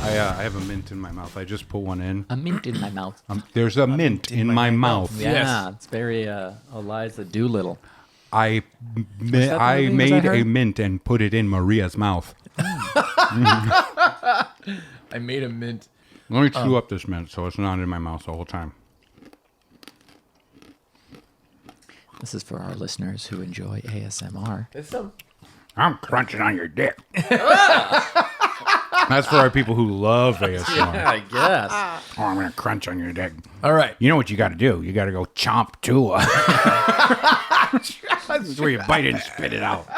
I have a mint in my mouth. I just put one in. A mint in my mouth. There's a mint in my mouth. Yeah, it's very Eliza Doolittle. I movie, was made I heard? a mint and put it in Maria's mouth. I made a mint. Let me chew up this mint so it's not in my mouth the whole time. This is for our listeners who enjoy ASMR. It's some. I'm crunching on your dick. That's for our people who love ASMR. I guess. Oh, I'm going to crunch on your dick. All right. You know what you got to do? You got to go chomp Tua. That's where you bite it and spit it out.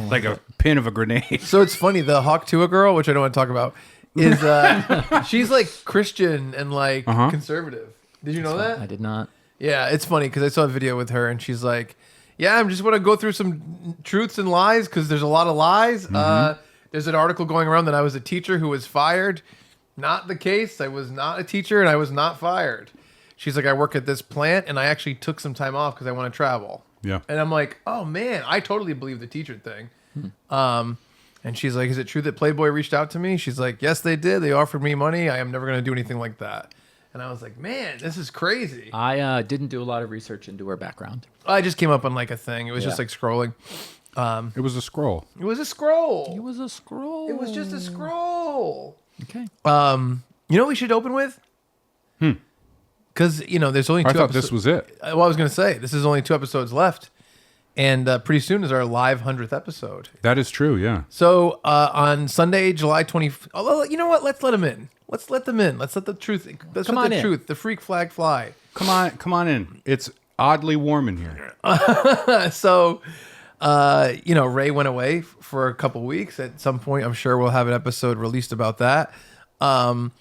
Like a pin of a grenade. So it's funny. The Hawk Tuah girl, which I don't want to talk about, is she's like Christian and like conservative. Did you know that? I did not. Yeah, it's funny because I saw a video with her and she's like, "Yeah, I'm just want to go through some truths and lies because there's a lot of lies." There's an article going around that I was a teacher who was fired. Not the case. I was not a teacher and I was not fired. She's like, I work at this plant and I actually took some time off because I want to travel. Yeah. And I'm like, oh man, I totally believe the teacher thing. And she's like, is it true that Playboy reached out to me? She's like, yes, they did. They offered me money. I am never going to do anything like that. And I was like, man, this is crazy. I didn't do a lot of research into her background. I just came up on like a thing. It was just like scrolling. It was a scroll. It was a scroll. It was a scroll. It was just a scroll. Okay. You know what we should open with? Because, you know, there's only two I thought episodes. this was it. Well, I was going to say, this is only 2 episodes left. And pretty soon is our live 100th episode. That is true, yeah. So on Sunday, July 20th. Oh, you know what? Let's let them in. Let's let them in. Let's let the truth. Let's Come let on the in. truth, the freak flag fly. Come on in. It's oddly warm in here. So, you know, Ray went away for a couple weeks. At some point, I'm sure we'll have an episode released about that. And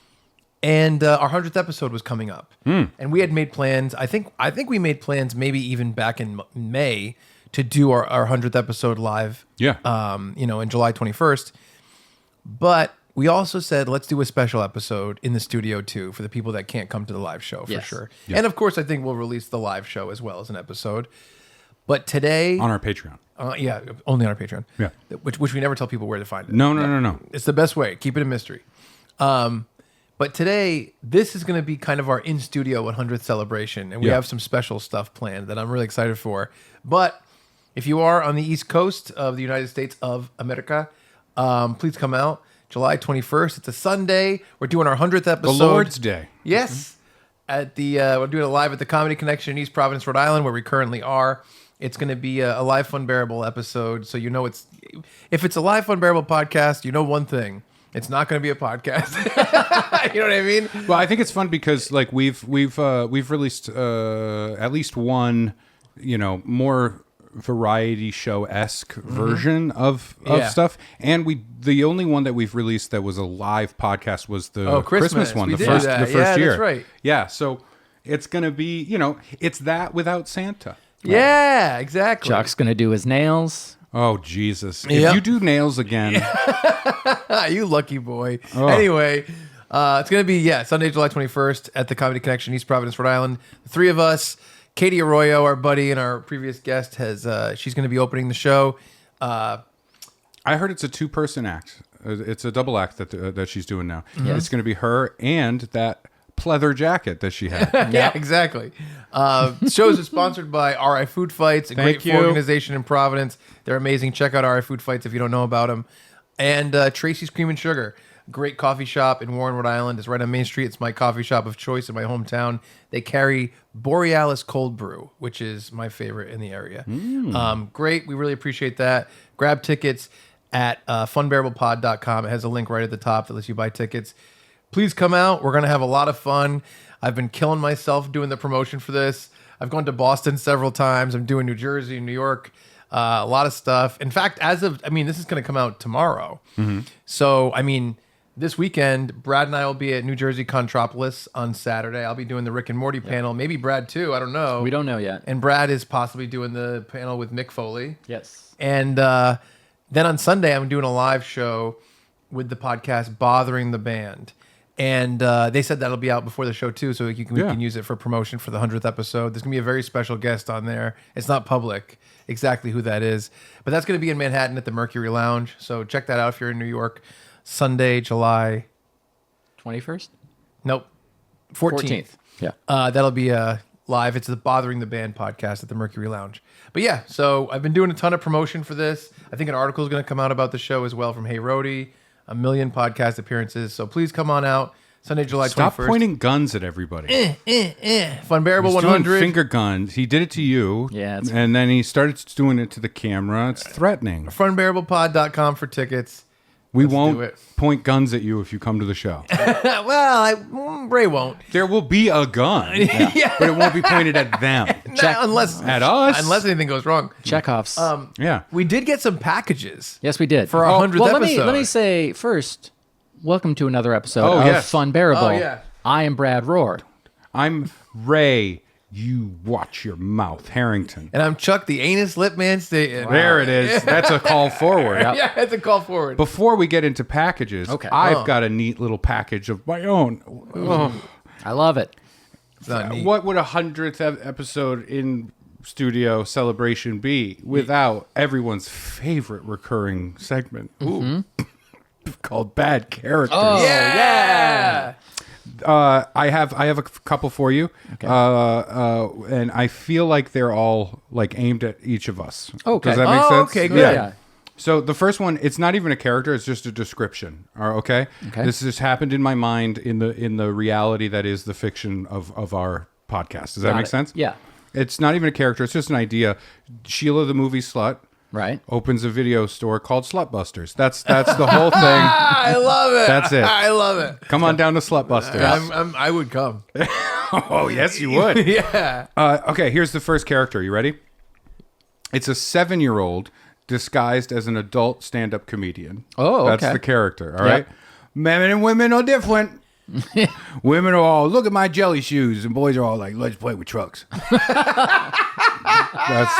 our 100th episode was coming up. And we had made plans. I think we made plans maybe even back in May to do our 100th episode live. Yeah. You know, in July 21st. But we also said, let's do a special episode in the studio too for the people that can't come to the live show for Yes. sure. Yeah. And of course, I think we'll release the live show as well as an episode. But today, On our Patreon. yeah, only on our Patreon. Yeah. Which we never tell people where to find it. No. It's the best way. Keep it a mystery. But today, this is going to be kind of our in-studio 100th celebration. And we Yeah. have some special stuff planned that I'm really excited for. But if you are on the East Coast of the United States of America, please come out. July 21st. It's a Sunday. We're doing our 100th The episode. Lord's Day. Yes. At the we're doing it live at the Comedy Connection in East Providence, Rhode Island, where we currently are. It's going to be a live Funbearable episode, so you know if it's a live Funbearable podcast, you know one thing: it's not going to be a podcast. You know what I mean? Well, I think it's fun because like we've released at least one, you know, more variety show-esque version of Yeah. stuff, and the only one that we've released that was a live podcast was the Christmas. one, We the did first that. the first Yeah, year. that's right. Yeah, so it's gonna be, you know, it's that without Santa. Yeah, exactly. Jock's going to do his nails. Oh Jesus! If Yep. you do nails again, You lucky boy. Oh. Anyway, it's going to be, Sunday, July 21st at the Comedy Connection, East Providence, Rhode Island. The three of us, Katie Arroyo, our buddy and our previous guest, she's going to be opening the show. I heard it's a 2-person act. It's a double act that she's doing now. It's going to be her and that pleather jacket that she had. Yeah, exactly. Shows are sponsored by RI Food Fights, a Thank great you. organization in Providence. They're amazing. Check out RI Food Fights if you don't know about them. And Tracy's Cream and Sugar, great coffee shop in Warren, Rhode Island. It's right on Main Street. It's my coffee shop of choice in my hometown. They carry Borealis Cold Brew, which is my favorite in the area. Great. We really appreciate that. Grab tickets at funbearablepod.com. It has a link right at the top that lets you buy tickets. Please come out. We're going to have a lot of fun. I've been killing myself doing the promotion for this. I've gone to Boston several times. I'm doing New Jersey, New York, a lot of stuff. In fact, this is going to come out tomorrow. So, this weekend, Brad and I will be at New Jersey Contropolis on Saturday. I'll be doing the Rick and Morty panel. Maybe Brad too. I don't know. We don't know yet. And Brad is possibly doing the panel with Mick Foley. Yes. And then on Sunday, I'm doing a live show with the podcast Bothering the Band. And they said that'll be out before the show too, so we can use it for promotion for the 100th episode. There's going to be a very special guest on there. It's not public exactly who that is, but that's going to be in Manhattan at the Mercury Lounge. So check that out if you're in New York. Sunday, July 21st? Nope. 14th. Yeah. That'll be live. It's the Bothering the Band podcast at the Mercury Lounge. But yeah, so I've been doing a ton of promotion for this. I think an article is going to come out about the show as well from Hey Rody. A million podcast appearances. So please come on out. Sunday, July 21st. Stop pointing guns at everybody. Funbearable He's 100. doing finger guns. He did it to you. Yeah, it's- and then he started doing it to the camera. It's threatening. Funbearablepod.com for tickets. We Let's do won't it. point guns at you if you come to the show. Ray won't. There will be a gun, Yeah. but it won't be pointed at them. Unless At us. Unless anything goes wrong. Chekhov's. Yeah. We did get some packages. yes, we did. For our 100th well, episode. Let me say first, welcome to another episode Oh, of yes. Funbearable. Oh, yeah. I am Brad Rohr. I'm Ray. You watch your mouth, Harrington. And I'm Chuck, the anus lip man. There it is. That's a call forward. Yeah, it's a call forward. Before we get into packages, Okay. I've got a neat little package of my own. Oh. I love it. It's not neat. What would 100th episode in studio celebration be without everyone's favorite recurring segment called Bad Characters? Yeah. I have a couple for you, Okay. and I feel like they're all like aimed at each of us. Okay. Does that make Oh, sense? okay, good. Yeah. So the first one, it's not even a character; it's just a description. Okay. Okay. This just happened in my mind in the reality that is the fiction of our podcast. Does that Got make it. sense? Yeah. It's not even a character; it's just an idea. Sheila, the movie slut, Right. opens a video store called Slutbusters. That's the whole thing. I love it. That's it. I love it. Come on down to Slutbusters. I would come. Oh yes, you would. Yeah. Okay, here's the first character. You ready? It's a 7-year-old disguised as an adult stand-up comedian. Oh, That's okay. the character, all right? Men and women are different. Women are all, look at my jelly shoes, and boys are all like, let's play with trucks.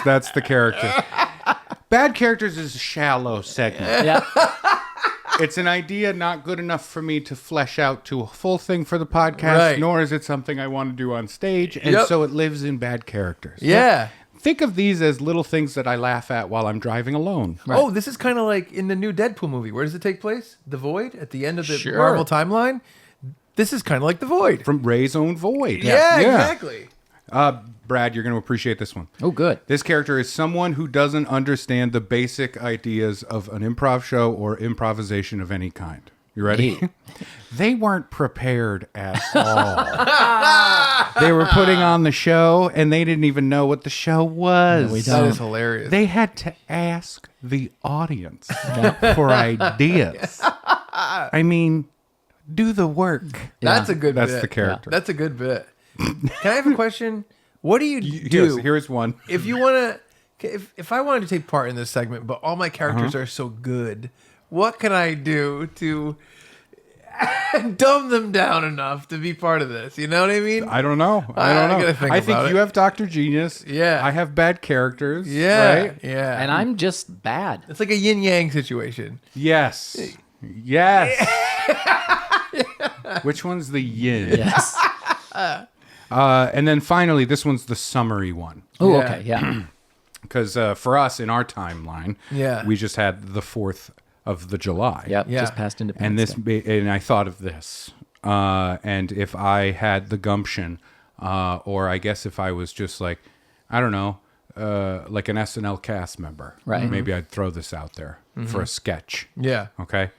That's the character. Bad Characters is a shallow segment. Yeah. It's an idea not good enough for me to flesh out to a full thing for the podcast, Right. nor is it something I want to do on stage, and Yep. so it lives in Bad Characters. Yeah. Think of these as little things that I laugh at while I'm driving alone. Oh, this is kind of like in the new Deadpool movie. Where does it take place? The Void? At the end of the Sure. Marvel timeline? This is kind of like The Void. From Ray's Own Void. Yeah, exactly. Brad, you're going to appreciate this one. Oh, good. This character is someone who doesn't understand the basic ideas of an improv show or improvisation of any kind. You ready? Hey. They weren't prepared at all. They were putting on the show and they didn't even know what the show was. we That don't. is hilarious. They had to ask the audience for ideas. I mean, do the work. That's a good That's bit. the character. That's a good bit. Can I have a question? What do you Yes, do here's one. if you want to? If I wanted to take part in this segment, but all my characters are so good, what can I do to dumb them down enough to be part of this? You know what I mean? I don't know. I I don't know. gotta think I think about you it. have Dr. Genius. Yeah. I have bad characters. Yeah, Right? yeah. And I'm just bad. It's like a yin yang situation. Yes. Yes. Which one's the yin? Yes. And then finally, this one's the summary one. Oh, Yeah. okay. Yeah. Because for us in our timeline, Yeah. we just had the 4th of the July. Yep. Yeah. Just past Independence And Day. and I thought of this. And if I had the gumption, or I guess if I was just like, I don't know, like an SNL cast member, Right. maybe I'd throw this out there for a sketch. Yeah. Okay.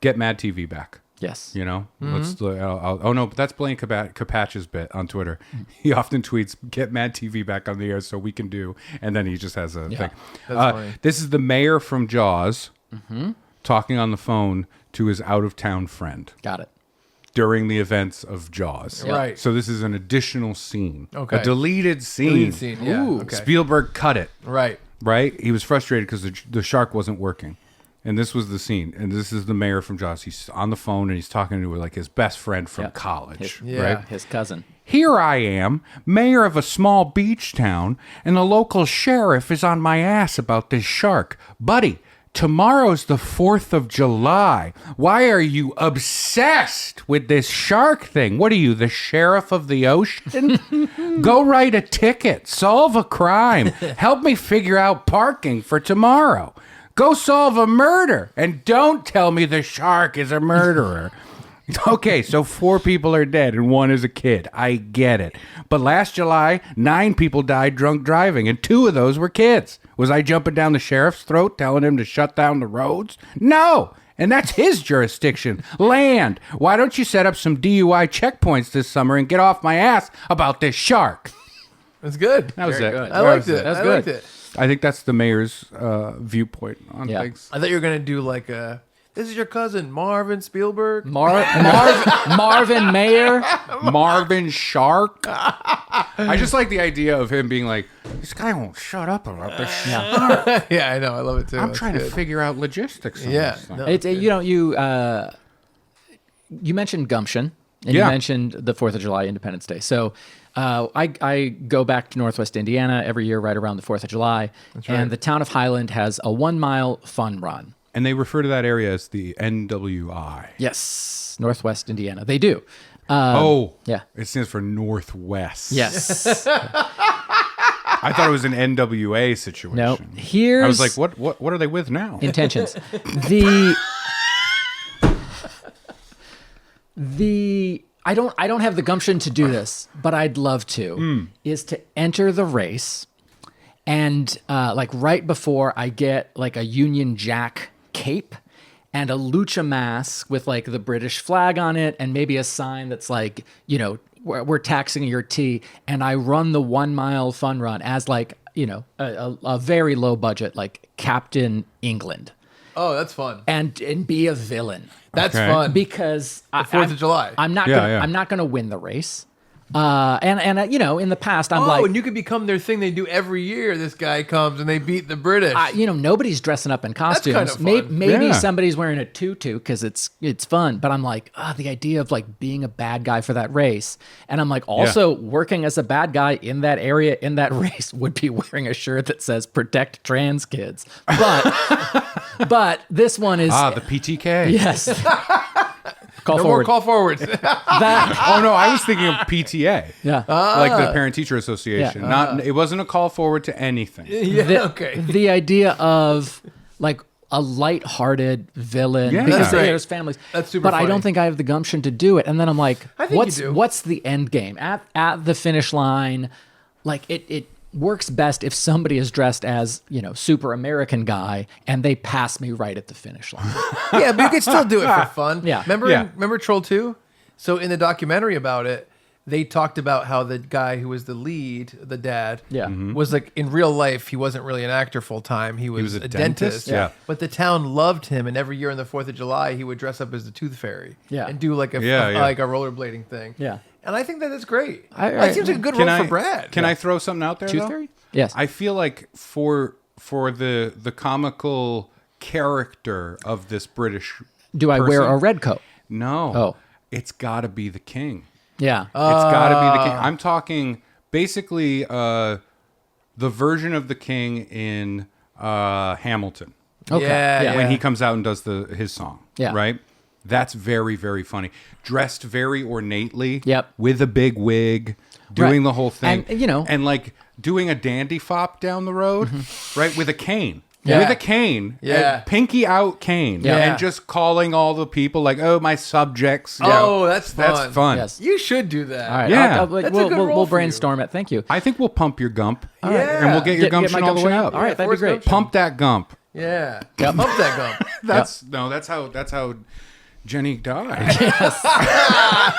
Get Mad TV back. Yes. You know, oh no, but that's Blaine Capatch's bit on Twitter. He often tweets, "Get Mad TV back on the air so we can do," and then he just has a thing. funny. This is the mayor from Jaws talking on the phone to his out of town friend Got it. during the events of Jaws. Right. So this is an additional scene, Okay. a deleted scene. Deleted scene, yeah, Ooh. okay. Spielberg cut it. Right. Right? He was frustrated because the shark wasn't working. And this was the scene. And this is the mayor from Jaws. He's on the phone and he's talking to like his best friend from Yep. college. Yeah. Right? His cousin. Here I am, mayor of a small beach town, and the local sheriff is on my ass about this shark. Buddy, tomorrow's the 4th of July. Why are you obsessed with this shark thing? What are you, the sheriff of the ocean? Go write a ticket, solve a crime, help me figure out parking for tomorrow. Go solve a murder, and don't tell me the shark is a murderer. Okay, so 4 people are dead and 1 is a kid. I get it. But last July, 9 people died drunk driving, and 2 of those were kids. Was I jumping down the sheriff's throat telling him to shut down the roads? No! And that's his jurisdiction. Land. Why don't you set up some DUI checkpoints this summer and get off my ass about this shark? That's good. That was Very it. good. I liked it. That's I good. liked it. I think that's the mayor's viewpoint on Yeah. things. I thought you were gonna do like a. This is your cousin Marvin Spielberg. Marvin Mayer. Marvin Shark. I just like the idea of him being like, this guy won't shut up about this shit. Yeah. Yeah, I know. I love it too. I'm That's trying to good. figure out logistics on Yeah, this thing. no. It's you mentioned gumption, and Yeah. you mentioned the 4th of July, Independence Day. So I go back to Northwest Indiana every year right around the 4th of July, and the town of Highland has a 1-mile fun run. And they refer to that area as the NWI. Yes, Northwest Indiana. They do. Yeah. Yeah. It stands for Northwest. Yes. I thought it was an NWA situation. No. Here's I was like, what are they with now? intentions. I don't have the gumption to do this, but I'd love to. Is to enter the race, and like right before I get like a Union Jack cape and a lucha mask with like the British flag on it, and maybe a sign that's like, you know, we're taxing your tea, and I run the 1-mile fun run as like, you know, a very low budget like Captain England, Oh, that's fun. and be a villain. That's Okay. fun. Because The 4th of July. I'm not Yeah, gonna, yeah. I'm not going to win the race. And you know, in the past, I'm Oh, like, and you could become their thing they do every year. This guy comes and they beat the British. you know, nobody's dressing up in costumes. kind of fun. Maybe Yeah. somebody's wearing a tutu because it's fun. But I'm like, the idea of like being a bad guy for that race, and I'm like also working as a bad guy in that area in that race would be wearing a shirt that says "Protect Trans Kids." But this one is the PTK. yes. Call no forward. more call forwards. That Oh no, I was thinking of PTA. yeah. Like the Parent Teacher Association. Yeah. Not it wasn't a call forward to anything. yeah, okay. The idea of like a light-hearted villain Yeah. because That's right. there's families. That's super But I funny. don't think I have the gumption to do it. And then I'm like, I think you do. what's the end game at the finish line? Like it works best if somebody is dressed as, you know, super American guy and they pass me right at the finish line. Yeah, but you can still do it for fun. Yeah. Remember, Yeah. remember Troll 2? So in the documentary about it, they talked about how the guy who was the lead, the dad, Yeah. was like in real life, he wasn't really an actor full time. He was a a dentist? dentist. Yeah. But the town loved him, and every year on the 4th of July, he would dress up as the Tooth Fairy. Yeah. And do like a Yeah, yeah. like a rollerblading thing. Yeah. And I think that is great. I- that seems like a good Can role I for Brad. Can I throw something out there? Tooth though? Fairy? Yes. I feel like for the comical character of this British Do I wear person- a red coat? No. Oh. It's got to be the king. Yeah. It's got to be the king. I'm talking basically the version of the king in Hamilton Okay. Yeah. when he comes out and does his song. Yeah. Right? That's very, very funny. Dressed very ornately. Yep. With a big wig, doing Right. the whole thing. And, you know- And like doing a dandy fop down the road, right? With a cane. Yeah. With a cane. Yeah. a pinky out cane. Yeah. And just calling all the people like, oh, my subjects. you Oh, know. that's fun. That's fun. Yes. You should do that. All right. Yeah. That's a we'll, good we'll, role we'll for you. brainstorm it. Thank you. I think we'll pump your gump. All right. And we'll get your Get my gumption all the way gumption up. All right, that'd be Forrest great. Gumption. Pump that gump. Yeah. Pump that gum. That's how Jenny died.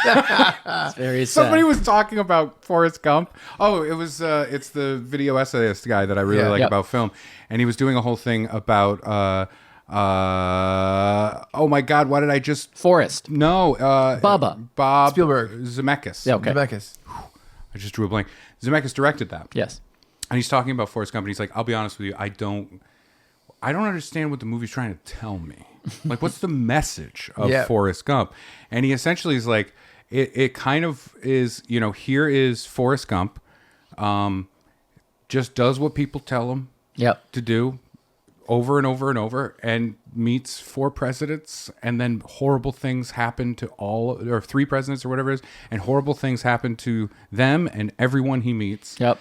It's very sad. Somebody was talking about Forrest Gump. Oh, it's the video essayist guy that I really Yeah. like Yep. about film, and he was doing a whole thing about oh my God, what did I just Forrest. no Bob Spielberg. Zemeckis. Yeah, okay. Zemeckis. I just drew a blank. Zemeckis directed that. Yes. And he's talking about Forrest Gump, and he's like, I'll be honest with you, I don't understand what the movie's trying to tell me. Like, what's the message of Yeah. Forrest Gump? And he essentially is like, it kind of is, you know, here is Forrest Gump, just does what people tell him Yep. to do over and over and over, and meets 4 presidents, and then horrible things happen to or 3 presidents or whatever it is, and horrible things happen to them and everyone he meets. Yep.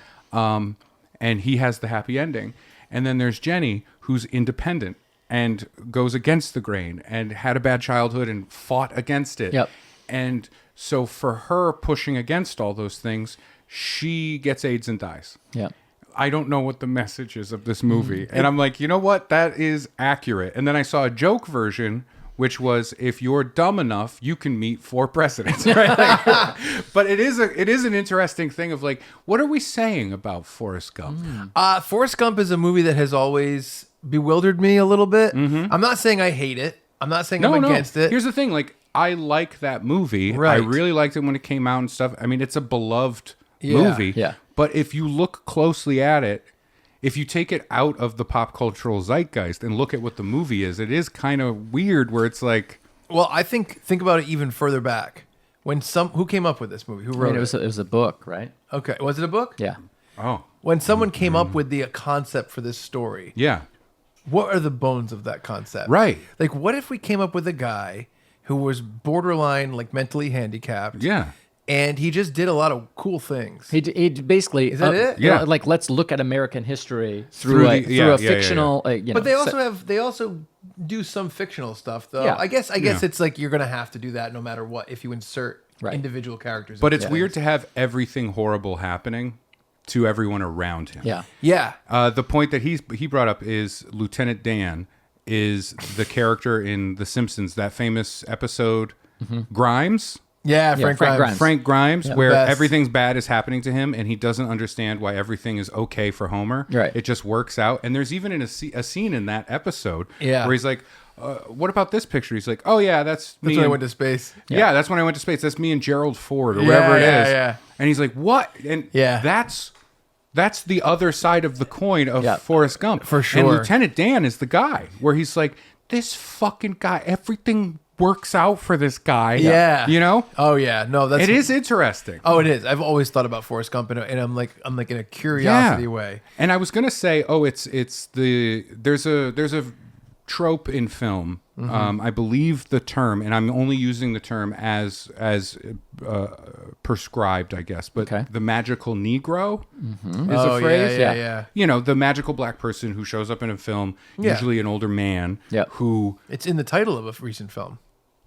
And he has the happy ending. And then there's Jenny, who's independent and goes against the grain and had a bad childhood and fought against it. Yep. And so for her pushing against all those things, she gets AIDS and dies. Yeah. I don't know what the message is of this movie. And I'm like, you know what? That is accurate. And then I saw a joke version, which was, if you're dumb enough, you can meet 4 presidents. Right? Like, but it is an interesting thing of like, what are we saying about Forrest Gump? Forrest Gump is a movie that has always bewildered me a little bit. I'm not saying I hate it. I'm not saying I'm against it. Here's the thing. Like, I like that movie. Right. I really liked it when it came out and stuff. I mean, it's a beloved movie. Yeah. But if you look closely at it, if you take it out of the pop cultural zeitgeist and look at what the movie is, it is kind of weird where it's like... Well, I think about it even further back. When who came up with this movie? Who wrote it? It was a book, right? Okay. Was it a book? Yeah. Oh. When someone came up with the concept for this story, Yeah. what are the bones of that concept? Right. Like, what if we came up with a guy who was borderline, like, mentally handicapped? Yeah. And he just did a lot of cool things. He basically Is that it? Yeah. like let's look at American history Through through the- a fictional. But they also do some fictional stuff, though. Yeah. I guess it's like you're gonna have to do that no matter what if you insert Right. individual characters. But into it's things. weird to have everything horrible happening to everyone around him. Yeah. Yeah. The point that he brought up is Lieutenant Dan is the character in The Simpsons, that famous episode, Grimes. Yeah, Frank Frank Grimes. Grimes. Frank Grimes, where Best. everything's bad is happening to him, and he doesn't understand why everything is okay for Homer. Right. It just works out. And there's even a scene in that episode Yeah. where he's like, what about this picture? He's like, oh, yeah, that's me. That's when I and- went to space. yeah. That's when I went to space. That's me and Gerald Ford or Yeah, whatever it is. yeah, yeah. And he's like, what? And Yeah. that's the other side of the coin of Yeah. Forrest Gump. For sure. And Lieutenant Dan is the guy where he's like, this fucking guy, everything works out for this guy. Yeah. You know? Oh yeah. No, that's It is interesting. Oh, it is. I've always thought about Forrest Gump, and I'm like in a curiosity way. And I was gonna say, there's a trope in film. I believe the term, and I'm only using the term as prescribed, I guess. But Okay. the magical Negro is Oh a phrase. yeah. You know, the magical black person who shows up in a film, Yeah. usually an older man, Yep. who. It's in the title of a recent film,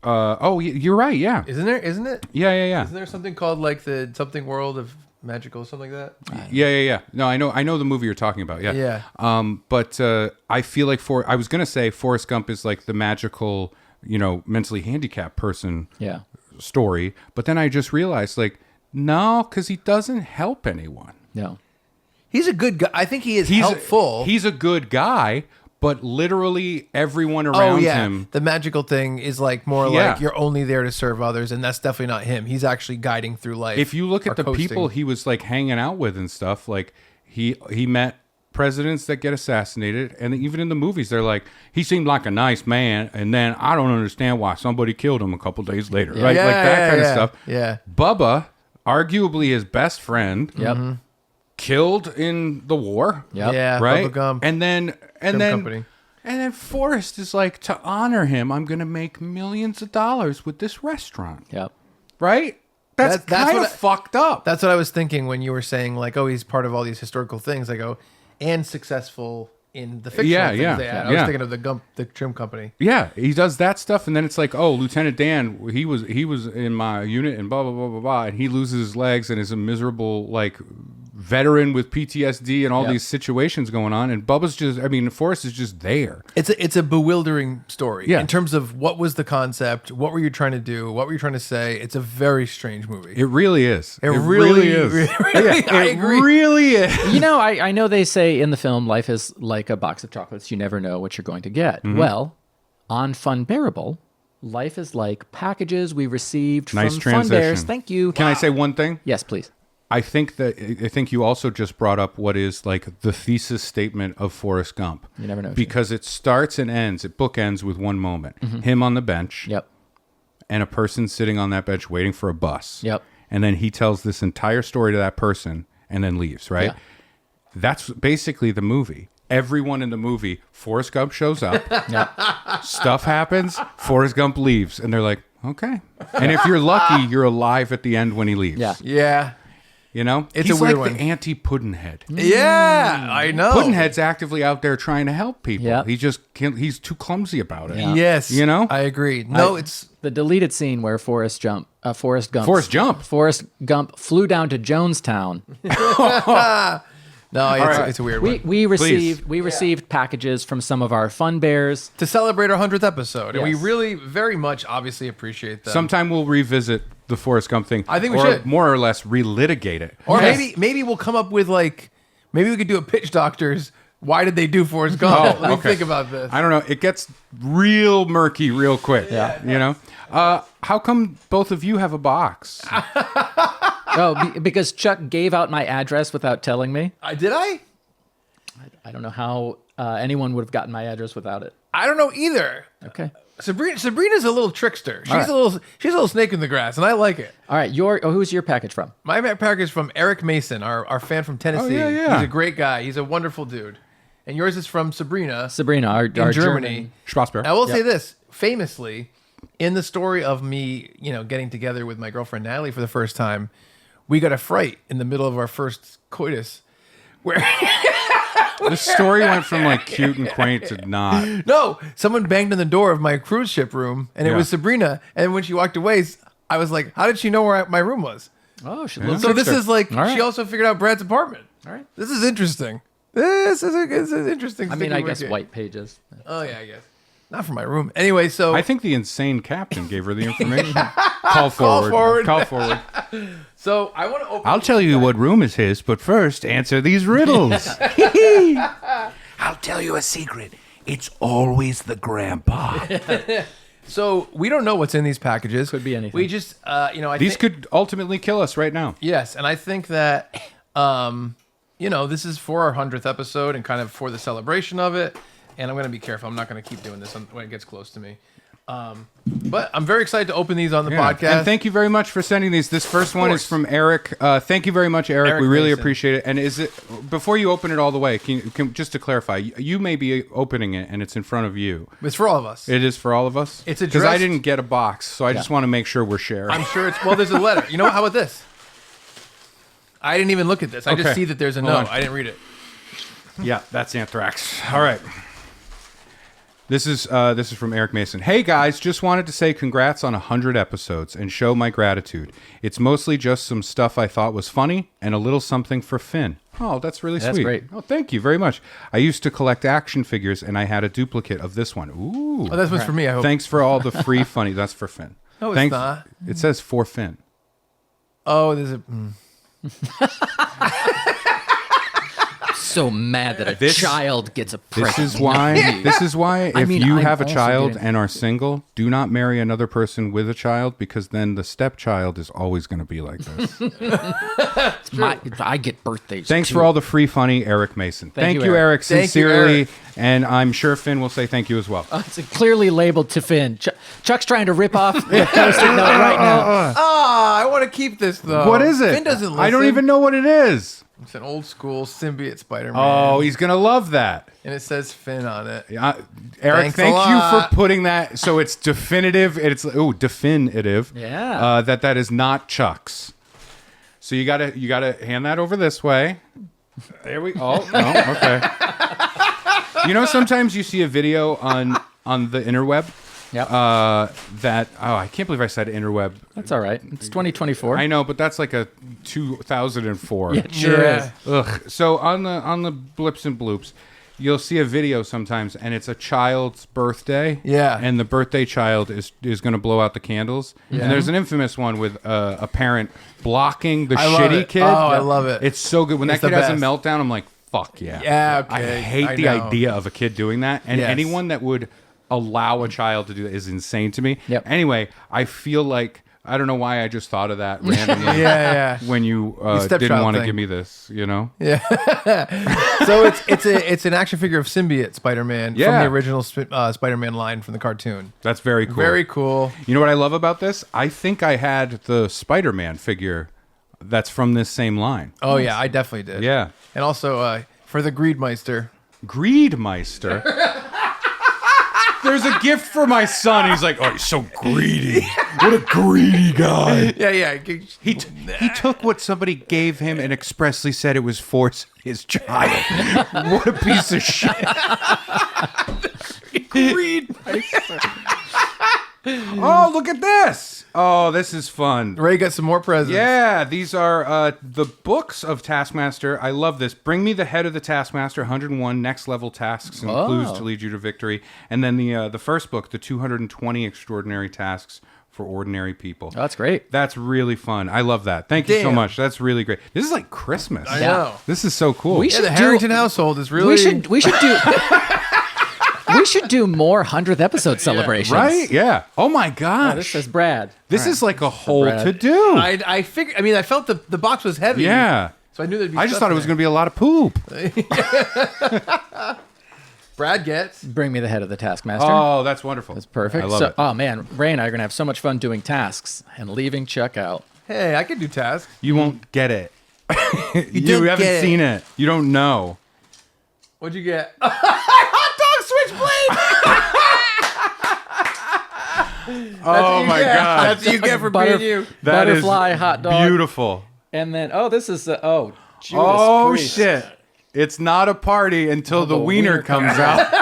You're right. Yeah. isn't there? Isn't it? Yeah. Isn't there something called like the something world of magical, something like that? Yeah. No, I know the movie you're talking about. Yeah. Yeah. But I feel like I was gonna say Forrest Gump is like the magical, mentally handicapped person Yeah. story, but then I just realized like, no, because he doesn't help anyone. No. He's a good guy. I think he is helpful. He's a good guy, but literally everyone Oh around yeah, him. the magical thing is like more Yeah. like you're only there to serve others, and that's definitely not him. He's actually guiding through life. If you look or at the coasting. people he was like hanging out with and stuff, like he met presidents that get assassinated, and even in the movies they're like, he seemed like a nice man, and then I don't understand why somebody killed him a couple days later, right? Yeah, like that kind of yeah. stuff. Yeah. Bubba, arguably his best friend, Yep. killed in the war. Yep. Yeah, Right. Bubba Gump. And then Company. and then Forrest is like, to honor him, I'm gonna make millions of dollars with this restaurant. Yep. Right? That's kind what of fucked up. That's what I was thinking when you were saying like, oh, he's part of all these historical things. I go, and successful in the fictional Yeah, things yeah, they had. I yeah. was thinking of the Trim Company. Yeah, he does that stuff, and then it's like, oh, Lieutenant Dan, he was in my unit, and blah blah blah blah blah, and he loses his legs and is a miserable like veteran with PTSD and all Yeah. these situations going on, and Forrest is just there. It's a bewildering story. Yeah. In terms of what was the concept, what were you trying to do, what were you trying to say. It's a very strange movie. It really is. It really is. really- I agree. Really is. You know, I know they say in the film, life is like a box of chocolates. You never know what you're going to get. Mm-hmm. Well, on Funbearable, life is like packages we received Nice from transition. Funbears. Thank you. Can I say one thing? Yes, please. I think you also just brought up what is like the thesis statement of Forrest Gump. You never know. Because it starts and ends, it bookends with one moment. Him on the bench Yep. and a person sitting on that bench waiting for a bus. Yep. And then he tells this entire story to that person and then leaves, right? Yeah. That's basically the movie. Everyone in the movie, Forrest Gump shows up, stuff happens, Forrest Gump leaves, and they're like, okay. And if you're lucky, you're alive at the end when he leaves. Yeah. Yeah. You know, It's he's a weird like one. the anti-Puddinhead. Yeah, I know. Puddinhead's actively out there trying to help people. Yep. He just can't, he's too clumsy about it. Yeah. Yes, You know? I agree. No, it's The deleted scene where Forrest Gump Forrest Jump. Forrest Gump flew down to Jonestown. it's a weird one. We received packages from some of our Funbears. To celebrate our 100th episode, and we Yes. really very much obviously appreciate them. Sometime we'll revisit the Forrest Gump thing. I think we or should. more or less relitigate it. Or Yes. maybe we'll come up with like maybe we could do a pitch doctors. Why did they do Forrest Gump? Let me think about this. I don't know. It gets real murky real quick. Yeah. You know? How come both of you have a box? Because Chuck gave out my address without telling me. Did I? I don't know how anyone would have gotten my address without it. I don't know either. Okay. Sabrina's a little trickster. She's right. a little snake in the grass, and I like it. All right. Who's your package from? My package is from Eric Mason, our fan from Tennessee. Oh, yeah. He's a great guy. He's a wonderful dude. And yours is from Sabrina Our in German. Germany. Schwarzbeer. I will say this, famously, in the story of me, getting together with my girlfriend Natalie for the first time, we got a fright in the middle of our first coitus, where The story went from like cute and quaint to not. no, someone banged on the door of my cruise ship room, and it Yeah. was Sabrina. And when she walked away, I was like, "How did she know where my room was?" Oh, she Yeah. looks So this Trickster. is like All right. she also figured out Brad's apartment. All right. This is interesting. This is interesting. I mean, sticky I guess wicket. white pages. Oh yeah, I guess not for my room. Anyway, so I think the insane captain gave her the information. Call forward. forward. Call forward. so I want to open. I'll tell you what room is his, but first answer these riddles. I'll tell you a secret. It's always the grandpa. So we don't know what's in these packages. Could be anything. We just, I These think, could ultimately kill us right now. yes, and I think that, this is for our 100th episode and kind of for the celebration of it. And I'm going to be careful. I'm not going to keep doing this when it gets close to me. But I'm very excited to open these on the Yeah. podcast. And thank you very much for sending these. This first one is course. from Eric. Thank you very much, Eric. Eric We really Mason. appreciate it. And is it before you open it all the way? Just to clarify, you may be opening it, and it's in front of you. It's for all of us. It is for all of us. It's because I addressed- didn't get a box, so I just want to make sure we're sharing. I'm sure it's, well, there's a letter. You know what? How about this? I didn't even look at this. I Okay. just see that there's a Hold note. on. I didn't read it. Yeah, that's anthrax. All right. This is from Eric Mason. Hey guys, just wanted to say congrats on 100 episodes and show my gratitude. It's mostly just some stuff I thought was funny and a little something for Finn. Oh, that's really That's sweet. great. Oh, thank you very much. I used to collect action figures and I had a duplicate of this one. Ooh. Oh, that's what's for me, I hope. Thanks for all the free funny. That's for Finn. No, it's Thanks. not. It says for Finn. Oh, there's a... So mad that a This- child gets a present. This is why. This is why. I If mean, you I'm have a also child getting- and are single, do not marry another person with a child because then the stepchild is always going to be like this. I get birthdays. Thanks too. for all the free funny, Eric Mason. Thank you, you, Eric. Eric. Thank you, Sincerely, Eric. and I'm sure Finn will say thank you as well. It's clearly labeled to Finn. Chuck's trying to rip off the post-it note right now. I want to keep this, though. What is it? Finn doesn't listen. I don't even know what it is. It's an old school symbiote Spider-Man. Oh, he's gonna love that. And it says Finn on it. Eric, Thanks a thank you lot. for putting that so it's definitive. It's definitive. Yeah. That is not Chuck's. So you gotta hand that over this way. There we. Oh no. Okay. You know, sometimes you see a video on the interweb. Yep. I can't believe I said interweb. That's all right. It's 2024. I know, but that's like a 2004. Yeah, it sure Yeah. is. Ugh. So on the blips and bloops, you'll see a video sometimes, and it's a child's birthday. Yeah. And the birthday child is going to blow out the candles. Yeah. And there's an infamous one with a parent blocking the I love shitty it. kid. Oh, I love it. It's so good. When It's that kid the has a best. meltdown, I'm like, fuck yeah. Yeah, I okay. hate I the know. idea of a kid doing that. And Yes. anyone that would allow a child to do that is insane to me. Yep. Anyway, I feel like I don't know why I just thought of that randomly. Yeah, When you stepchild didn't want to thing. give me this, you know? yeah. So it's an action figure of symbiote Spider-Man from Yeah. the original Spider-Man line from the cartoon. That's very cool. Very cool. You know what I love about this? I think I had the Spider-Man figure that's from this same line. Oh yeah, I definitely did. Yeah. And also for the Greedmeister. Greedmeister. there's a gift for my son. He's like, oh, he's so greedy. What a greedy guy. Yeah. He took what somebody gave him and expressly said it was for his child. What a piece of shit. Greed. Oh, look at this. Oh, this is fun. Ray got some more presents. Yeah, these are the books of Taskmaster. I love this. Bring Me the Head of the Taskmaster, 101 Next Level Tasks and Clues to Lead You to Victory. And then the first book, the 220 Extraordinary Tasks for Ordinary People. Oh, that's great. That's really fun. I love that. Thank you so much. That's really great. This is like Christmas. I know. This is so cool. We Yeah, should the Harrington household is really... We should do... We should do more 100th episode celebrations. Right? Yeah. Oh my gosh. Oh, this says Brad. This is like a whole Brad. to-do. I figured... I mean, I felt the box was heavy. Yeah. So I knew there'd be I just stuff thought it was in going to be a lot of poop. Brad gets... Bring Me the Head of the Taskmaster. Oh, that's wonderful. That's perfect. I love it. Oh man, Ray and I are gonna have so much fun doing tasks and leaving Chuck out. Hey, I can do tasks. You won't get it. you don't haven't get it. seen it. You don't know. What'd you get? Hot dog switchblade! Oh my god. That's what you get for being you. That is Butterfly hot dog. beautiful. And then this is Judas Oh Priest. shit. It's not a party until the wiener comes out.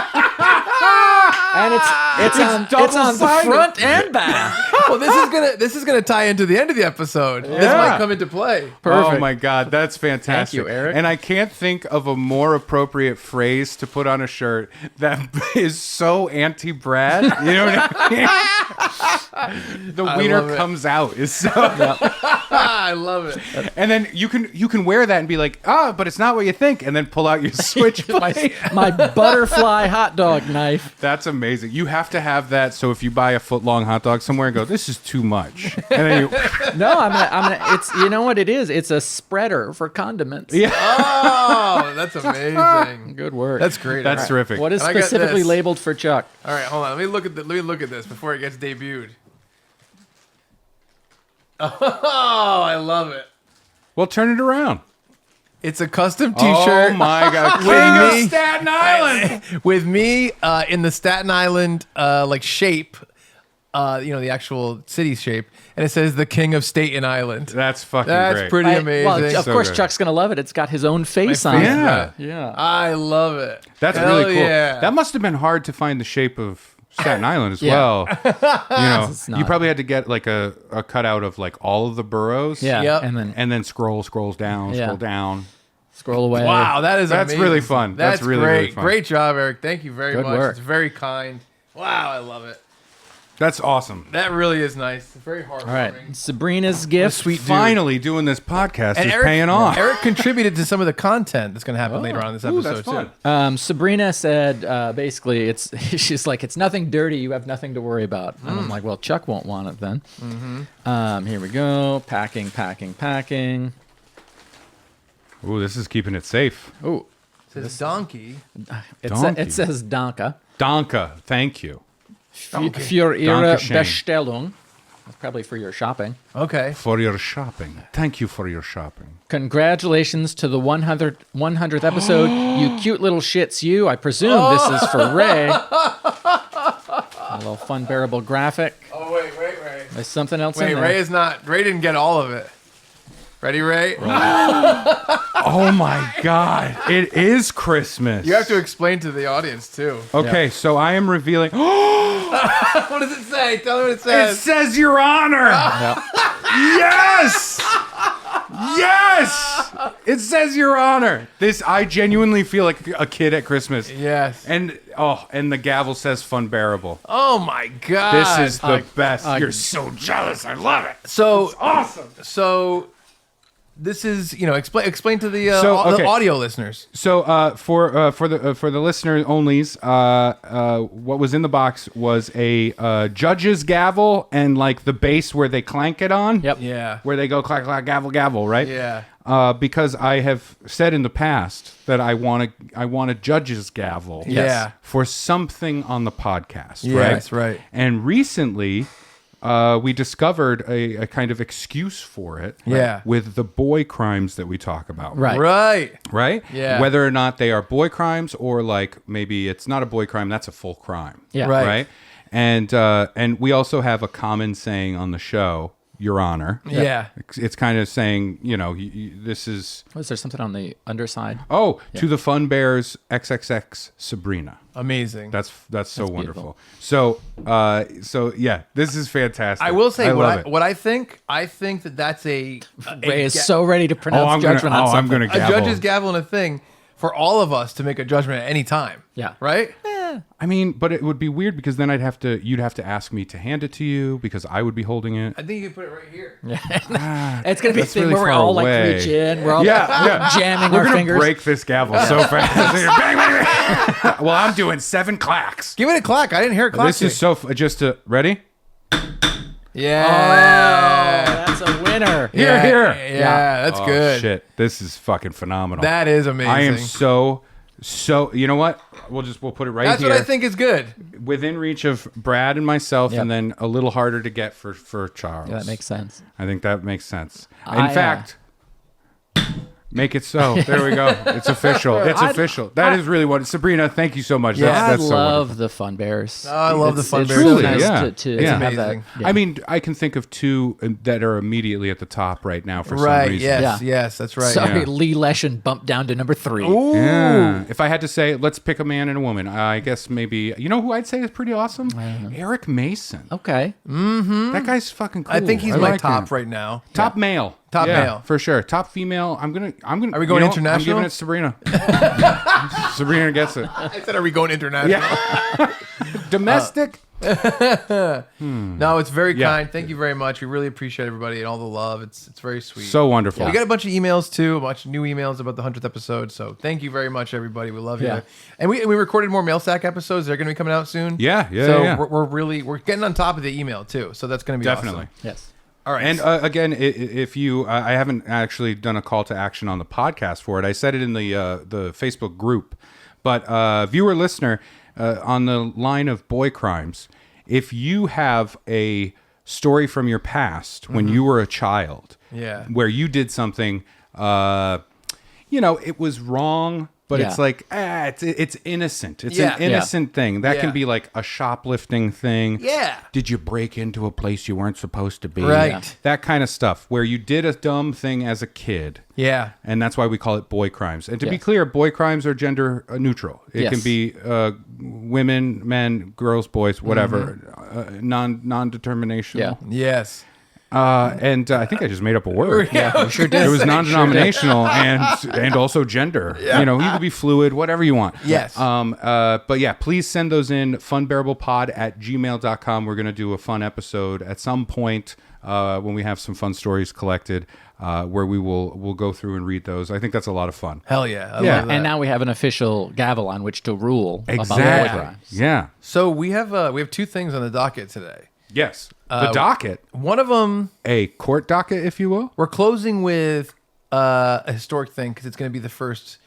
And it's on the double-sided. front and back. Well, this is gonna tie into the end of the episode. This Yeah. might come into play. Perfect. Oh my god, that's fantastic. Thank you, Eric. And I can't think of a more appropriate phrase to put on a shirt that is so anti-Brad. You know what I mean? The wiener love it. comes out is so I love it. and then you can wear that and be like, but it's not what you think, and then pull out your switchblade. my butterfly hot dog knife. That's amazing. You have to have that so if you buy a foot-long hot dog somewhere and go, this is too much. And then you No, I'm gonna. It's you know what it is. It's a spreader for condiments. Yeah. Oh, that's amazing. Good work. That's great. That's All right. terrific. What is And I got specifically this. labeled for Chuck? All right, hold on. Let me look at this before it gets debuted. Oh, I love it. Well, turn it around. It's a custom T-shirt. Oh my god. With King me. of Staten Island. with me in the Staten Island like shape, the actual city shape, and it says the King of Staten Island. That's fucking That's great. pretty amazing. Well, of So course, good. Chuck's gonna love it. It's got his own face on face it. on Yeah. it. Yeah. I love it. That's Hell really cool. Yeah. That must have been hard to find the shape of Staten Island as Yeah. well. It's You not. probably had to get like a cutout of like all of the boroughs. Yeah. Yep. And then Scrolls down, Yeah. scroll down. scroll away. Wow, that's That's really fun. That's really, great. really fun. Great job, Eric. Thank you very Good much. work. It's very kind. Wow, I love it. That's awesome. That really is nice. It's very heartwarming. All right. Sabrina's gift. Sweet dude. Finally doing this podcast is Eric, paying off. Eric contributed to some of the content that's going to happen later on in this Ooh, episode that's fun. too. Sabrina said, basically, she's like, it's nothing dirty. You have nothing to worry about. And I'm like, well, Chuck won't want it then. Here we go. Packing. Ooh, this is keeping it safe. Oh, It says donkey. Donkey. it says Danke. Danke, thank you. Für ihre Dankeschön. Bestellung. That's probably for your shopping. Okay. For your shopping. Thank you for your shopping. Congratulations to the 100th episode. You cute little shits, you. I presume this is for Ray. A little Funbearable graphic. Oh wait. There's something else Wait, in there. Ray didn't get all of it. Ready, Ray? Oh my God. It is Christmas. You have to explain to the audience too. Okay, so I am revealing. What does it say? Tell me what it It says. says Your Honor. Yep. Yes. Yes. It says Your Honor. I genuinely feel like a kid at Christmas. Yes. And the gavel says Funbearable. Oh my God. This is the best. uh, You're so jealous. I love it. so Awesome. So this is explain to the okay. the audio listeners. So for the listener onlys, what was in the box was a judge's gavel and like the base where they clank it on. Yep. Yeah. Where they go clack clack gavel gavel, right? Yeah. Because I have said in the past that I want a judge's gavel. Yeah. For something on the podcast, Yeah, right? that's right. And recently, we discovered a kind of excuse for it. Yeah. With the boy crimes that we talk about. Right. Right. Right? Yeah. Whether or not they are boy crimes or like maybe it's not a boy crime, that's a full crime. Yeah. Right. And we also have a common saying on the show, Your Honor. Yeah. It's kind of saying, this is... Was there something on the underside? Oh, to the Funbears XXX Sabrina. Amazing. That's so wonderful. beautiful. So yeah, this is fantastic. I will say I love it. what I think. I think that's a Ray is so ready to pronounce judgment on something. I'm gonna a gavel. judge's gavel and a thing for all of us to make a judgment at any time. Yeah. Right? I mean, but it would be weird because then you'd have to ask me to hand it to you because I would be holding it. I think you can put it right here. It's going to be a That's thing really where we're far all away. like reach in. We're all jamming We're our gonna fingers. break this gavel so fast. Bang, bang, bang. Well, I'm doing 7 clacks. Give it a clack. I didn't hear a clack. This is so just to ready. Yeah. That's a winner. Here, here. Yeah, that's Oh, good. Shit, this is fucking phenomenal. That is amazing. I am so. You know what? We'll put it right That's here. what I think is good. Within reach of Brad and myself, Yep. and then a little harder to get for Charles. Yeah, that makes sense. I think that makes sense. In I, fact, make it so. There we go. It's official. It's official. That is really what. Sabrina, thank you so much. Yeah. That's I so love wonderful. the Funbears. Oh, I love the It's Funbears. so Truly, nice yeah. to Yeah. have that. Amazing. Yeah. I mean, I can think of 2 that are immediately at the top right now for some Right. reason. Yes. Yeah. Yes. That's right. Sorry, Yeah. Lee Leshin bumped down to number 3. Ooh. Yeah. If I had to say, let's pick a man and a woman. I guess maybe who I'd say is pretty awesome. Eric Mason. Okay. That guy's fucking cool. I think he's my like top him. right now. Top male. Top Yeah, male. for sure. Top female. I'm gonna. Are we going you know what? international? I'm giving it Sabrina. Sabrina gets it. I said, are we going international? Domestic. No, it's very Yeah. kind. Thank you very much. We really appreciate everybody and all the love. It's very sweet. So wonderful. We got a bunch of emails too, a bunch of new emails about the 100th episode. So thank you very much, everybody. We love you. Yeah. And we recorded more mail sack episodes. They're going to be coming out soon. Yeah, yeah, So yeah. we're getting on top of the email too. So that's going to be Definitely. awesome. Yes. All right. And again, if you, I haven't actually done a call to action on the podcast for it. I said it in the Facebook group, but viewer listener, on the line of boy crimes, if you have a story from your past when you were a child, Yeah. where you did something, it was wrong. But Yeah. it's like, it's innocent. It's Yeah. an innocent thing. That Yeah. can be like a shoplifting thing. Yeah. Did you break into a place you weren't supposed to be? Right. Yeah. That kind of stuff where you did a dumb thing as a kid. Yeah. And that's why we call it boy crimes. And to be Yes. clear, boy crimes are gender neutral. It Yes. can be women, men, girls, boys, whatever, non-determinational. Yeah. Yes. And I think I just made up a word. Yeah, you sure did. It was non-denominational and also gender. You could be fluid, whatever you want. Yes. But yeah, please send those in. funbearablepod@gmail.com. We're going to do a fun episode at some point when we have some fun stories collected where we'll go through and read those. I think that's a lot of fun. Hell yeah. I Yeah. love that. And now we have an official gavel on which to rule about boy Exactly. crimes. Yeah. So we have 2 things on the docket today. Yes. The docket. One of them, A court docket, if you will. we're closing with a historic thing because it's going to be the first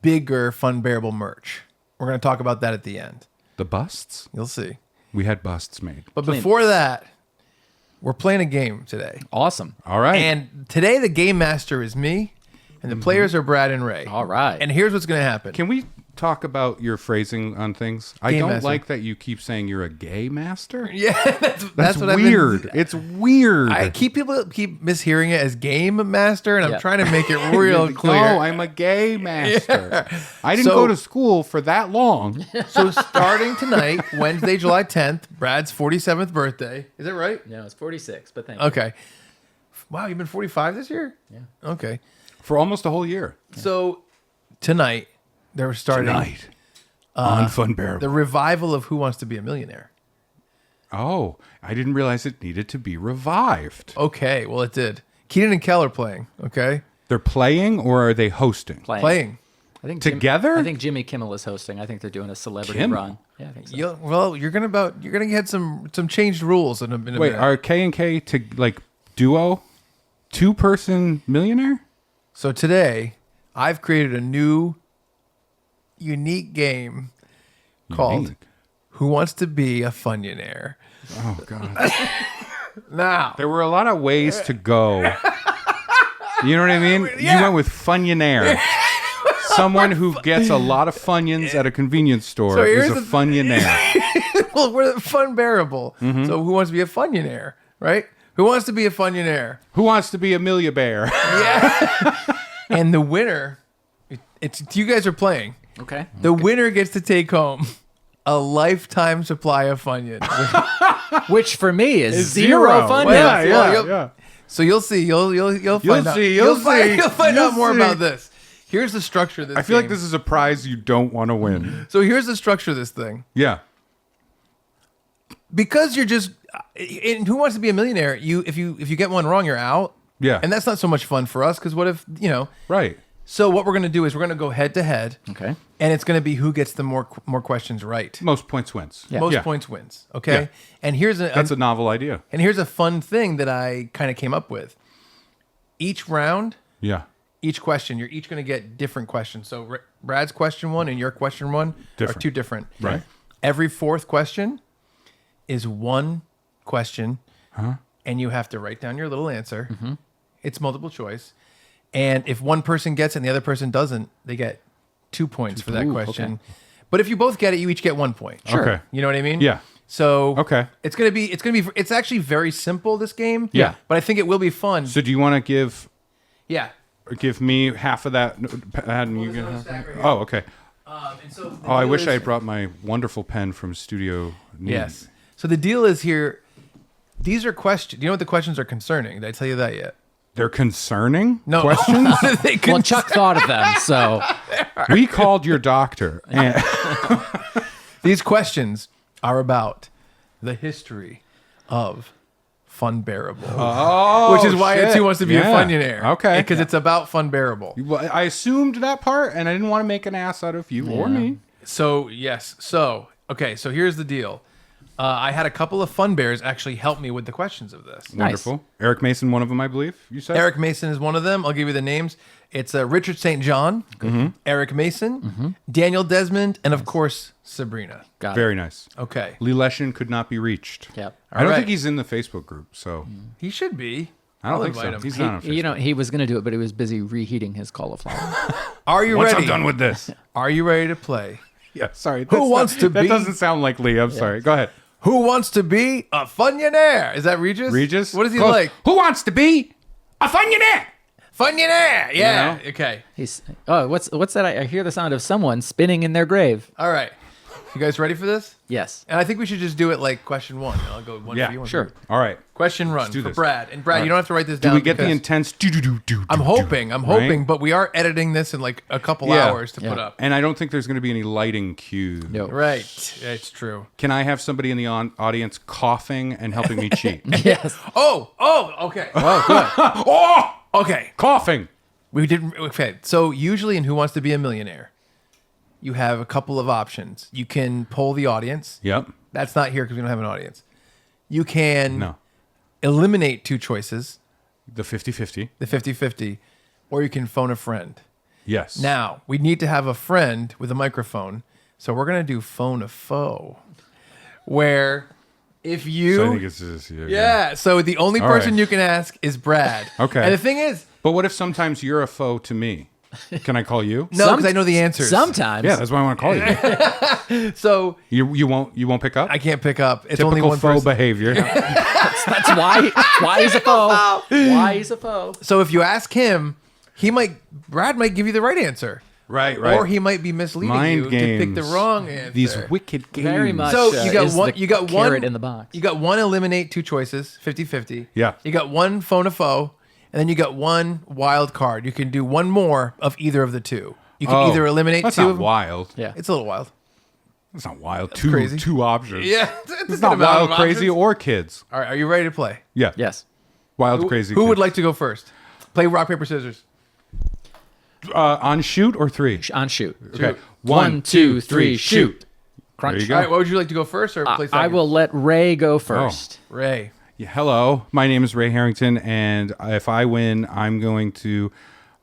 bigger Funbearable merch. We're going to talk about that at the end. The busts. You'll see. We had busts made. But before that, we're playing a game today. Awesome. All right. And today the game master is me, and the players are Brad and Ray. All right. And here's what's going to happen. Can we talk about your phrasing on things? I Game don't master. like that you keep saying you're a gay master. Yeah, That's what I've weird. been. It's weird. People keep mishearing it as game master, and I'm Yeah. trying to make it real clear. No, I'm a gay master. I didn't So- go to school for that long. So starting tonight, Wednesday, July 10th, Brad's 47th birthday. Is that right? No, it's 46, but thank you. Okay. Wow, you've been 45 this year? Yeah. Okay. For almost a whole year. So tonight, they're starting on Funbearable. the revival of Who Wants to Be a Millionaire. Oh, I didn't realize it needed to be revived. Okay, well, it did. Keenan and Kel are playing, okay? They're playing or are they hosting? Playing. I think Together? I think Jimmy Kimmel is hosting. I think they're doing a celebrity Kimmel? run. Yeah, I think so. You're gonna get some changed rules in a Wait, minute. are K and K to duo, 2-person millionaire? So today, I've created a new, unique game called Unique. Who Wants to Be a Fun-yonaire? Oh God. Now, There were a lot of ways to go. You know what I mean? You went with Fun-yonaire. Someone who gets a lot of Funyuns at a convenience store So is here's a the- Funyonaire. well, we're Funbearable. So who wants to be a Fun-yonaire, right? Who wants to be a Fun-yonaire? Who wants to be Amelia Bear? Yeah. And the winner, it's you guys are playing. Okay. The winner gets to take home a lifetime supply of Funyuns. Which for me is zero. zero fun. Well, Yeah, you'll- yeah. So you'll see. You'll find out. see, You'll you'll find, see, you'll find you'll out more see. about this. Here's the structure of this I feel like game. this is a prize you don't want to win. So here's the structure of this thing. Yeah. Because you're just in Who Wants to Be a Millionaire, if you get one wrong, you're out. Yeah. And that's not so much fun for us because what if, Right. So what we're going to do is we're going to go head to head. Okay. And it's going to be who gets the more questions right. Most points wins. Yeah. Most Yeah. points wins. Okay. Yeah. And here's That's a novel idea. here's a fun thing that I kind of came up with. Each round, Yeah. each question, you're each going to get different questions. So Brad's question one and your question one are Different. two different. Right. Every fourth question is one question, and you have to write down your little answer. It's multiple choice. And if one person gets it and the other person doesn't, they get 2 points for that Ooh, question. okay. But if you both get it, you each get 1 point. Sure. Okay. You know what I mean? Yeah. So Okay. it's actually very simple, this game. Yeah. But I think it will be fun. So do you want to Yeah. give me half of that pad and you get half? Oh, okay. And so Oh, I wish I had brought my wonderful pen from Studio Neat. Yes. So the deal is here, these are questions. Do you know what the questions are concerning? Did I tell you that yet? They're concerning No. questions. They Well, Chuck thought of them, so We called your doctor. And These questions are about the history of Funbearable. oh, Which is why shit. it's Who Wants to Be a Yeah. Funionaire. Okay. Because it's about Funbearable. Well, I assumed that part, and I didn't want to make an ass out of you or me. So, yes. So, okay. So here's the deal. I had a couple of Funbears actually help me with the questions of this. Wonderful. Eric Mason, one of them, I believe you said. Eric Mason is one of them. I'll give you the names. It's Richard St. John, Eric Mason, Daniel Desmond, and of course, Sabrina. got Very nice. Okay. Lee Leshin could not be reached. Yep. I don't All right. think he's in the Facebook group, so He should be. I don't I'll think invite so. him. He's not on Facebook. You know, he was going to do it, but he was busy reheating his cauliflower. Are you Once ready? I'm done with this. Are you ready to play? Yeah, sorry. Who wants to That be- doesn't sound like Lee. I'm sorry. Go ahead. Who wants to be a Funionaire? Is that Regis? Regis? What is he Close. like? Who wants to be a Funionaire? Funionaire. Yeah. You know? Okay. He's what's that? I hear the sound of someone spinning in their grave. All right. You guys ready for this? Yes. And I think we should just do it like question one. I'll go one Yeah, for you. One sure. For you. All right. Question run do for this. Brad. And Brad, All you right. don't have to write this Do down. we get the because intense do? I'm hoping, right? but we are editing this in like a couple Yeah. hours to put up. And I don't think there's going to be any lighting cues. No. Right. Yeah, it's true. Can I have somebody in the audience coughing and helping me cheat? Yes. Oh, okay. Oh, good. Oh, Okay. coughing. We didn't. Okay. So usually in Who Wants to Be a Millionaire, you have a couple of options. You can poll the audience. Yep. That's not here because we don't have an audience. You can No. eliminate two choices, The 50-50. the 50-50, or you can phone a friend. Yes. Now, we need to have a friend with a microphone, so we're going to do phone a foe, where if you... So I think it's just, yeah, so the only All person right. you can ask is Brad. Okay. And the thing is, But what if sometimes you're a foe to me? Can I call you? no, because I know the answers. Sometimes. Yeah, that's why I want to call you. So You won't pick up? I can't pick up. It's Typical only one faux person. behavior. That's why he's a foe. Why he's a foe. So if you ask him, Brad might give you the right answer. Right, right. Or he might be misleading Mind you to pick the games. wrong answer. These wicked games. Very much. So you got is one. the You got carrot one in the box. You got one eliminate two choices, 50-50. Yeah. You got one phone a foe, and then you got one wild card. You can do one more of either of the two. You can either eliminate That's two. not of them. wild. Yeah. It's a little wild. That's not wild. crazy. Two options. Yeah, It's not wild, crazy, or kids. All right, are you ready to play? Yeah. Yes. Wild, crazy. Who would kids. like to go first? Play rock paper scissors. On shoot or three? On shoot. Okay. 1, 2, 3, shoot. Crunch. There you go. All right, what would you like to go first or play second? I will let Ray go first. Ray. Yeah, hello, my name is Ray Harrington, and if I win, I'm going to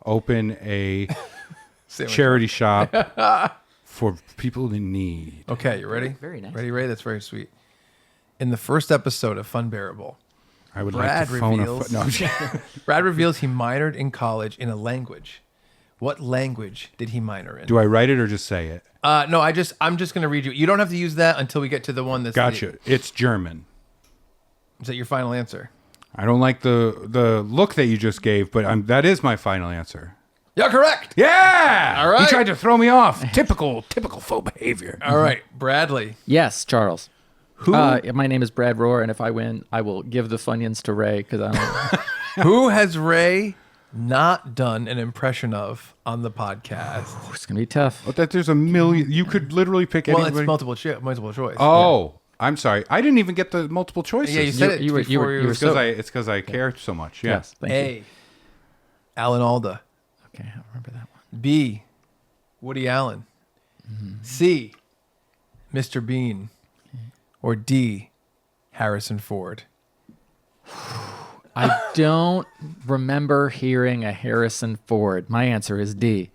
open a Sandwich. charity shop for people in need. Okay, you ready? Very nice. Ready, Ray? That's very sweet. in the first episode of Funbearable, I would Brad like to phone reveals- No, Brad reveals he minored in college in a language. What language did he minor in? do I write it or just say it? No, I'm just going to read you. You don't have to use that until we get to the one that's Gotcha. It's German. Is that your final answer? I don't like the look that you just gave, but that is my final answer. You're correct. Yeah. All right. He tried to throw me off. Typical faux behavior. All right, Bradley. Yes, Charles. Who My name is Brad Rohr, and if I win, I will give the Funyuns to Ray because I don't. who has Ray not done an impression of on the podcast? It's gonna be tough. But that there's a million. You could literally pick Well, anybody. it's multiple choice. Oh, I'm sorry. I didn't even get the multiple choices. Yeah, you said it. you were- before you were It's because so- it's because I care so much. Yeah. Yes, thank you. A. Alan Alda. Okay, I remember that one. B. Woody Allen. C. Mr. Bean. Or D. Harrison Ford. I don't remember hearing a Harrison Ford. My answer is D.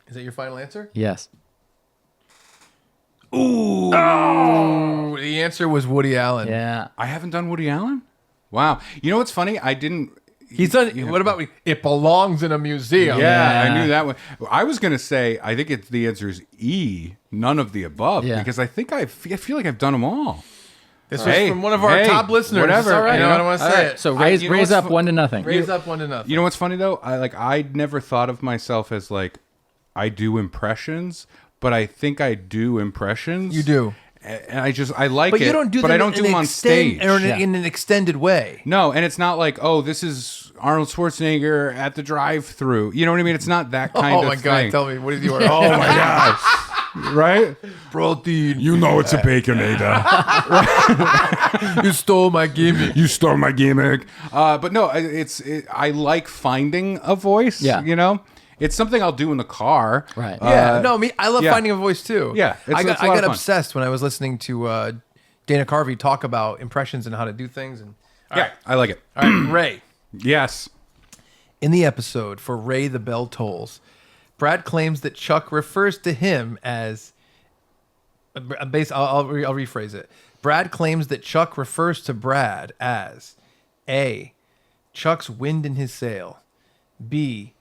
Is that your final answer? Yes. Oh, the answer was Woody Allen. Yeah. I haven't done Woody Allen. Wow. You know what's funny? I didn't. He's done. What about it belongs in a museum? Yeah, Yeah. I knew that one. I was gonna say I think the answer is E. None of the above. Yeah. Because I think I feel like I've done them all. This Hey, was from one of our hey, top listeners. whatever, It's all right. you You know, know? I don't want to All say right. it. So you raise know what's up fu- 1-0. Raise up 1-0. You know what's funny though? I never thought of myself as like I do impressions, but I think I do impressions. You do. And I like But it. you don't do but them I don't do them on stage. or Yeah. in an extended way. No, and it's not like, oh, this is Arnold Schwarzenegger at the drive-through. You know what I mean? It's not that kind Oh of my thing. God! Tell me, what is your? Oh my gosh! Right? protein! You know it's a baconator. You stole my gimmick. You stole my gimmick. But no, I like finding a voice. Yeah. You know, it's something I'll do in the car. Right. Yeah, no, I love yeah. finding a voice too. Yeah, it's I a lot got of fun. obsessed when I was listening to Dana Carvey talk about impressions and how to do things. And all Yeah, right, I like it. all right, Ray. Yes. In the episode for Ray the Bell Tolls, Brad claims that Chuck refers to him as. I'll rephrase it. Brad claims that Chuck refers to Brad as A. Chuck's wind in his sail. B.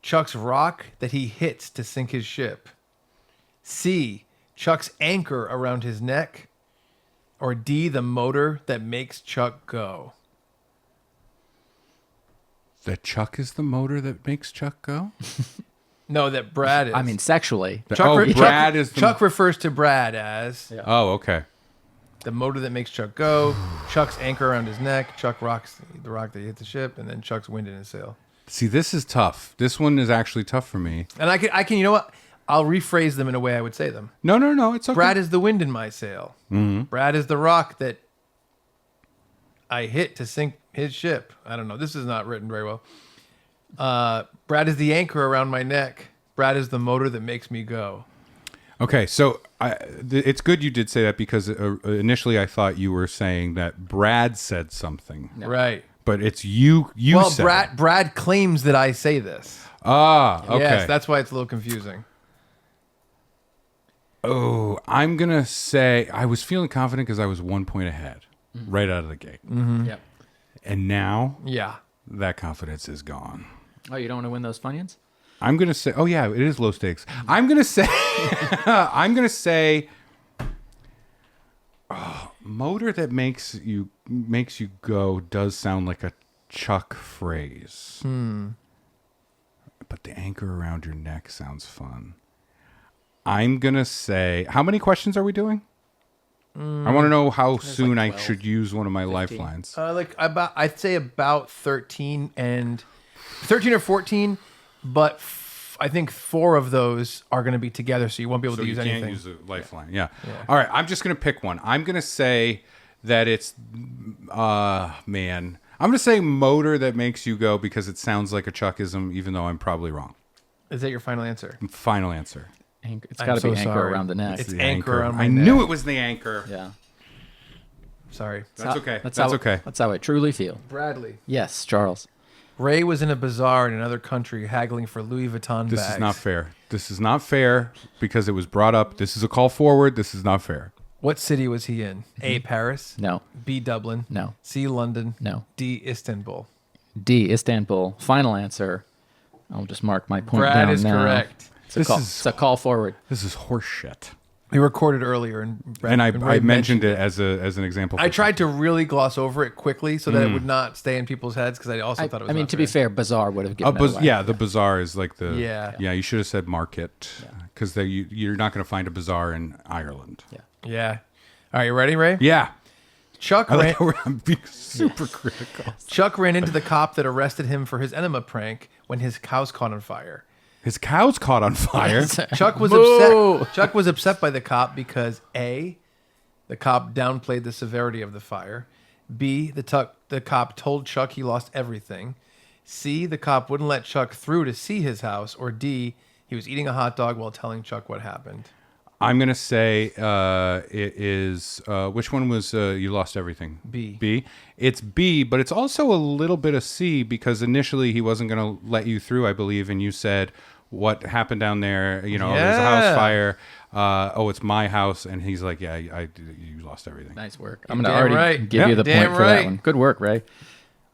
Chuck's rock that he hits to sink his ship. C. Chuck's anchor around his neck. Or D. The motor that makes Chuck go. That Chuck is the motor that makes Chuck go? No, that Brad is. I mean, sexually. Brad is the... Chuck refers to Brad as Oh, okay. the motor that makes Chuck go, Chuck's anchor around his neck, Chuck rocks the rock that hit the ship, and then Chuck's wind in his sail. See, this is tough. This one is actually tough for me. And I can, you know what? I'll rephrase them in a way I would say them. No, it's okay. Brad is the wind in my sail. Mm-hmm. Brad is the rock that I hit to sink his ship. I don't know. This is not written very well. Brad is the anchor around my neck. Brad is the motor that makes me go. Okay, so it's good you did say that because initially I thought you were saying that Brad said something. Right. But it's you Well, said it. Brad claims that I say this. Ah, okay. Yes, that's why it's a little confusing. Oh, I'm going to say I was feeling confident because I was 1 point ahead right out of the gate. Mm-hmm. Yep. And now Yeah. that confidence is gone. Oh, you don't want to win those Funyuns? I'm going to say, oh yeah, it is low stakes. I'm going to say, motor that makes you go does sound like a Chuck phrase. But the anchor around your neck sounds fun. I'm going to say, how many questions are we doing? I want to know how soon I 12, should use one of my lifelines. I'd say about 13 or 14, but I think 4 of those are going to be together, so you won't be able So to you use can't anything. use a lifeline. Yeah. All right. I'm just going to pick one. I'm going to say that it's, I'm going to say motor that makes you go because it sounds like a Chuckism, even though I'm probably wrong. Is that your final answer? Final answer. Anchor. It's I'm got to so be anchor sorry. around the neck. It's The anchor around my I neck. knew it was the anchor. Yeah. Sorry. That's okay. That's how, okay. That's how I truly feel. Bradley. Yes, Charles. Ray was in a bazaar in another country haggling for Louis Vuitton This bags. is not fair. This is not fair because it was brought up. This is a call forward. This is not fair. What city was he in? A, Paris. No. B, Dublin. No. C, London. No. D, Istanbul. D, Istanbul. Final answer. I'll just mark my point Brad down is now. correct. It's a call forward. This is horseshit. We recorded earlier, and Brad, And I Ray mentioned it as an example. I tried to really gloss over it quickly so that it would not stay in people's heads because I also thought it was. I mean, not to be fair. fair, Bazaar would have given it away. Yeah, the bazaar is like the Yeah. You should have said market because you're not going to find a bazaar in Ireland. Yeah. All right, you ready, Ray? Yeah, Chuck I ran, like how I'm being super critical. Chuck ran into the cop that arrested him for his enema prank when his house caught on fire. His cow's caught on fire. Chuck was Boo! upset. Chuck was upset by the cop because A, the cop downplayed the severity of the fire. B, the cop told Chuck he lost everything. C, the cop wouldn't let Chuck through to see his house. Or D, he was eating a hot dog while telling Chuck what happened. I'm gonna say it is. Which one was you lost everything? B. B. It's B, but it's also a little bit of C because initially he wasn't gonna let you through, I believe, and you said what happened down there. You know, there's a house fire. It's my house, and he's like, yeah, you lost everything. Nice work. I'm going to Damn already right. give you the Damn point for that right. one. Good work, Ray.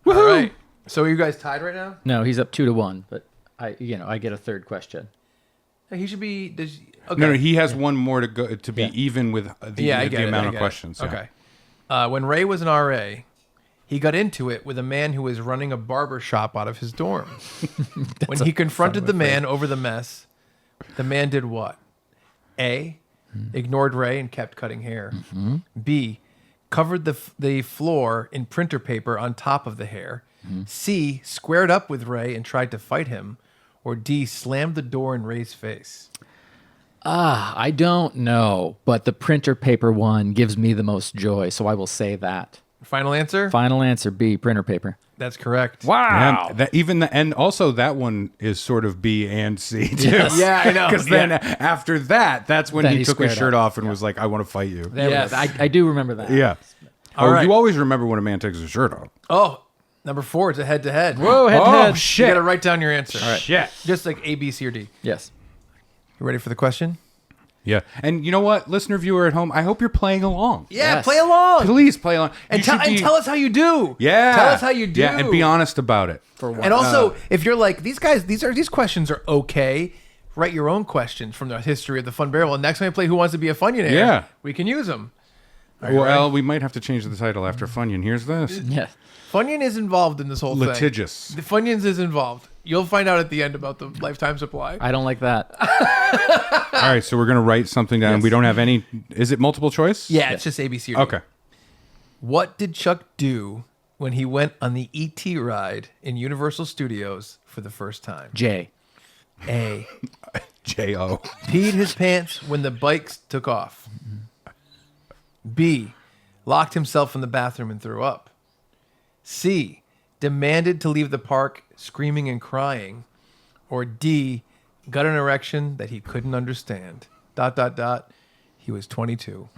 All right. So are you guys tied right now? No, he's up 2-1, but I get a third question. He should be. Okay. No, he has one more to go to be even with the amount of questions. Yeah. Okay. When Ray was an RA, he got into it with a man who was running a barber shop out of his dorm. When he confronted the man over the mess, the man did what? A, ignored Ray and kept cutting hair. B, covered the floor in printer paper on top of the hair. C, squared up with Ray and tried to fight him. Or D, slammed the door in Ray's face. I don't know, but the printer paper one gives me the most joy, so I will say that. Final answer? Final answer B, printer paper. That's correct. Wow. And also that one is sort of B and C too. Yeah, I know. Because then after that's when Then he he took his squared shirt up. off and was like, "I want to fight you." Yes. I do remember that. Yeah. All right. You always remember when a man takes his shirt off. Oh, number 4, it's a head-to-head. Whoa, head to head. You got to write down your answer. All right. Shit. Just like A, B, C, or D. Yes. You ready for the question? Yeah. And you know what, listener, viewer at home, I hope you're playing along. Yeah, Yes. play along. Please play along. And, You should be- tell us how you do. Yeah. Tell us how you do. Yeah, and be honest about it. For one. And also, if you're like, these questions are okay, write your own questions from the history of the Funbearable. And next time we play Who Wants to Be a Fun-yonaire, Yeah. we can use them. Are you Well, ready? we might have to change the title after Funyon. Here's this. Yeah. Funyun is involved in this whole Litigious. thing. The Funyuns is involved. You'll find out at the end about the lifetime supply. I don't like that. All right, so we're going to write something down. Yes. We don't have any... Is it multiple choice? Yeah, it's just ABC. Or D. Okay. What did Chuck do when he went on the E.T. ride in Universal Studios for the first time? J. A. J-O. Peed his pants when the bikes took off. B. Locked himself in the bathroom and threw up. C. Demanded to leave the park screaming and crying. Or D. Got an erection that he couldn't understand. ... He was 22.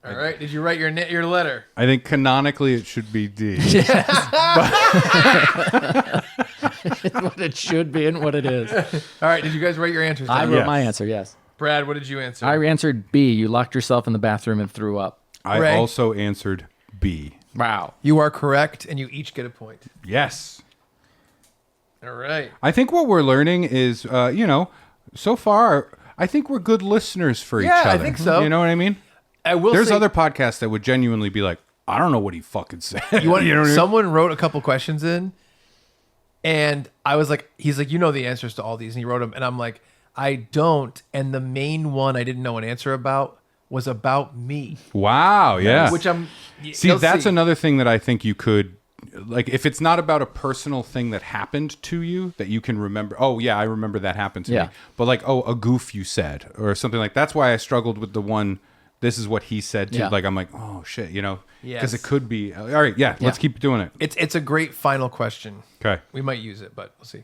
All right. Did you write your letter? I think canonically it should be D. What it should be and what it is. All right. Did you guys write your answers down? I wrote Yes. my answer, yes. Brad, what did you answer? I answered B. You locked yourself in the bathroom and threw up. I Ray? also answered B. Wow. You are correct, and you each get a point. Yes. All right. I think what we're learning is, so far, I think we're good listeners for each Yeah, other. I think so. You know what I mean? I will There's say, other podcasts that would genuinely be like, I don't know what he fucking said. you want, know what I mean? someone wrote a couple questions in, and I was like, he's like, you know the answers to all these, and he wrote them, and I'm like, I don't. And the main one I didn't know an answer about was about me, Wow, yeah. which I'm. See, you'll that's see. another thing that I think you could, like, if it's not about a personal thing that happened to you that you can remember. Oh, yeah, I remember that happened to Yeah. me. But like, a goof you said or something like. That's why I struggled with the one. This is what he said too. Yeah. Like, I'm like, oh shit, because Yes. it could be. All right, yeah, let's keep doing it. It's a great final question. Okay. We might use it, but we'll see.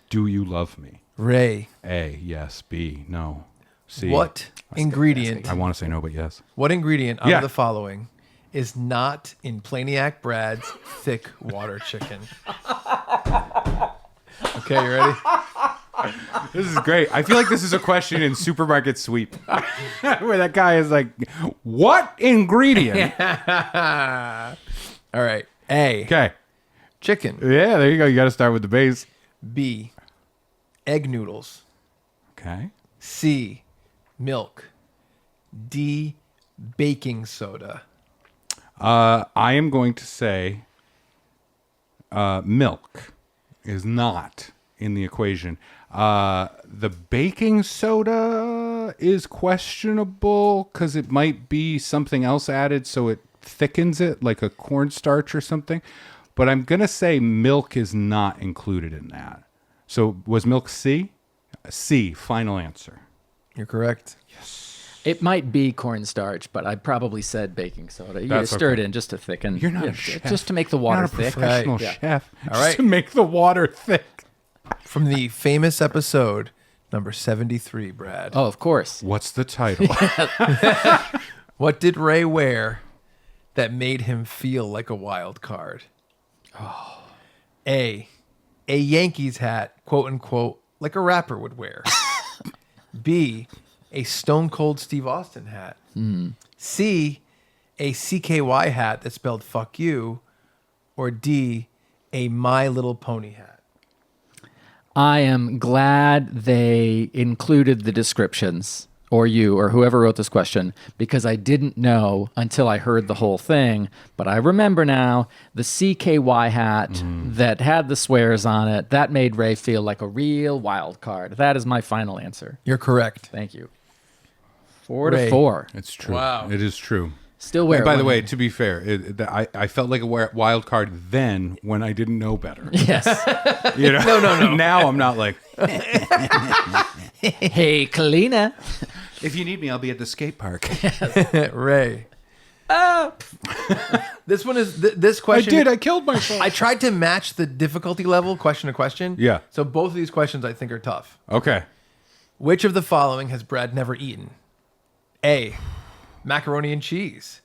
Do you love me? Ray, A, yes. B, no. C. what ingredient? I want to say no, but yes. What ingredient out Yeah. of the following is not in Planiac Brad's thick water chicken? Okay, you ready? This is great. I feel like this is a question in Supermarket Sweep where that guy is like, what ingredient? All right. A. Okay. Chicken. Yeah, there you go. You got to start with the base. B. Egg noodles. Okay. C. Milk. D. Baking soda. I am going to say milk is not in the equation. The baking soda is questionable because it might be something else added so it thickens it, like a cornstarch or something. But I'm going to say milk is not included in that. So was milk C? C, final answer. You're correct. It might be cornstarch, but I probably said baking soda. You That's stir it okay. in just to thicken. You're not a chef. Just to make the water Not a thick. professional Yeah. chef. All Just right. to make the water thick. From the famous episode number 73, Brad. Oh, of course. What's the title? What did Ray wear that made him feel like a wild card? Oh. A Yankees hat, quote unquote, like a rapper would wear. B, a Stone Cold Steve Austin hat. C, a CKY hat that spelled fuck you. Or D, a My Little Pony hat. I am glad they included the descriptions, or you, or whoever wrote this question, because I didn't know until I heard the whole thing. But I remember now the CKY hat that had the swears on it. That made Ray feel like a real wild card. That is my final answer. You're correct. Thank you. 4 to Ray. 4. It's true. Wow. It is true. Still wear And it by the when- way, to be fair, I felt like a wild card then when I didn't know better. Yes. You know? No. Now I'm not like, Hey, Kalina. if you need me, I'll be at the skate park. Ray. This one is this I question. did. I killed myself. I tried to match the difficulty level question to question. Yeah. So both of these questions I think are tough. Okay. Which of the following has Brad never eaten? A. Macaroni and cheese.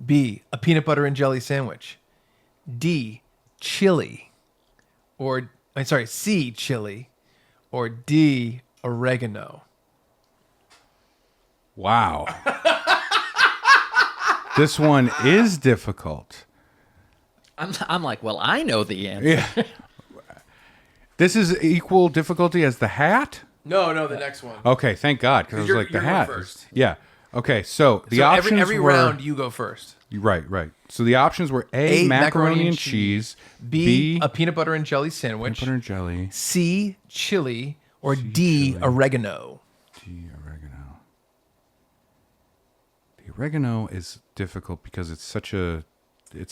B. A peanut butter and jelly sandwich. D. Chili. C. Chili. Or D. Oregano. Wow. This one is difficult. I'm like, well, I know the answer. Yeah. This is equal difficulty as the hat? No, the next one. Okay, thank God, because I was You're- like, the you're going hat. first. Yeah. Okay, so the So options every were... round you go first. Right. So the options were A, macaroni and cheese, B. A peanut butter and jelly sandwich. butter and jelly, C. Chili. Or D. Oregano. D, oregano. The oregano is difficult because it's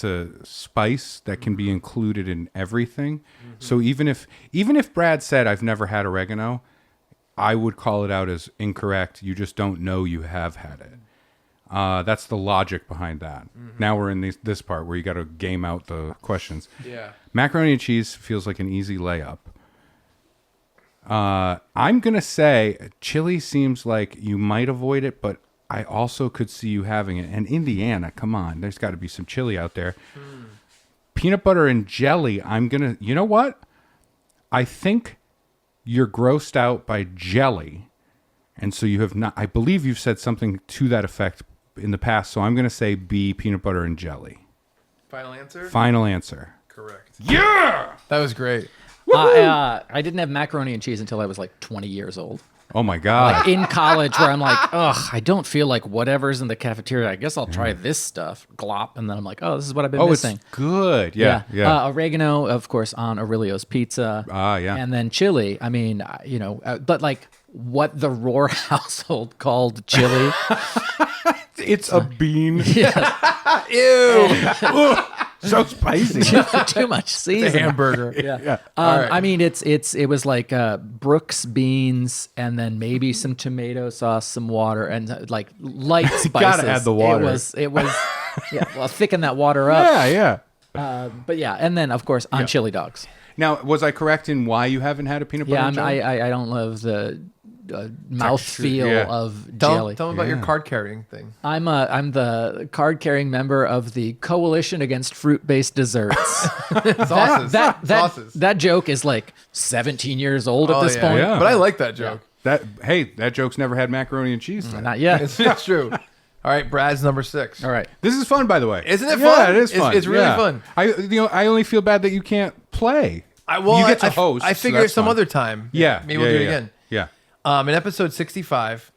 a spice that can be included in everything. So even if Brad said I've never had oregano, I would call it out as incorrect. You just don't know you have had it. That's the logic behind that. Now we're in this part where you got to game out the questions. Yeah. Macaroni and cheese feels like an easy layup. I'm going to say chili seems like you might avoid it, but I also could see you having it. And Indiana, come on, there's got to be some chili out there. Peanut butter and jelly, you know what? I think you're grossed out by jelly. And so you have not, I believe you've said something to that effect in the past. So I'm going to say B, peanut butter and jelly. Final answer? Final answer. Correct. Yeah! That was great. I didn't have macaroni and cheese until I was like 20 years old. Oh my God. Like in college, where I'm like, ugh, I don't feel like whatever's in the cafeteria. I guess I'll try this stuff. Glop. And then I'm like, oh, this is what I've been missing. It's good. Yeah. Oregano, of course, on Aurelio's pizza. Yeah. And then chili. I mean, but like what the Roar household called chili. It's a bean. Ew. So spicy. Too much seasoning. Hamburger. Yeah. All right. I mean, it was like Brooks beans and then maybe some tomato sauce, some water, and like light spices. Gotta add the water. It was yeah. Well, thicken that water up. Yeah. But yeah, and then of course on chili dogs. Now, was I correct in why you haven't had a peanut butter Yeah, and jelly? I don't love the mouthfeel yeah. of Tell jelly. them about your card carrying thing. I'm the card carrying member of the Coalition Against Fruit-Based Desserts. Sauces. Sauces. That joke is like 17 years old at this point. Yeah. But I like that joke. That joke's never had macaroni and cheese. Then. Not yet. It's true. All right, Brad's number 6. All right. This is fun, by the way. Isn't it Yeah, fun? it is fun. It's really Yeah. fun. I only feel bad that you can't play. You get to host. I so figure that's some fun. other time. Yeah, Maybe we'll do it yeah. again. Yeah. In episode 65,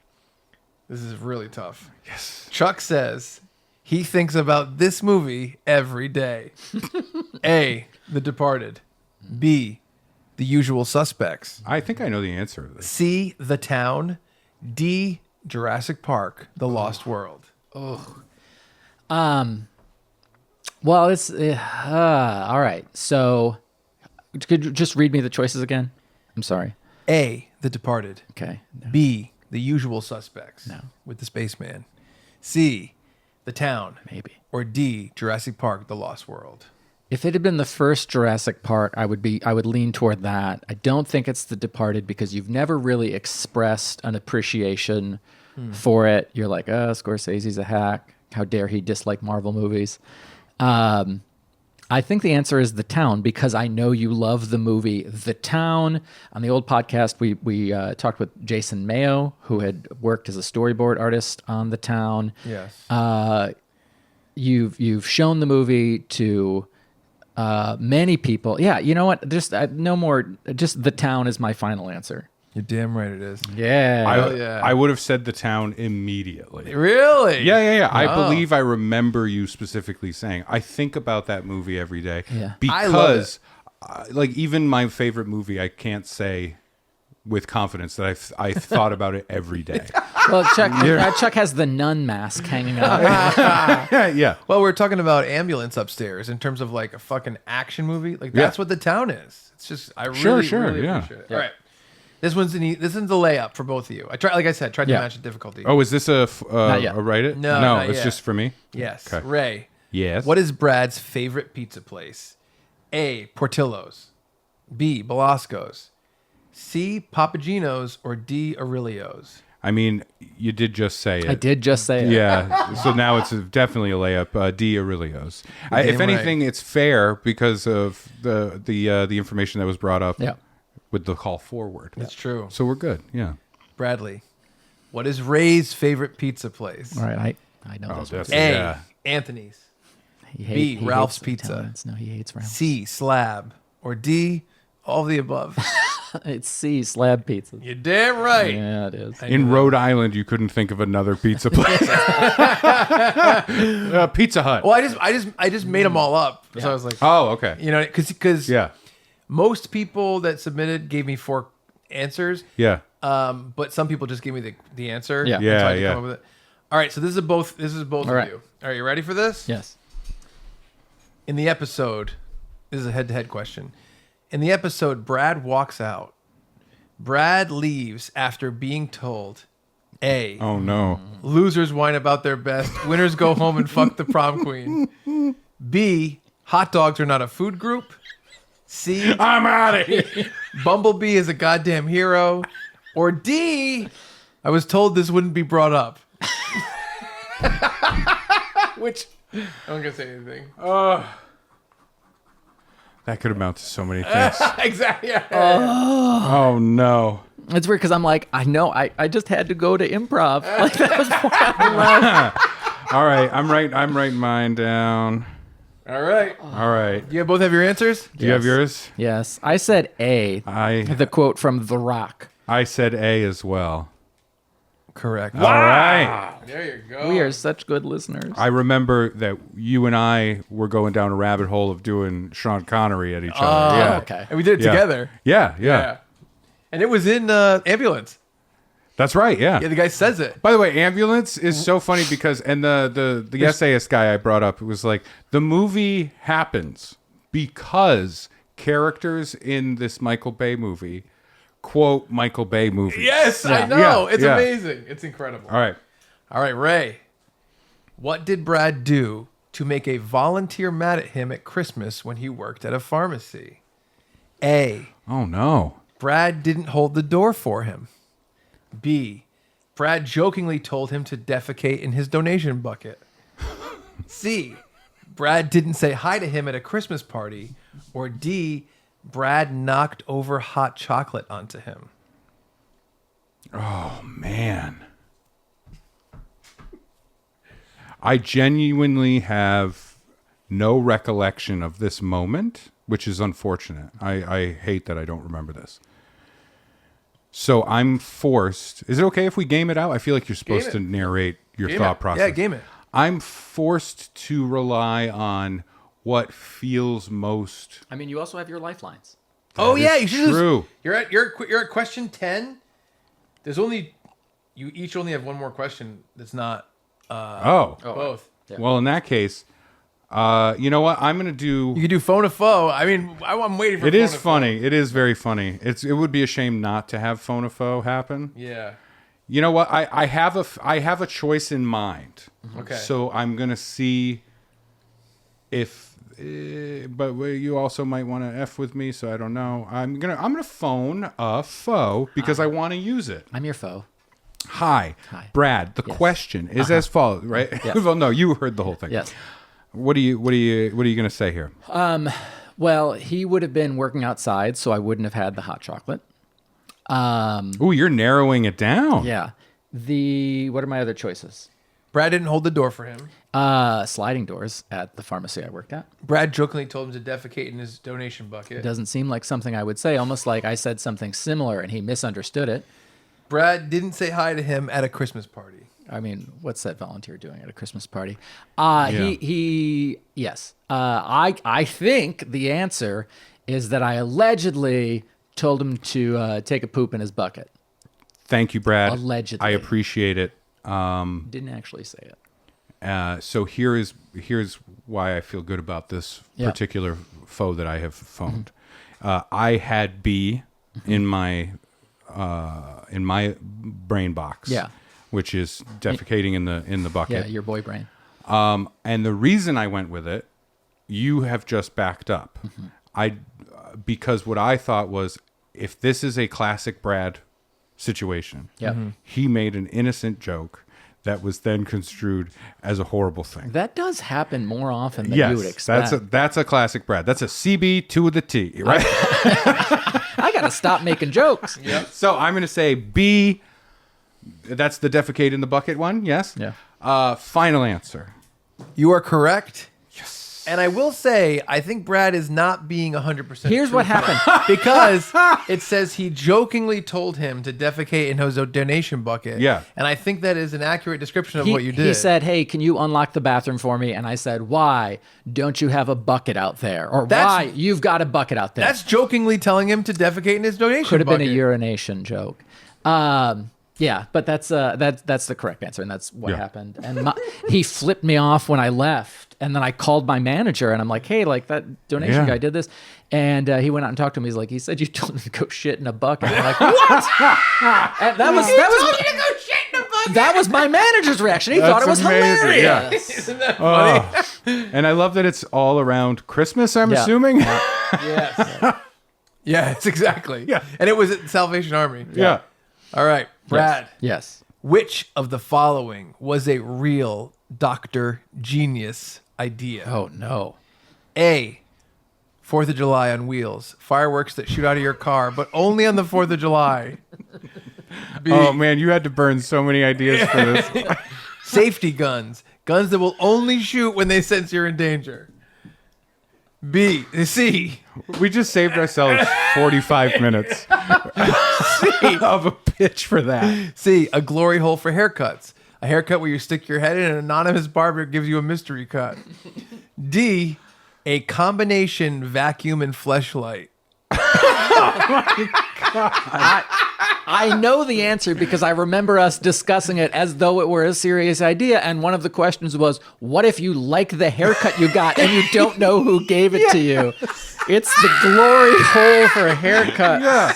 this is really tough. Yes. Chuck says he thinks about this movie every day. A, The Departed. B, The Usual Suspects. I think I know the answer to this. C, The Town. D, Jurassic Park, The Lost World. Well, it's all right. So, could you just read me the choices again? I'm sorry. A, The Departed. Okay. No. B, The Usual Suspects. No. With the spaceman. C, The Town. Maybe. Or D, Jurassic Park, The Lost World. If it had been the first Jurassic Park, I would lean toward that. I don't think it's The Departed because you've never really expressed an appreciation for it. You're like, Scorsese's a hack. How dare he dislike Marvel movies? I think the answer is The Town because I know you love the movie The Town. On the old podcast, we talked with Jason Mayo, who had worked as a storyboard artist on The Town. Yes. You've shown the movie to many people. Yeah, you know what? Just no more. Just The Town is my final answer. You're damn right it is. Yeah. yeah. I would have said The Town immediately. Really? Yeah. I Wow. believe I remember you specifically saying, I think about that movie every day. Yeah. I love Because, like, even my favorite movie, I can't say with confidence that I thought about it every day. Well, Chuck has the nun mask hanging up. Yeah. Well, we're talking about Ambulance upstairs in terms of like a fucking action movie. Like that's what The Town is. It's just I really, Sure, really yeah. appreciate it. All right, this one's a layup for both of you. I tried, like I said, tried to Yeah. match the difficulty. Oh, is this a yet. write it? No, no, not it's yet. just for me. Yes, Okay. Ray. Yes. What is Brad's favorite pizza place? A, Portillo's. B, Belasco's. C, Papagino's. Or D, Aurelio's. I mean, you did just say it. I did just say it. Yeah, so now it's definitely a layup. D, Aurelio's. If damn anything, it's fair because of the information that was brought up Yeah. with the call forward. That's true. So we're good. Yeah. Bradley, what is Ray's favorite pizza place? All right. I know Oh, this one. that's- A, Yeah. Anthony's. He B, Ralph's hates Pizza. Italians. No, he hates Ralph's. C, Slab. Or D, all of the above. It's C, slab pizza. You're damn right. Yeah, it is. In Rhode Island, you couldn't think of another pizza place. Pizza Hut. Well, I just made them all up. So I was like, Oh, okay. you know, because Yeah. most people that submitted gave me 4 answers. Yeah. But some people just gave me the answer. Yeah. And so I had to Yeah, come up with it. All right, so this is both All of right. you. All right, you ready for this? Yes. In the episode, this is a head-to-head question. In the episode, Brad walks out. Brad leaves after being told, A, Oh, no. losers whine about their best, winners go home and fuck the prom queen. B, hot dogs are not a food group. C, I'm out of here. Bumblebee is a goddamn hero. Or D, I was told this wouldn't be brought up. Which, I'm not going to say anything. That could amount to so many things. Exactly. Yeah. Oh, no. It's weird because I'm like, I know, I just had to go to improv. Like that was more I All right. I'm writing mine down. All right. All right. You both have your answers? Do you have yours? Yes. I said A. The quote from The Rock. I said A as well. Correct. All right. There you go. We are such good listeners. I remember that you and I were going down a rabbit hole of doing Sean Connery at each other. Yeah. okay. And we did it Yeah. together. Yeah. And it was in Ambulance. That's right. Yeah. Yeah, the guy says it. By the way, Ambulance is so funny because, and the essayist guy I brought up, it was like, the movie happens because characters in this Michael Bay movie quote Michael Bay movies. Yes, I Yeah. know. Yeah. It's Yeah. amazing. It's incredible. All right. All right, Ray. What did Brad do to make a volunteer mad at him at Christmas when he worked at a pharmacy? A, Oh, no. Brad didn't hold the door for him. B, Brad jokingly told him to defecate in his donation bucket. C, Brad didn't say hi to him at a Christmas party. Or D, Brad knocked over hot chocolate onto him. Oh, man. I genuinely have no recollection of this moment, which is unfortunate. I hate that I don't remember this. So I'm forced. Is it okay if we game it out? I feel like you're supposed to narrate your thought process. Yeah, game it. I'm forced to rely on what feels most. I mean, you also have your lifelines. Oh That yeah, is you should. true. You're at question 10. There's only you each only have one more question. That's not both. Yeah. Well, in that case, you know what? I'm gonna do. You could do phone a foe. I mean, I'm waiting for. It is funny. It is very funny. It would be a shame not to have phone a foe happen. Yeah. You know what? I have a choice in mind. Okay. So I'm gonna see if, but you also might want to f with me. So I don't know. I'm gonna phone a foe because I want to use it. I'm your foe. Hi, Brad. The question is as follows, right? Yes. Well, no, you heard the whole thing. Yes. What are you gonna say here? Well, he would have been working outside, so I wouldn't have had the hot chocolate. Ooh, you're narrowing it down. Yeah. What are my other choices? Brad didn't hold the door for him. Sliding doors at the pharmacy I worked at. Brad jokingly told him to defecate in his donation bucket. It doesn't seem like something I would say, almost like I said something similar and he misunderstood it. Brad didn't say hi to him at a Christmas party. I mean, what's that volunteer doing at a Christmas party? Yeah. Yes. I think the answer is that I allegedly told him to take a poop in his bucket. Thank you, Brad. Allegedly. I appreciate it. Didn't actually say it. So here's why I feel good about this Yeah. particular foe that I have phoned. I had B in my brain box. Yeah. Which is defecating in the bucket. Yeah, your boy brain. And the reason I went with it, you have just backed up. Because what I thought was, if this is a classic Brad situation, Yeah. he made an innocent joke that was then construed as a horrible thing. That does happen more often than you would expect. that's a classic Brad. That's a CB to the T, right? I got to stop making jokes. So I'm going to say B. That's the defecate in the bucket one. Yes. Yeah. Final answer. You are correct. Yes. And I will say, I think Brad is not being 100%. Here's what happened. Because it says he jokingly told him to defecate in his donation bucket. Yeah. And I think that is an accurate description of what you did. He said, "Hey, can you unlock the bathroom for me?" And I said, "Why? Don't you have a bucket out there?" Or "Why? You've got a bucket out there." That's jokingly telling him to defecate in his donation bucket. Could have been a urination joke. Yeah, but that's the correct answer, and that's what happened. And he flipped me off when I left, and then I called my manager, and I'm like, "Hey, like that donation guy did this," and he went out and talked to him. He's like, "He said you told him to go shit in a bucket." I'm like, "What?" And that was my manager's reaction. He thought it was amazing. hilarious. Isn't that funny? And I love that it's all around Christmas, I'm assuming. Yes. Yes, exactly. Yeah. And it was at Salvation Army. Yeah. All right, Brad. Yes. Which of the following was a real Dr. Genius idea? Oh no. A, 4th of July on wheels. Fireworks that shoot out of your car, but only on the 4th of July. B, Oh man, you had to burn so many ideas for this. safety guns. Guns that will only shoot when they sense you're in danger. C, We just saved ourselves 45 minutes of a pitch for that. C, a glory hole for haircuts. A haircut where you stick your head in and an anonymous barber gives you a mystery cut. D, a combination vacuum and fleshlight. I know the answer because I remember us discussing it as though it were a serious idea. And one of the questions was, what if you like the haircut you got and you don't know who gave it to you? It's the glory hole for a haircut. Yeah.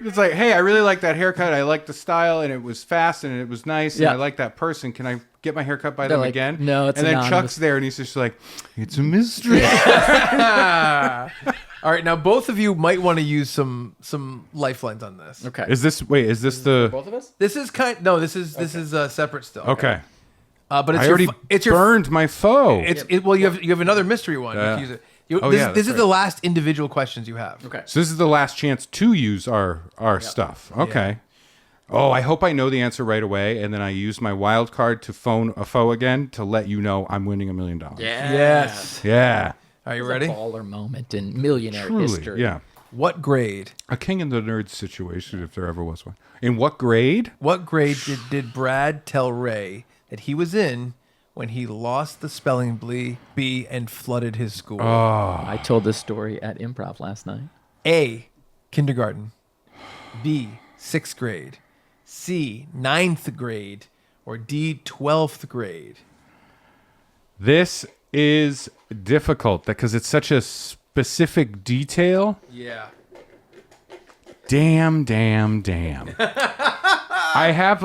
It's like, hey, I really like that haircut. I like the style, and it was fast, and it was nice, and Yeah. I like that person. Can I get my haircut by They're them like, again? "No, it's And then anonymous." Chuck's there, and he's just like, it's a mystery. All right, now both of you might want to use some lifelines on this. Okay. Is this the? Both of us? This is this is separate still. Okay. But it's I already it's your burned my foe. well you have another mystery one. You Yeah. can use it. Oh, this yeah, this that's is right. the last individual questions you have. Okay. So this is the last chance to use our stuff. Okay. Oh, I hope I know the answer right away, and then I use my wild card to phone a foe again to let you know I'm winning $1 million. Yeah. Yes. Yeah. Are you It's a ready? baller moment in millionaire Truly. history. Yeah. What grade? A king in the nerd situation, if there ever was one. In what grade? What grade did Brad tell Ray that he was in when he lost the spelling bee and flooded his school? I told this story at improv last night. A, kindergarten. B, 6th grade. C, 9th grade. Or D, 12th grade. This is difficult because it's such a specific detail. Yeah. Damn. I have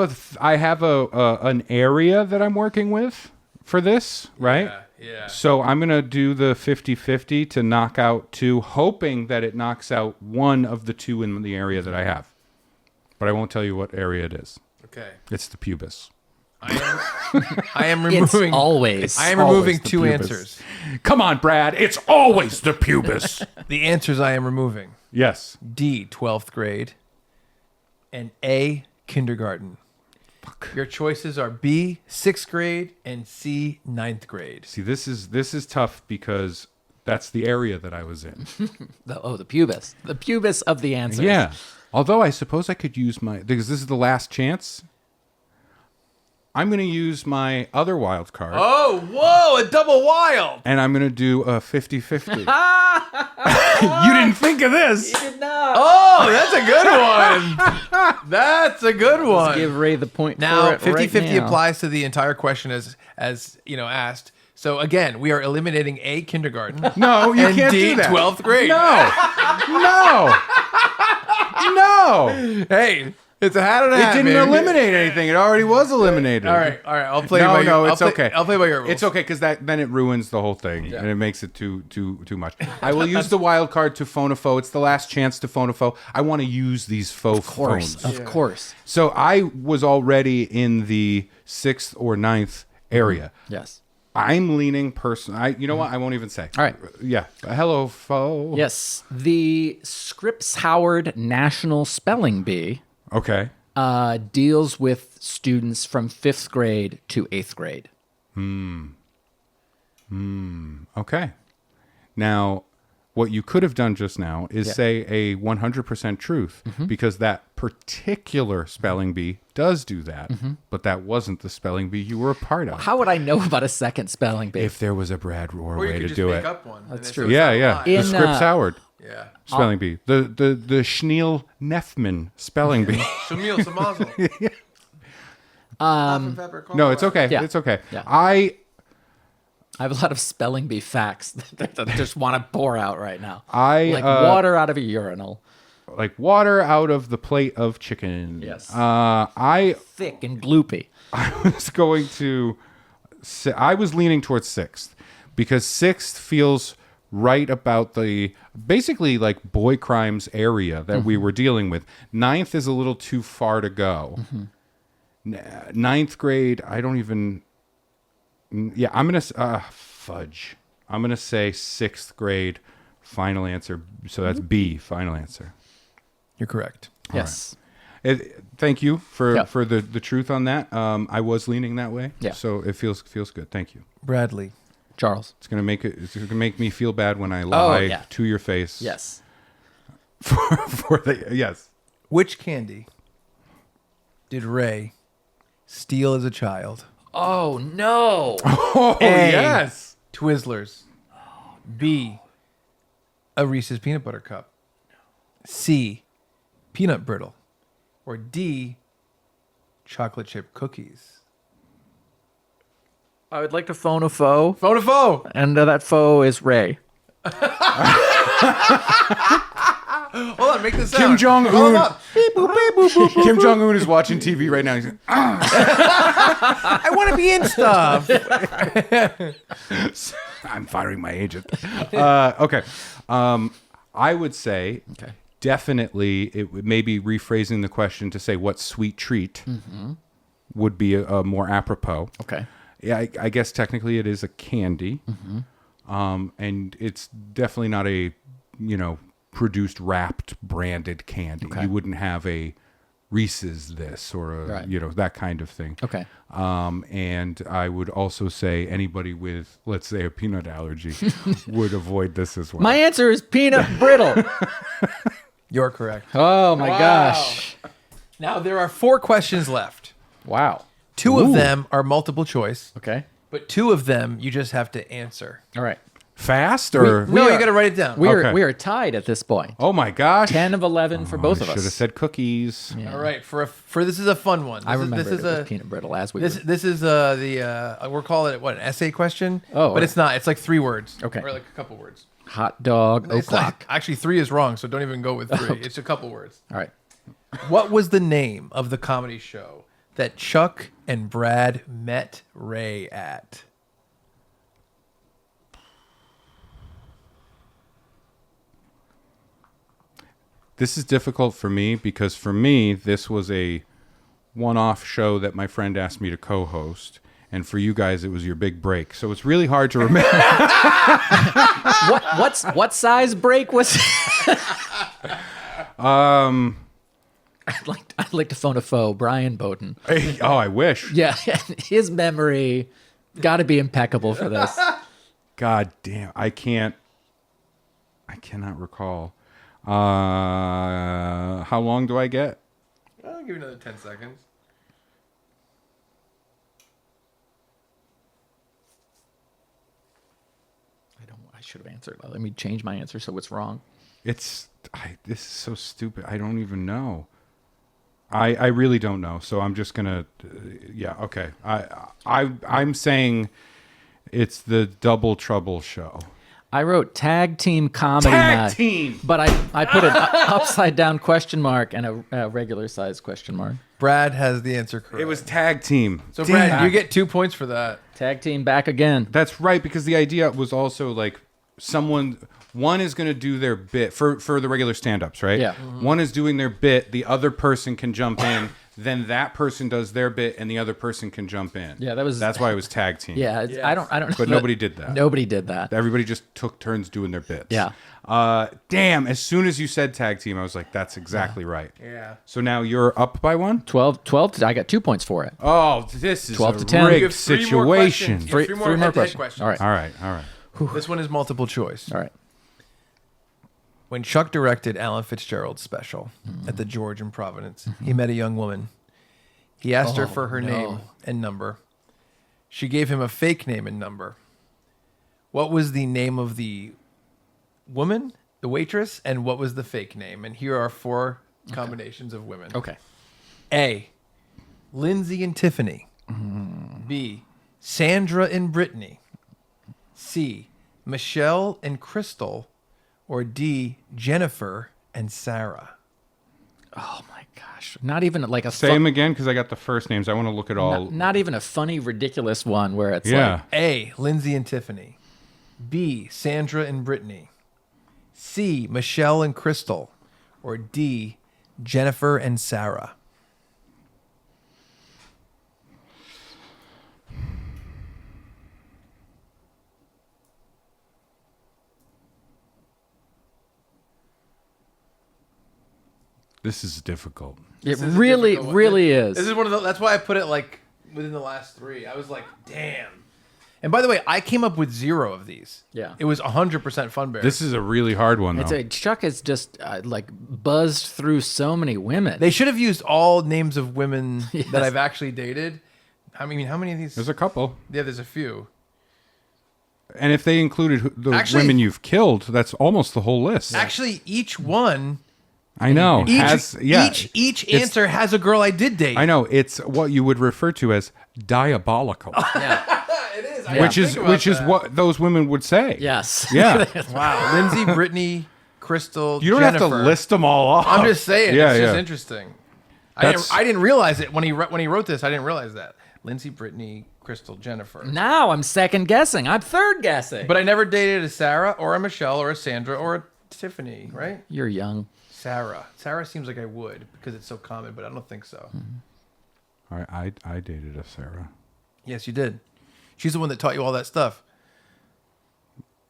an area that I'm working with for this, right? Yeah. So I'm going to do the 50-50 to knock out 2, hoping that it knocks out one of the 2 in the area that I have. But I won't tell you what area it is. Okay. It's the pubis. I am It's removing always. I am always removing the 2 pubis. answers. Come on, Brad. It's always the pubis. The answers I am removing. Yes. D, 12th grade. And A, kindergarten. Your choices are B, 6th grade, and C, 9th grade. See, this is tough because that's the area that I was in. The pubis. The pubis of the answers. Yeah. Although I suppose I could use because this is the last chance. I'm going to use my other wild card. Oh, whoa, a double wild. And I'm going to do a 50-50. You didn't think of this. Oh, that's a good one. That's a good one. Give Ray the point Now, for it 50-50 now. applies to the entire question as you know, asked. So again, we are eliminating A, kindergarten. No, you and can't D, do that. 12th grade. No. Hey, it's a hat and a hat, It didn't baby. eliminate anything. It already was eliminated. All right. I'll play. No, by your, it's okay. I'll play by your rules. It's okay because then it ruins the whole thing and it makes it too much. I will use the wild card to phone a foe. It's the last chance to phone a foe. I want to use these faux phones. Of course. So I was already in the 6th or 9th area. Yes. I'm leaning you know what? I won't even say. All right. Yeah. Hello, foe. Yes. The Scripps Howard National Spelling Bee Okay. deals with students from 5th grade to 8th grade. Okay. Now, what you could have done just now is say a 100% truth because that particular spelling bee does do that, but that wasn't the spelling bee you were a part of. How would I know about a second spelling bee? If there was a Brad Rohr or you way could to just do make it. up one. That's and true. so it's Yeah, not a yeah. lie. The In, Scripps Howard Yeah. spelling bee. The Schneal Neffman spelling bee. Shamil Samazel. No, it's okay. Yeah. It's okay. Yeah. I I have a lot of spelling bee facts that I just want to pour out right now. I, like water out of a urinal. like water out of the plate of chicken. Yes. I Thick and gloopy. was going to say, I was leaning towards 6th because 6th feels right about the basically like boy crimes area that we were dealing with. 9th is a little too far to go. 9th grade, I don't even. Yeah, I'm going to fudge. I'm going to say 6th grade final answer. So that's B, final answer. You're correct. Yes. Thank you for Yeah. the truth on that. I was leaning that way. Yeah. So it feels good. Thank you. Bradley. Charles. It's gonna make me feel bad when I lie yeah. to your face. Yes. For the yes. Which candy did Ray steal as a child? Oh, no. Oh A, yes. Twizzlers. B, a Reese's peanut butter cup. C, peanut brittle. Or D, chocolate chip cookies. I would like to phone a foe, Phone a foe. and that foe is Ray. Hold on, make this Kim sound. Jong Call him Un. up. Beep, boop, beep, boop, boop, boop. Kim Jong Un is watching TV right now. He's like, I want to be in stuff. I'm firing my agent. Okay. I would say definitely it would maybe rephrasing the question to say what sweet treat would be a more apropos. Okay. Yeah, I guess technically it is a candy, and it's definitely not a produced wrapped branded candy. Okay. You wouldn't have a Reese's this or a, Right. that kind of thing. Okay. And I would also say anybody with, let's say, a peanut allergy would avoid this as well. My answer is peanut brittle. You're correct. Oh my gosh. Now there are 4 questions left. Wow. 2 of them are multiple choice, Okay. but 2 of them you just have to answer. All right. Fast or? No, are- you got to write it down. We Okay. are tied at this point. Oh my gosh. 10 of 11 for both I of us. should have said cookies. Yeah. All right, for this is a fun one. I This is- remember this it is was a peanut brittle as we this were. this is we're calling it what, an essay question? Oh, but it's not. It's like 3 words. Okay. or like a couple words. Hot dog It's not- o'clock. actually, 3 is wrong, so don't even go with 3. It's a couple words. All right. What was the name of the comedy show that Chuck and Brad met Ray at? This is difficult for me because for me, this was a one-off show that my friend asked me to co-host. And for you guys, it was your big break. So it's really hard to remember. What size break was? I'd like to phone a foe, Brian Bowden. Oh, I wish. Yeah, his memory got to be impeccable for this. God damn. I cannot recall. How long do I get? I'll give you another 10 seconds. I should have answered. Let me change my answer so it's wrong. This is so stupid. I don't even know. I really don't know. So I'm just gonna, yeah, okay. I'm saying it's the Double Trouble show. I wrote tag team comedy Tag night, team! but I put an upside down question mark and a regular size question mark. Brad has the answer correct. It was tag team. So Damn. Brad, you get 2 points for that. Tag team back again. That's right, because the idea was also like one is going to do their bit for the regular stand-ups, right? Yeah. One is doing their bit, the other person can jump in, then that person does their bit, and the other person can jump in. Yeah, that's why it was tag team. Yeah, I don't. But nobody did that. Nobody did that. Everybody just took turns doing their bits. Yeah. Damn, as soon as you said tag team, I was like, that's exactly right. Yeah. So now you're up by 1? 12 I got 2 points for it. Oh, this is 12 a to 10. You rigged have 3 more situation. questions. You have 3 more Three more head-to-head questions. questions. All right. All right. This one is multiple choice. All right. When Chuck directed Alan Fitzgerald's special at the George in Providence, he met a young woman. He asked her for her name and number. She gave him a fake name and number. What was the name of the woman, the waitress, and what was the fake name? And here are 4 combinations of women. Okay. A, Lindsay and Tiffany. B, Sandra and Brittany. C, Michelle and Crystal. Or D, Jennifer and Sarah. Oh my gosh! Not even like a Say them again, because I got the first names. I want to look at all. not even a funny, ridiculous one where it's Yeah. like A, Lindsay and Tiffany. B, Sandra and Brittany. C, Michelle and Crystal. Or D, Jennifer and Sarah. This is difficult. it really, really is. This is one of the. That's why I put it like within the last 3. I was like, damn. And by the way, I came up with 0 of these. Yeah. It was 100% Funbear. This is a really hard one, though. It's Chuck has just like buzzed through so many women. They should have used all names of women Yes. that I've actually dated. I mean, how many of these? There's a couple. Yeah, there's a few. And if they included the Actually- women you've killed, that's almost the whole list. Actually, each one, I know. each It's- answer has a girl I did date. I know. It's what you would refer to as diabolical, yeah. It is. which is what those women would say. Yes. Yeah. Wow. Lindsay, Brittany, Crystal, You don't have Jennifer. to list them all off. I'm just saying. Yeah, It's just yeah. interesting. That's- I didn't realize it when he wrote this. I didn't realize that. Lindsay, Brittany, Crystal, Jennifer. Now I'm second guessing. I'm third guessing. But I never dated a Sarah or a Michelle or a Sandra or a Tiffany, right? You're young. Sarah. Sarah seems like I would because it's so common, but I don't think so. I dated a Sarah. Yes, you did. She's the one that taught you all that stuff.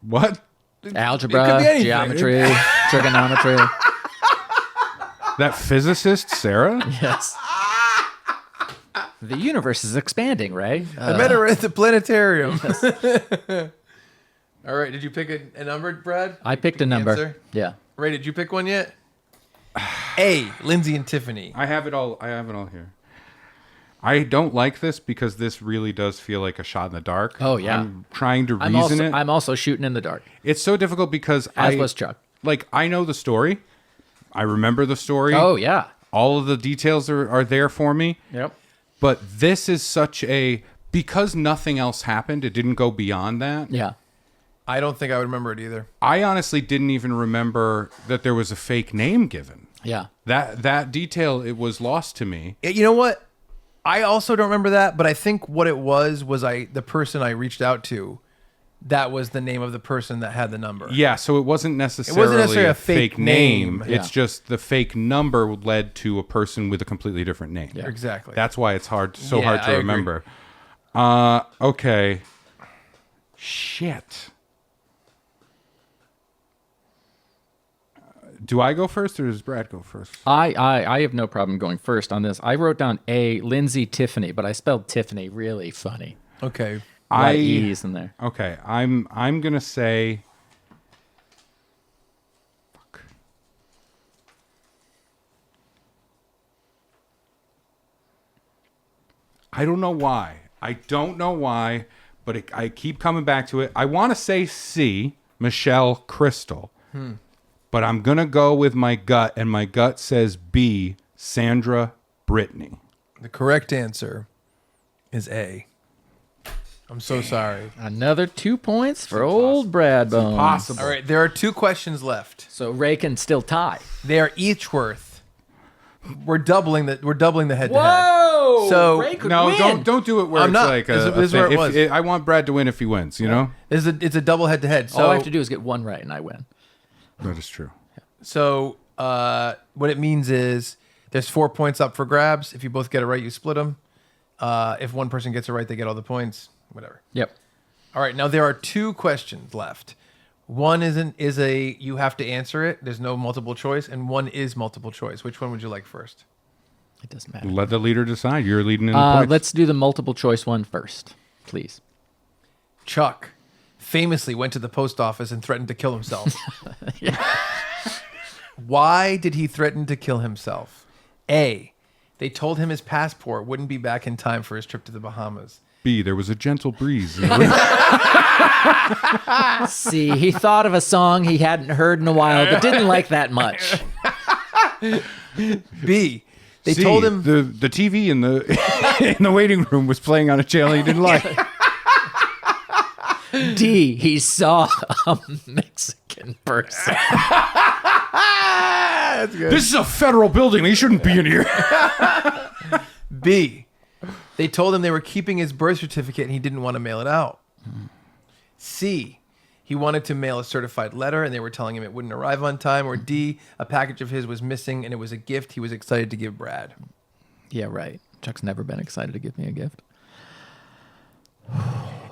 What? It could Algebra, be anything. geometry, trigonometry. That physicist, Sarah? Yes. The universe is expanding, Ray. I met her at the planetarium. All right. Did you pick a number, Brad? I picked a the number. answer? Yeah. Ray, did you pick one yet? A. Lindsay and Tiffany. I have it all here. I don't like this because this really does feel like a shot in the dark. Oh, yeah. I'm trying to reason it. I'm also shooting in the dark, It's so difficult because as was Chuck. I know the story. I remember the story. Oh, yeah. All of the details are there for me. Yep. But this is such because nothing else happened, it didn't go beyond that. Yeah. I don't think I would remember it either. I honestly didn't even remember that there was a fake name given. Yeah. That detail, it was lost to me. You know what? I also don't remember that, but I think what it was the person I reached out to. That was the name of the person that had the number. Yeah, so it wasn't necessarily a a fake name. Yeah. It's just the fake number led to a person with a completely different name. Yeah. Exactly. That's why it's hard Yeah, to I agree. remember. Okay. Shit. Do I go first or does Brad go first? I have no problem going first on this. I wrote down A, Lindsay Tiffany, but I spelled Tiffany really funny. Okay. E's in there. Okay, I'm gonna say. Fuck. I don't know why. But I keep coming back to it. I want to say C, Michelle Crystal, but I'm gonna go with my gut, and my gut says B, Sandra Brittany. The correct answer is A. I'm so sorry. Another 2 points for old Brad Bones. Possible. All right, there are 2 questions left. So Ray can still tie. They are each worth. We're doubling the head to head. Whoa! So- Ray could No, win. don't do it where I'm it's not. like This a is where it thing. was. I want Brad to win if he wins. You know It's a double head to head. So All I have to do is get one right and I win. that is true. So what it means is there's 4 points up for grabs. If you both get it right, you split them. If one person gets it right, they get all the points. Whatever. Yep. All right. Now there are 2 questions left. One is a you have to answer it. There's no multiple choice, and one is multiple choice. Which one would you like first? It doesn't matter. Let the leader decide. You're leading in the points. Let's do the multiple choice one first, please. Chuck famously went to the post office and threatened to kill himself. Why did he threaten to kill himself? A. They told him his passport wouldn't be back in time for his trip to the Bahamas. B, there was a gentle breeze. In the room. See, he thought of a song he hadn't heard in a while, but didn't like that much. B. They C, told him the TV in the in the waiting room was playing on a channel he didn't like. D, he saw a Mexican person. that's good. This is a federal building. He shouldn't be in here. B. They told him they were keeping his birth certificate and he didn't want to mail it out. C. He wanted to mail a certified letter and they were telling him it wouldn't arrive on time. Or D. A package of his was missing and it was a gift he was excited to give Brad. Yeah, right. Chuck's never been excited to give me a gift.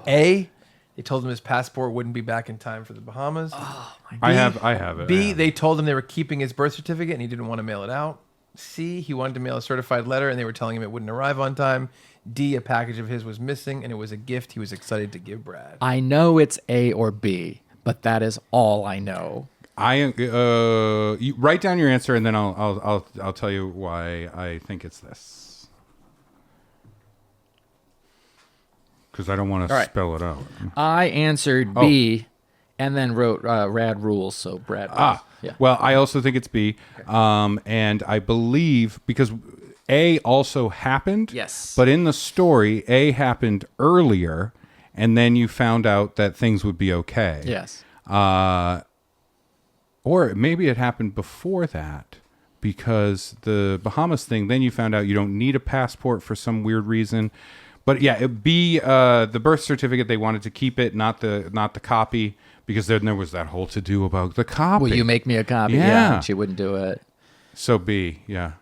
A. They told him his passport wouldn't be back in time for the Bahamas. I have it. B. They told him they were keeping his birth certificate and he didn't want to mail it out. C. He wanted to mail a certified letter and they were telling him it wouldn't arrive on time. D. A package of his was missing and it was a gift he was excited to give Brad. I know it's A or B, but that is all I know. You write down your answer and then I'll tell you why I think it's this. Because I don't want to spell it out. I answered B and then wrote Rad Rules, so Brad. Yeah. Well, I also think it's B. And I believe because A also happened. Yes. But in the story, A happened earlier, and then you found out that things would be okay. Yes. Or maybe it happened before that, because the Bahamas thing, then you found out you don't need a passport for some weird reason. But yeah, it'd be the birth certificate. They wanted to keep it, not the copy, because then there was that whole to-do about the copy. Will you make me a copy? Yeah. And she wouldn't do it. So B, yeah.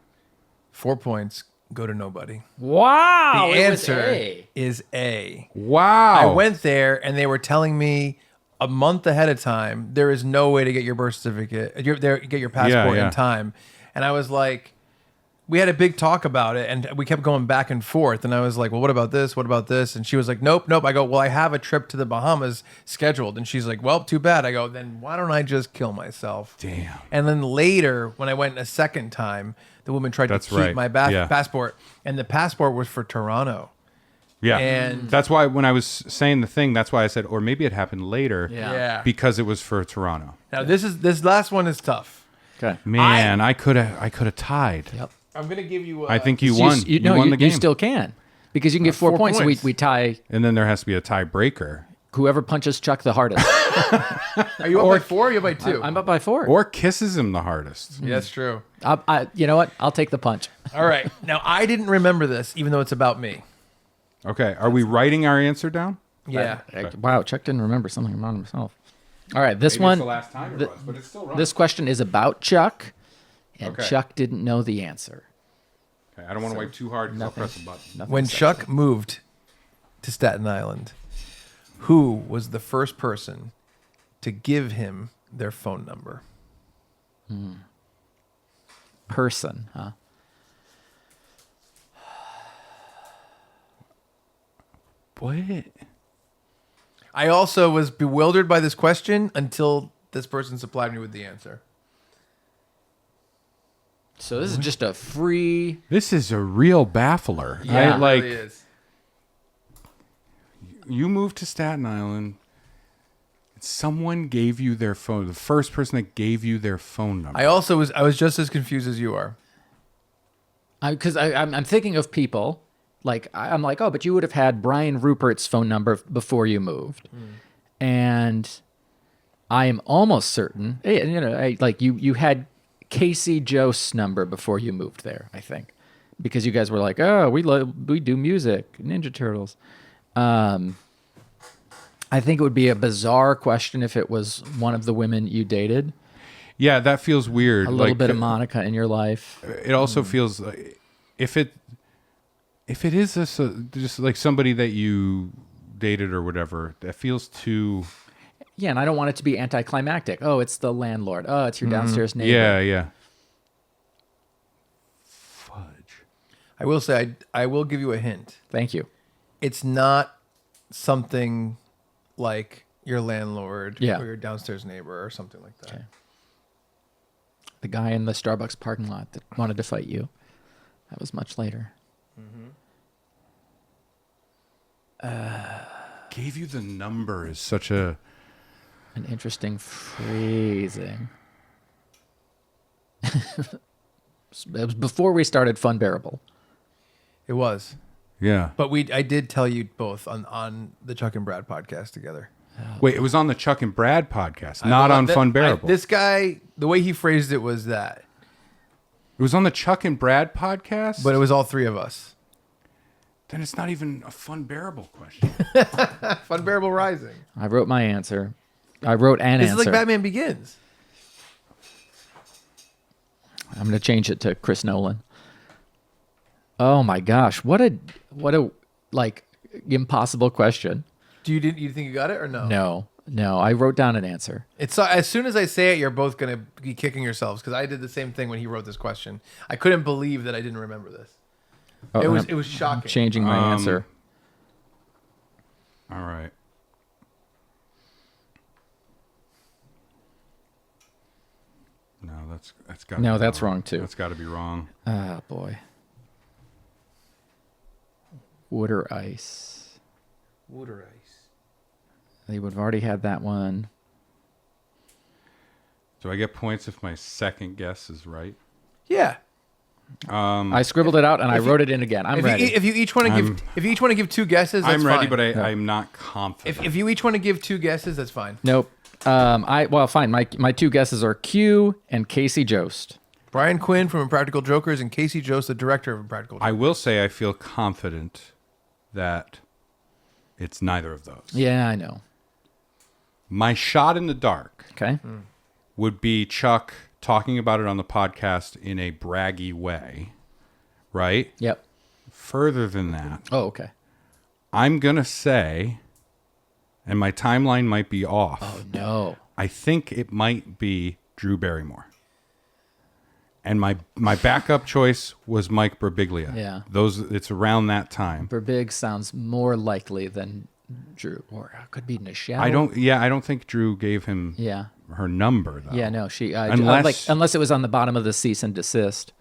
4 points go to nobody. Wow. The it was answer A. is A. Wow. I went there and they were telling me a month ahead of time, there is no way to get your birth certificate, get your passport Yeah. in time. And I was like, we had a big talk about it and we kept going back and forth. And I was like, well, what about this? What about this? And she was like, nope. I go, well, I have a trip to the Bahamas scheduled. And she's like, well, too bad. I go, then why don't I just kill myself? Damn. And then later, when I went a second time, the woman tried That's to keep right. my Yeah. passport. And the passport was for Toronto. Yeah. And- that's why when I was saying the thing, that's why I said, or maybe it happened later. Yeah. Because it was for Toronto. Now, this last one is tough. Okay. Man, I could have tied. Yep. I'm going to give you... I think you So won. You won the game. You still can. Because you can get 4 4 points. points. So we tie And then there has to be a tiebreaker. whoever punches Chuck the hardest. Are you up by 4 or are you up by 2? I'm up by 4. Or kisses him the hardest. Yeah, that's true. You know what? I'll take the punch. All right. Now, I didn't remember this, even though it's about me. Okay. Are we writing our answer down? Yeah. Wow, Chuck didn't remember something about himself. All right, this Maybe one. it's the last time it was, but it's still wrong. This question is about Chuck, and Okay. Chuck didn't know the answer. Okay, I don't want to wait too hard because I'll press a button. Nothing When sexy. Chuck moved to Staten Island, who was the first person to give him their phone number? Person, huh? What? I also was bewildered by this question until this person supplied me with the answer. So this is just a free. This is a real baffler. Yeah. I, like, It really is. you moved to Staten Island. Someone gave you their phone. The first person that gave you their phone number. I was just as confused as you are. Because I'm thinking of people. Like, I'm like, oh, but you would have had Brian Rupert's phone number before you moved. And I am almost certain, you had Casey Jost's number before you moved there, I think. Because you guys were like, oh, we do music, Ninja Turtles. I think it would be a bizarre question if it was one of the women you dated. Yeah, that feels weird. A little bit of Monica in your life. It also feels like if it is just like somebody that you dated or whatever, that feels too. Yeah, and I don't want it to be anticlimactic. Oh, it's the landlord. Oh, it's your downstairs neighbor. Yeah. Fudge. I will say, I will give you a hint. Thank you. It's not something like your landlord Yeah. or your downstairs neighbor or something like that. Okay. The guy in the Starbucks parking lot that wanted to fight you. That was much later. Gave you the number is such a. An interesting phrasing. It was before we started Funbearable. It was. Yeah. But I did tell you both on the Chuck and Brad podcast together. Wait, it was on the Chuck and Brad podcast, not on Funbearable. This guy, the way he phrased it was that, It was on the Chuck and Brad podcast? but it was all three of us. Then it's not even a Funbearable question. Funbearable Rising. I wrote my answer. I wrote an This answer. is like Batman Begins. I'm going to change it to Chris Nolan. Oh my gosh, what a like impossible question. You think you got it or no? No, I wrote down an answer. It's as soon as I say it, you're both gonna be kicking yourselves because I did the same thing when he wrote this question. I couldn't believe that I didn't remember this. Oh, It was I'm shocking. changing my answer. All right. No, that's got. No, that's wrong, too. That's got to be wrong. Ah, boy. Wood or ice? Wood or ice? They would have already had that one. Do I get points if my second guess is right? Yeah. I scribbled it out and I wrote it in again. I'm ready. If you each want to give two guesses, that's I'm ready, fine. but I'm not confident. If you each want to give two guesses, that's fine. Nope. Fine. My two guesses are Q and Casey Jost. Brian Quinn from Impractical Jokers and Casey Jost, the director of Impractical Jokers. I will say I feel confident that it's neither of those. Yeah, I know. My shot in the dark Okay. would be Chuck talking about it on the podcast in a braggy way, right? Yep. Further than that, Oh, okay. I'm going to say, and my timeline might be off, Oh, no. I think it might be Drew Barrymore. And my backup choice was Mike Birbiglia. Yeah. It's around that time. Berbig sounds more likely than Drew, or it could be Nichelle. I don't think Drew gave him Yeah. her number though. Yeah, no, she Unless- unless it was on the bottom of the cease and desist.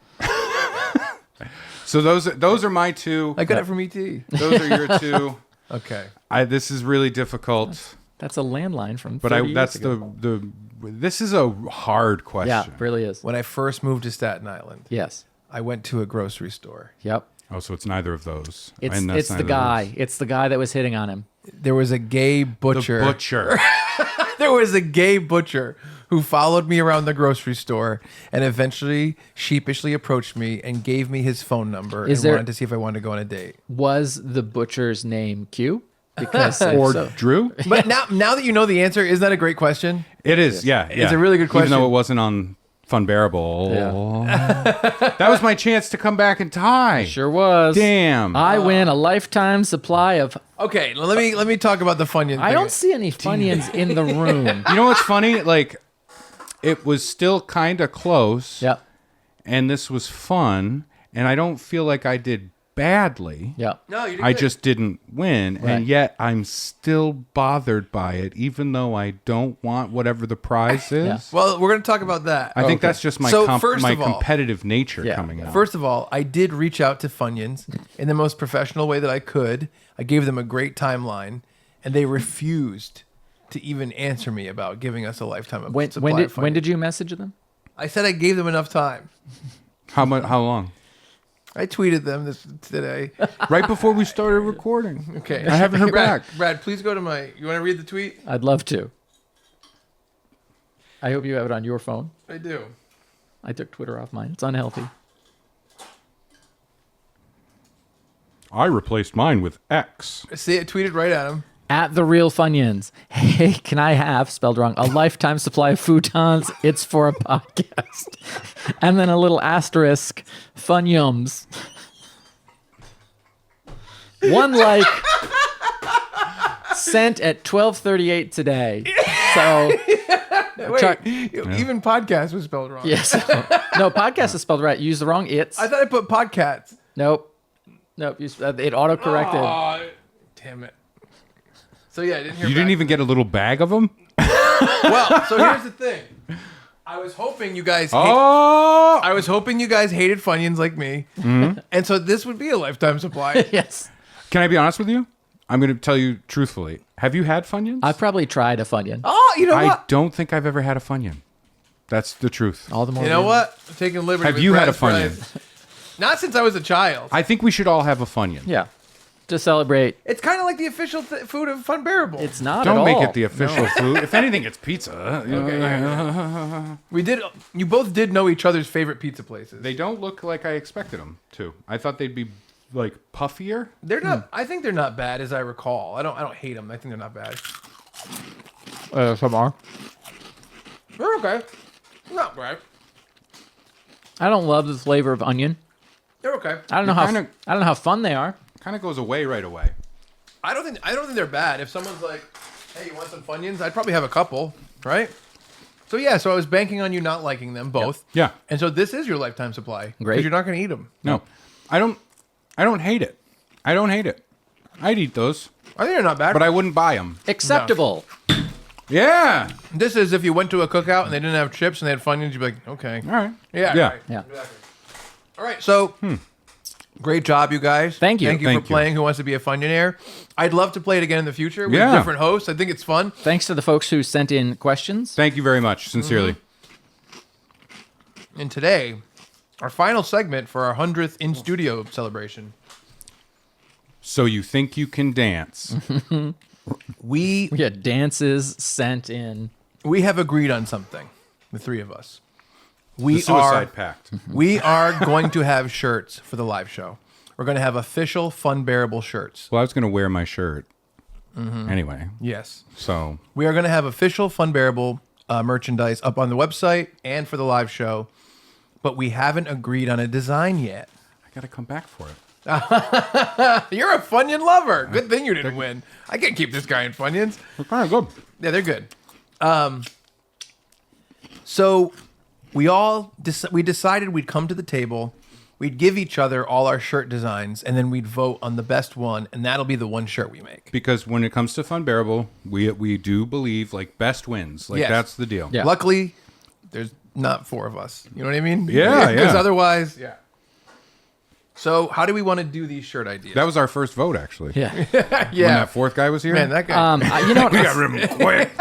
So those are my two. I got it from ET. Those are your two. Okay. This is really difficult, That's a landline from. but 30 that's years ago. the. This is a hard question. Yeah, it really is. When I first moved to Staten Island, Yes. I went to a grocery store. Yep. Oh, so it's neither of those. It's And that's it's the neither of guy. those. It's the guy that was hitting on him. There was a gay butcher. The butcher. There was a gay butcher who followed me around the grocery store and eventually sheepishly approached me and gave me his phone number Is and there- wanted to see if I wanted to go on a date. Was the butcher's name Q? Because or so- Drew. But now that you know the answer, isn't that a great question? It is. Yeah, It's a really good Even though question. it wasn't on Funbearable. That was my chance to come back and tie. sure was. Damn. I win a lifetime supply of. Okay, let me talk about the Funyun I thing. don't see any Funyuns in the room. You know what's funny? Like, it was still kind of close. Yep. And this was fun. And I don't feel like I did badly. Yep. No, you did I good. just didn't win. Right. And yet I'm still bothered by it, even though I don't want whatever the prize is. Yeah. Well, we're going to talk about that. I think that's just my So, first my of all- competitive nature Yeah. coming out. First of all, I did reach out to Funyuns in the most professional way that I could. I gave them a great timeline, and they refused to even answer me about giving us a lifetime of supply of Funyuns. When did you message them? I said I gave them enough time. How long? I tweeted them today. Right before we started recording. Okay. I haven't heard Brad, back. Brad, please go to my... You want to read the tweet? I'd love to. I hope you have it on your phone. I do. I took Twitter off mine. It's unhealthy. I replaced mine with X. See it tweeted right at him. At the Real Funyuns. Hey, can I have, spelled wrong, a lifetime supply of futons? It's for a podcast. And then a little asterisk, Funyums. One like sent at 12:38 today. So Wait, Chuck- even podcast was spelled wrong. yes. No, podcast is spelled right. You used the wrong it's. I thought I put podcats. Nope. It auto-corrected. Oh, damn it. So yeah, I didn't hear You didn't back. even get a little bag of them? Well, so here's the thing. I was hoping you guys Oh! I was hoping you guys hated Funyuns like me. Mm-hmm. And so this would be a lifetime supply. Yes. Can I be honest with you? I'm going to tell you truthfully. Have you had Funyuns? I've probably tried a Funyun. Oh, you know I what? don't think I've ever had a Funyun. That's the truth. All the more. You know reason. what? I'm taking liberty. Have with you had a Brad's Funyun? prize. Not since I was a child. I think we should all have a Funyun. Yeah. To celebrate. It's kind of like the official food of Funbearable. It's not Don't at all. make it the official food. If anything, it's pizza. We did. You both did know each other's favorite pizza places. They don't look like I expected them to. I thought they'd be like puffier. They're not. I think they're not bad, as I recall. I don't hate them. I think they're not bad. Some are. They're okay. Not bad. I don't love the flavor of onion. They're okay. I don't know how. kinda- I don't know how fun they are. Kind of goes away right away. I don't think they're bad. If someone's like, "Hey, you want some Funyuns?" I'd probably have a couple, right? So yeah, so I was banking on you not liking them both. Yeah. And so this is your lifetime supply. Great. Because you're not going to eat them. No, I don't hate it. I don't hate it. I'd eat those, I think they're not bad. but I wouldn't buy them. Acceptable. Yeah. This is if you went to a cookout and they didn't have chips and they had Funyuns, you'd be like, okay. All right. Yeah. Yeah. Right. Yeah. Exactly. All right. So, great job, you guys. Thank you. Thank you Thank for you. playing Who Wants to Be a Funyonaire. I'd love to play it again in the future with Yeah. different hosts. I think it's fun. Thanks to the folks who sent in questions. Thank you very much, sincerely. And today, Our final segment for our 100th in studio celebration. So you think you can dance? We We got dances sent in. we have agreed on something. The three of us. We The suicide pact. We are going to have shirts for the live show. We're going to have official Funbearable shirts. Well, I was going to wear my shirt anyway. Yes. So We are going to have official Funbearable merchandise up on the website and for the live show, but we haven't agreed on a design yet. I got to come back for it. You're a Funyun lover. Good thing you didn't win. I can't keep this guy in Funyuns. They're kind of good. Yeah, they're good. So we all we decided we'd come to the table, we'd give each other all our shirt designs, and then we'd vote on the best one, and that'll be the one shirt we make. Because when it comes to Funbearable, we do believe like best wins. Like Yes. that's the deal. Yeah. Luckily, there's not four of us. You know what I mean? Yeah, Because yeah. otherwise, yeah. So how do we want to do these shirt ideas? That was our first vote, actually. Yeah. When yeah. that fourth guy was here. Man, that guy. You know what? we got rid of him quick.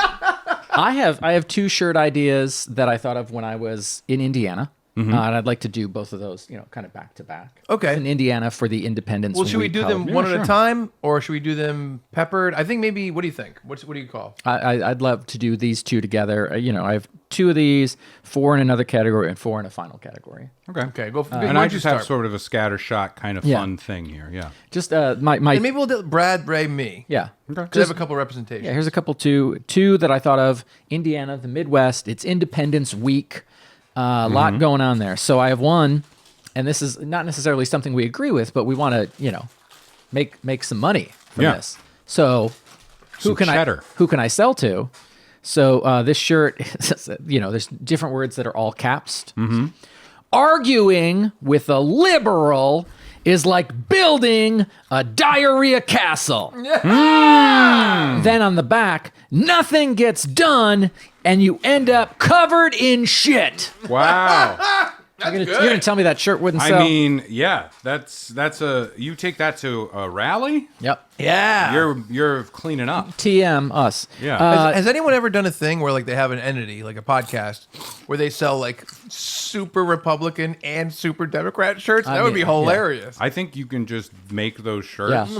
I have two shirt ideas that I thought of when I was in Indiana. And I'd like to do both of those, kind of back to back. Okay. In Indiana for the Independence Well, should we Week do them holiday. one at sure. a time, or should we do them peppered? I think maybe. What do you think? What do you call? I'd love to do these two together. I have two of these, 4 in another category and 4 in a final category. Okay. Okay, go. And I where'd you just have start? sort of a scattershot kind of Yeah. fun thing here. Yeah. Just my And maybe we'll do Brad, Ray, me. yeah. Okay. Just have a couple representations. Yeah, here's a couple two that I thought of. Indiana, the Midwest. It's Independence Week. A lot going on there. So I have one, and this is not necessarily something we agree with, but we want to, make some money from Yeah. this. So Some cheddar. who can I sell to? So this shirt, there's different words that are all caps. Arguing with a liberal is like building a diarrhea castle. Then on the back, nothing gets done, and you end up covered in shit. Wow. You're gonna tell me that shirt wouldn't I sell? mean, yeah, that's a you take that to a rally, Yep. Yeah. you're cleaning up. TM us. Yeah. Has anyone ever done a thing where like they have an entity, like a podcast, where they sell like super Republican and super Democrat shirts? That would be mean, yeah. hilarious. I think you can just make those shirts.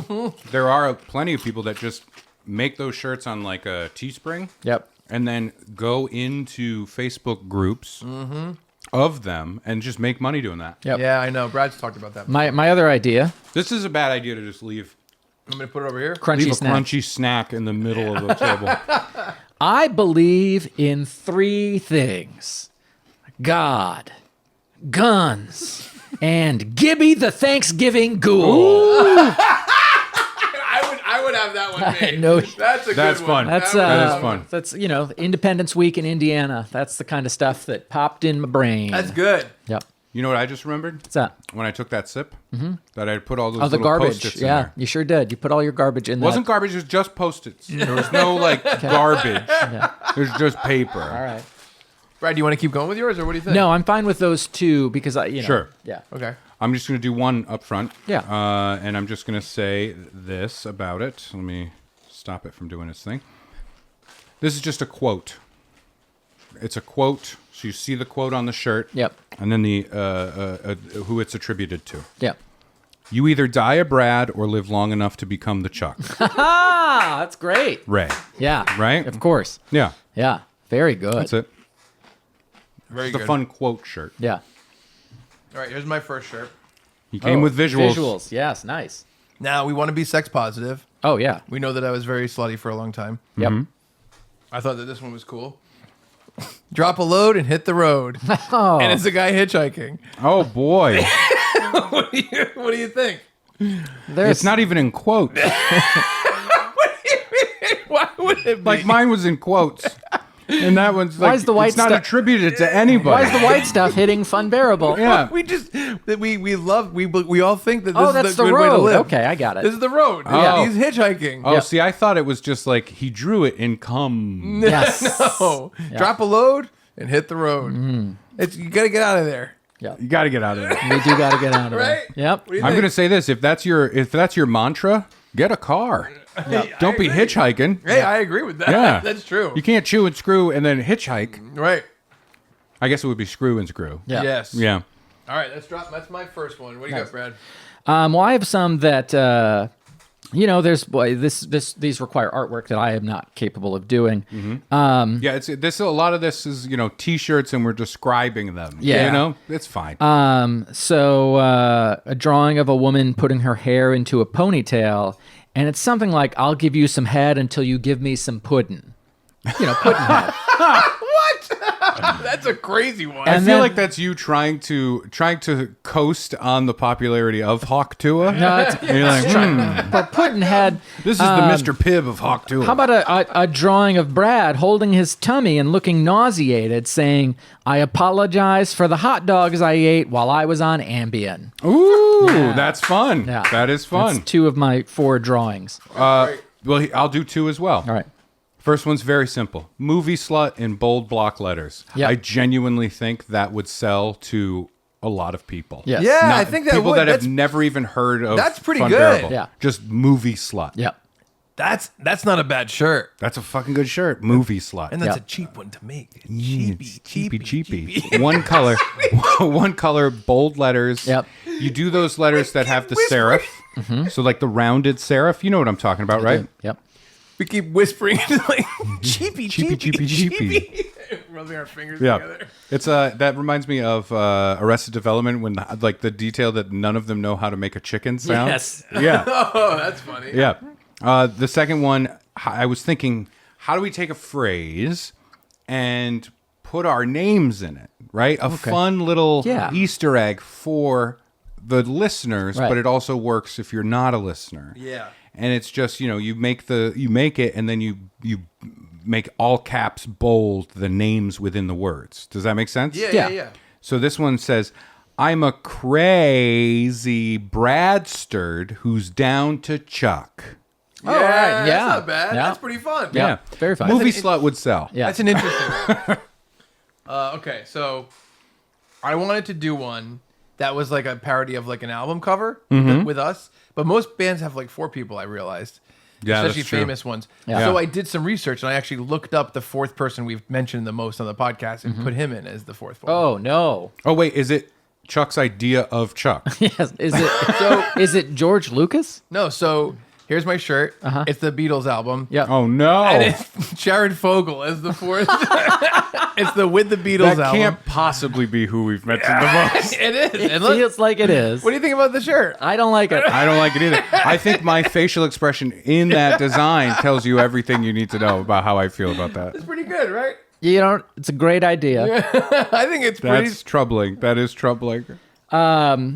There are plenty of people that just make those shirts on like a Teespring. Yep. And then go into Facebook groups of them and just make money doing that. Yep. Yeah, I know. Brad's talked about that. My other idea, This is a bad idea to just leave I'm gonna put it over here. crunchy a snack. crunchy snack in the middle of the table. I believe in 3 things: God, guns, and Gibby the Thanksgiving Ghoul. I would have that one made. know. That's a That's good fun. one. That's That is fun. That's Independence Week in Indiana. That's the kind of stuff that popped in my brain. That's good. Yep. You know what I just remembered? What's that? When I took that sip, that I put all those Oh, the little garbage. Post-its in Yeah, there. you sure did. You put all your garbage in It there. wasn't garbage, it was just Post-its. There was no like garbage. It was just paper. All right. Brad, do you want to keep going with yours, or what do you think? No, I'm fine with those two because Sure. Yeah. Okay. I'm just going to do one up front. Yeah. And I'm just going to say this about it. Let me stop it from doing its thing. This is just a quote. It's a quote. So you see the quote on the shirt. Yep. And then the who it's attributed to. Yep. You either die a Brad or live long enough to become the Chuck. Ah, that's great. Ray. Yeah. Right? Of course. Yeah. Yeah. Very good. That's it. Very It's a good. fun quote shirt. Yeah. All right, here's my first shirt. He came with visuals. Visuals. Yes. Nice. Now we want to be sex positive. Oh yeah. We know that I was very slutty for a long time. Yep. I thought that this one was cool. Drop a load and hit the road. Oh. And it's a guy hitchhiking. Oh boy. What do you think? There's It's not even in quotes. Why would it be? Like mine was in quotes. And that one's like, is the white it's not stuff- attributed to anybody. Why is the white stuff hitting Funbearable? Yeah. we just that we all think that this Oh, is that's the the good way to road. live. Okay, I got it. This is the road. Oh. He's hitchhiking. Oh, Yep. see, I thought it was just like he drew it in cum. Yes. Oh, drop a load and hit the road. It's you got to get out of there. Yeah. You got to get out of there. We do got to get out of Right? it. Yep. What do you I'm think? going to say this: if that's your mantra, get a car. Don't be hitchhiking. Hey, I agree with that. Yeah, That's true. You can't chew and screw and then hitchhike. Right. I guess it would be screw and screw. Yeah. Yes. Yeah. All right, let's drop. That's my first one. What do you got, Brad? Well, I have some that these require artwork that I am not capable of doing. Yeah, it's a lot of this is T-shirts, and we're describing them. Yeah. It's fine. So a drawing of a woman putting her hair into a ponytail, and it's something like, "I'll give you some head until you give me some puddin'." Puddin' head. That's a crazy one. I and feel then- like that's you trying to coast on the popularity of Hawk Tua. No, it's, And you're like, but puddin' head. this is the Mr. Pibb of Hawk Tua. How about a drawing of Brad holding his tummy and looking nauseated, saying, "I apologize for the hot dogs I ate while I was on Ambien." Ooh, that's fun. Yeah. That is fun. That's 2 of my 4 drawings. Well, I'll do 2 as well. All right. First one's very simple. Movie slut in bold block letters. Yep. I genuinely think that would sell to a lot of people. Yes. Yeah, Not- I think that people would. that have That's- never even heard of That's pretty Funbearable. good. Yeah. Just movie slut. Yep. That's not a bad shirt. That's a fucking good shirt. Movie slut. And that's Yep. a cheap one to make. It's cheapy. One color, one color, bold letters. Yep. You do those letters that have the serif. So like the rounded serif. You know what I'm talking about, right? Yep. We keep whispering like cheapy. Rubbing our fingers Yeah. together. It's that reminds me of Arrested Development when like the detail that none of them know how to make a chicken sound. Yes. Yeah. Oh, that's funny. Yeah. The second one, I was thinking, how do we take a phrase and put our names in it, right? A fun little Yeah. Easter egg for the listeners, Right. but it also works if you're not a listener. Yeah. And it's just, you make it and then you make all caps bold the names within the words. Does that make sense? Yeah. So this one says, "I'm a crazy Bradsterd who's down to Chuck." Yeah, right, that's yeah. not bad. Yeah. That's pretty fun. Yeah. Very fun. Movie That's an- slut would sell. Yeah. That's an interesting one. Okay, so I wanted to do one that was like a parody of like an album cover with us, but most bands have like 4 people, I realized. Yeah, Especially that's true. famous ones. Yeah. So I did some research and I actually looked up the 4th person we've mentioned the most on the podcast and put him in as the 4th one. Oh no. Oh wait, is it Chuck's idea of Chuck? Yes. Is it George Lucas? No, so here's my shirt. It's the Beatles album. Yep. Oh no, And it's Jared Fogle as the 4th. It's the With the Beatles that album. can't possibly be who we've mentioned the most. It is. It And look, feels like it is. what do you think about the shirt? I don't like it. I don't like it either. I think my facial expression in that design tells you everything you need to know about how I feel about that. It's pretty good, right? It's a great idea. I think it's pretty. That's troubling. That is troubling. I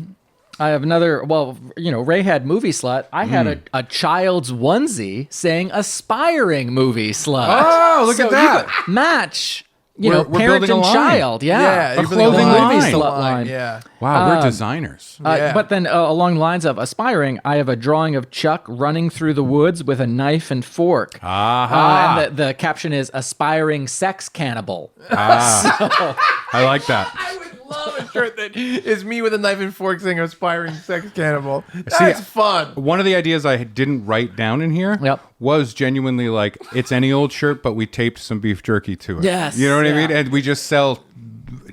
have another. Well, Ray had movie slut. I had a child's onesie saying aspiring movie slut. Oh, look So at that. you could match. We're Parent building a and line. child. Yeah. you're a building clothing line. line. Movie slut line. Yeah. Wow, we're designers. Yeah. But then along the lines of aspiring, I have a drawing of Chuck running through the woods with a knife and fork. Aha. And the caption is aspiring sex cannibal. I like that. I would love a shirt that is me with a knife and fork saying aspiring sex cannibal. That's fun. One of the ideas I didn't write down in here Yep. was genuinely like, it's any old shirt, but we taped some beef jerky to it. Yes, You know what I yeah. mean? And we just sell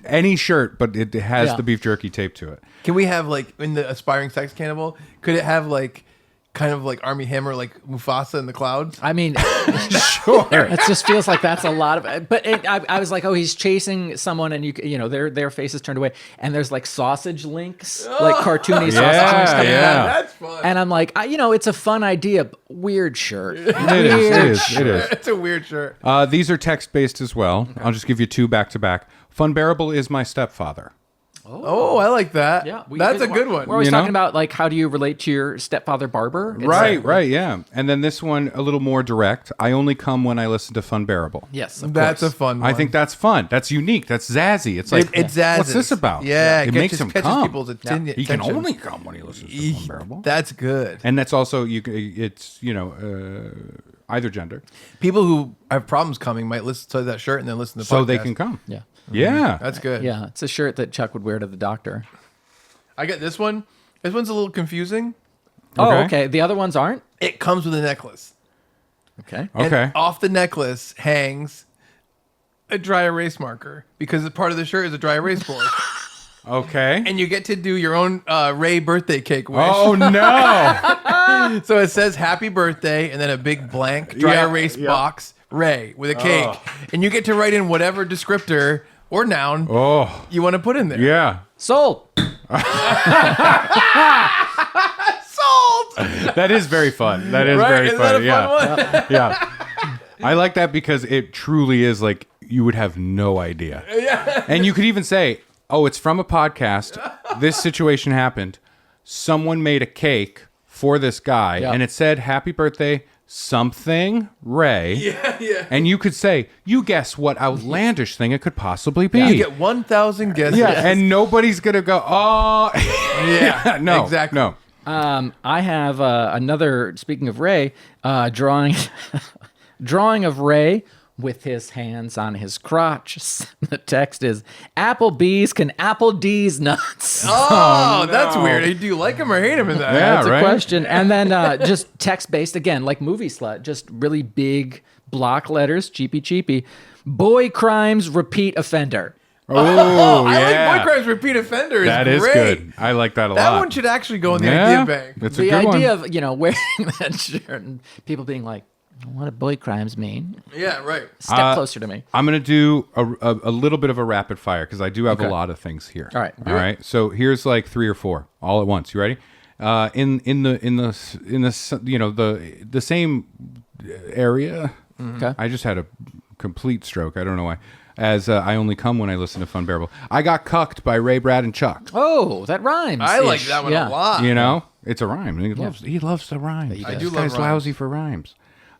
any shirt, but it has Yeah. the beef jerky taped to it. Can we have like in the aspiring sex cannibal? Could it have like kind of like Army Hammer, like Mufasa in the clouds? I mean, Sure. it just feels like that's a lot of. But I was like, oh, he's chasing someone, and their faces turned away, and there's like sausage links, like cartoony sausage links coming yeah. down. That's fun. And I'm like, it's a fun idea. But weird shirt. It is. It's a weird shirt. These are text-based as well. I'll just give you 2 back-to-back. Funbearable is my stepfather. Oh, I like that. Yeah, That's a good one. We're always You know? talking about like how do you relate to your stepfather barber? It's Right, like- right, yeah. And then this one, a little more direct. I only come when I listen to Funbearable. Yes, of That's course. a fun one. I think that's fun. That's unique. That's zazzy. It's like, It's zazzes. what's this about? Yeah, it makes him catches come. people's attention. He can only come when he listens to Funbearable. That's good. And that's also it's either gender, People who have problems coming might listen to that shirt and then listen to the so they podcast. can come. Yeah. Yeah, That's good. Yeah, it's a shirt that Chuck would wear to the doctor. I got this one. This one's a little confusing. Oh, Okay. okay. The other ones aren't? It comes with a necklace. Okay. And Okay. off the necklace hangs a dry erase marker because part of the shirt is a dry erase board. Okay. and you get to do your own Ray birthday cake wish. Oh no! So it says happy birthday and then a big blank dry Yeah, erase yeah. box, Ray, with a cake. And you get to write in whatever descriptor or noun Oh you want to put in there. yeah. Sold. Sold! That is very fun. That is Right? very Isn't funny. that a fun one? Yeah. I like that because it truly is like you would have no idea. Yeah. And you could even say, oh, it's from a podcast. This situation happened. Someone made a cake for this guy Yeah. and it said, happy birthday, something, Ray. Yeah. And you could say, you guess what outlandish thing it could possibly be. You get 1,000 guesses. Yeah, and nobody's going to go, oh. Yeah, no, exactly. No. I have another, speaking of Ray, drawing of Ray with his hands on his crotch. The text is, Applebee's can apple D's nuts. Oh, no. that's weird. Do you like him or hate him in that? Yeah. That's a right? question. And then just text-based, again, like movie slut, just really big block letters, cheapy. Boy crimes repeat offender. Oh, I yeah. like Boy Crimes Repeat Offender. That is great. good. I like that a lot. That one should actually go in the Yeah, idea bank. That's a The good idea one. of, wearing that shirt and people being like, what do boy crimes mean? Yeah, right. Step closer to me. I'm going to do a little bit of a rapid fire because I do have Okay. a lot of things here. All right. All right. So here's like 3 or 4 all at once. You ready? In the same area. Okay. I just had a complete stroke. I don't know why. As I only come when I listen to Funbearable. I got cucked by Ray, Brad, and Chuck. Oh, that rhymes. I like that one a lot. You know, it's a rhyme. He loves the rhymes. I do This love guy's rhymes. lousy for rhymes.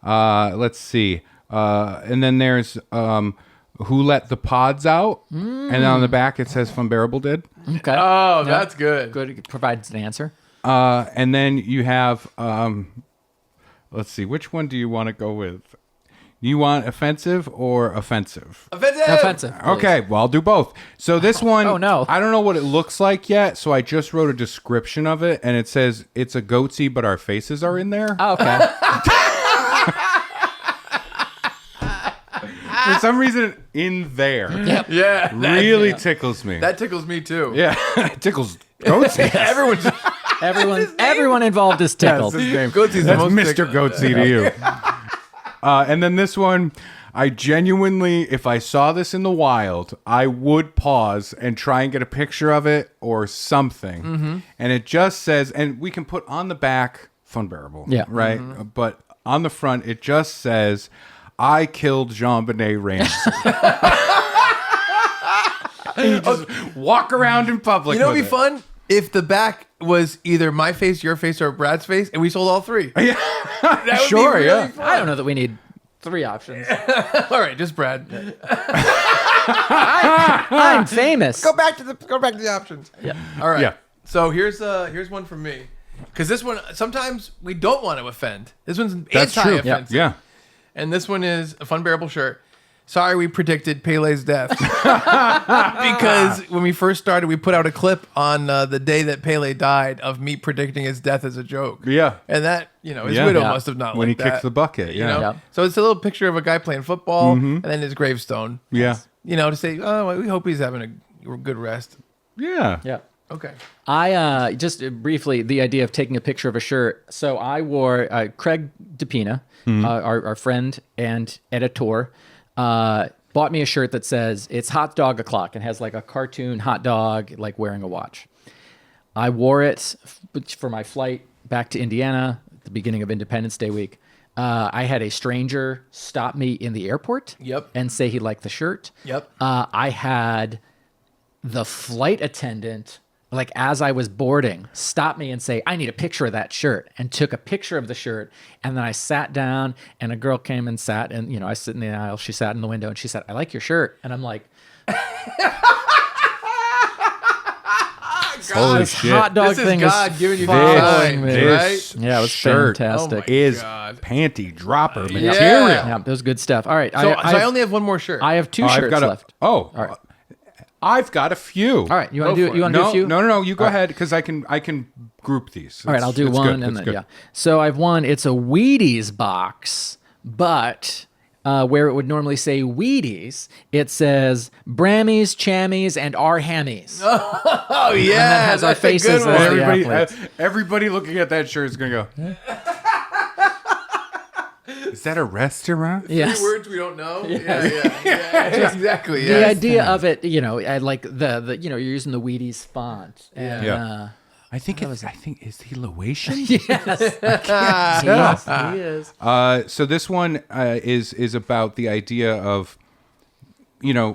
Let's see. And then there's Who Let the Pods Out? And then on the back it says Funbearable did. Okay. Oh, that's good. Good. It provides an answer. And then you have, let's see, which one do you want to go with? You want offensive or offensive? Offensive. Please. Okay, well, I'll do both. So this one, Oh, no. I don't know what it looks like yet, so I just wrote a description of it, and it says, it's a goatsy, but our faces are in there. Oh, okay. For some reason, in there Yeah. really tickles me. That tickles me too. Yeah, it tickles goatsy. Everyone's Everyone involved is tickled. That's his name. Goatsy's the That's most Mr. tickle- Goatsy to you. And then this one, I genuinely, if I saw this in the wild, I would pause and try and get a picture of it or something. Mm-hmm. And it just says, and we can put on the back, Funbearable, Yeah. right? Mm-hmm. But on the front, it just says, I killed Jean-Benet Ramsey. You just walk around in public. You know what'd with be it. fun? If the back was either my face, your face, or Brad's face, and we sold all 3. That would be Sure, really yeah. fun. I don't know that we need 3 options. All right, just Brad. I'm famous. Go back to the options. Yeah. All right. Yeah. So here's one from me, because this one sometimes we don't want to offend. This one's That's true. anti-offensive. Yeah. And this one is a Funbearable shirt. Sorry, we predicted Pele's death. Because when we first started, we put out a clip on the day that Pele died of me predicting his death as a joke. Yeah. And that, his Yeah. widow Yeah. must have not When liked he that. kicks the bucket, You yeah. know? Yeah. So it's a little picture of a guy playing football and then his gravestone. Yeah. To say, oh, well, we hope he's having a good rest. Yeah. Yeah. Okay. I just briefly, the idea of taking a picture of a shirt. So I wore Craig Depina, our friend and editor, bought me a shirt that says it's hot dog o'clock and has like a cartoon hot dog like wearing a watch. I wore it for my flight back to Indiana at the beginning of Independence Day week. I had a stranger stop me in the airport Yep. and say he liked the shirt. Yep. I had the flight attendant, like as I was boarding, stop me and say, I need a picture of that shirt, and took a picture of the shirt. And then I sat down and a girl came and sat, and I sit in the aisle. She sat in the window and she said, I like your shirt. And I'm like, Holy this shit. hot dog This is thing God is giving you the following sign, me. right? Yeah, it was shirt fantastic. Oh my is God. panty dropper Yeah. material. Yeah, that was good stuff. All right. So I only have one more shirt. I have 2 Oh, shirts left. Oh, All right. I've got a few. All right. You want Go to for do? You it. want to do No, a few? no. You go ahead because I can group these. All right, I'll do It's one good. and It's then good. yeah. So I've one. It's a Wheaties box, but where it would normally say Wheaties, it says Brammies, Chammies, and our Hammies. Oh yeah, And that has our that's a good faces one. as the Everybody, athletes. everybody looking at that shirt is going to go, is that a restaurant? Yes. Three words we don't know. Yeah, exactly. The Yeah. idea of it, I like the you're using the Wheaties font. And, Yeah. I think is he Laotian? yes, he is. So this one is about the idea of, the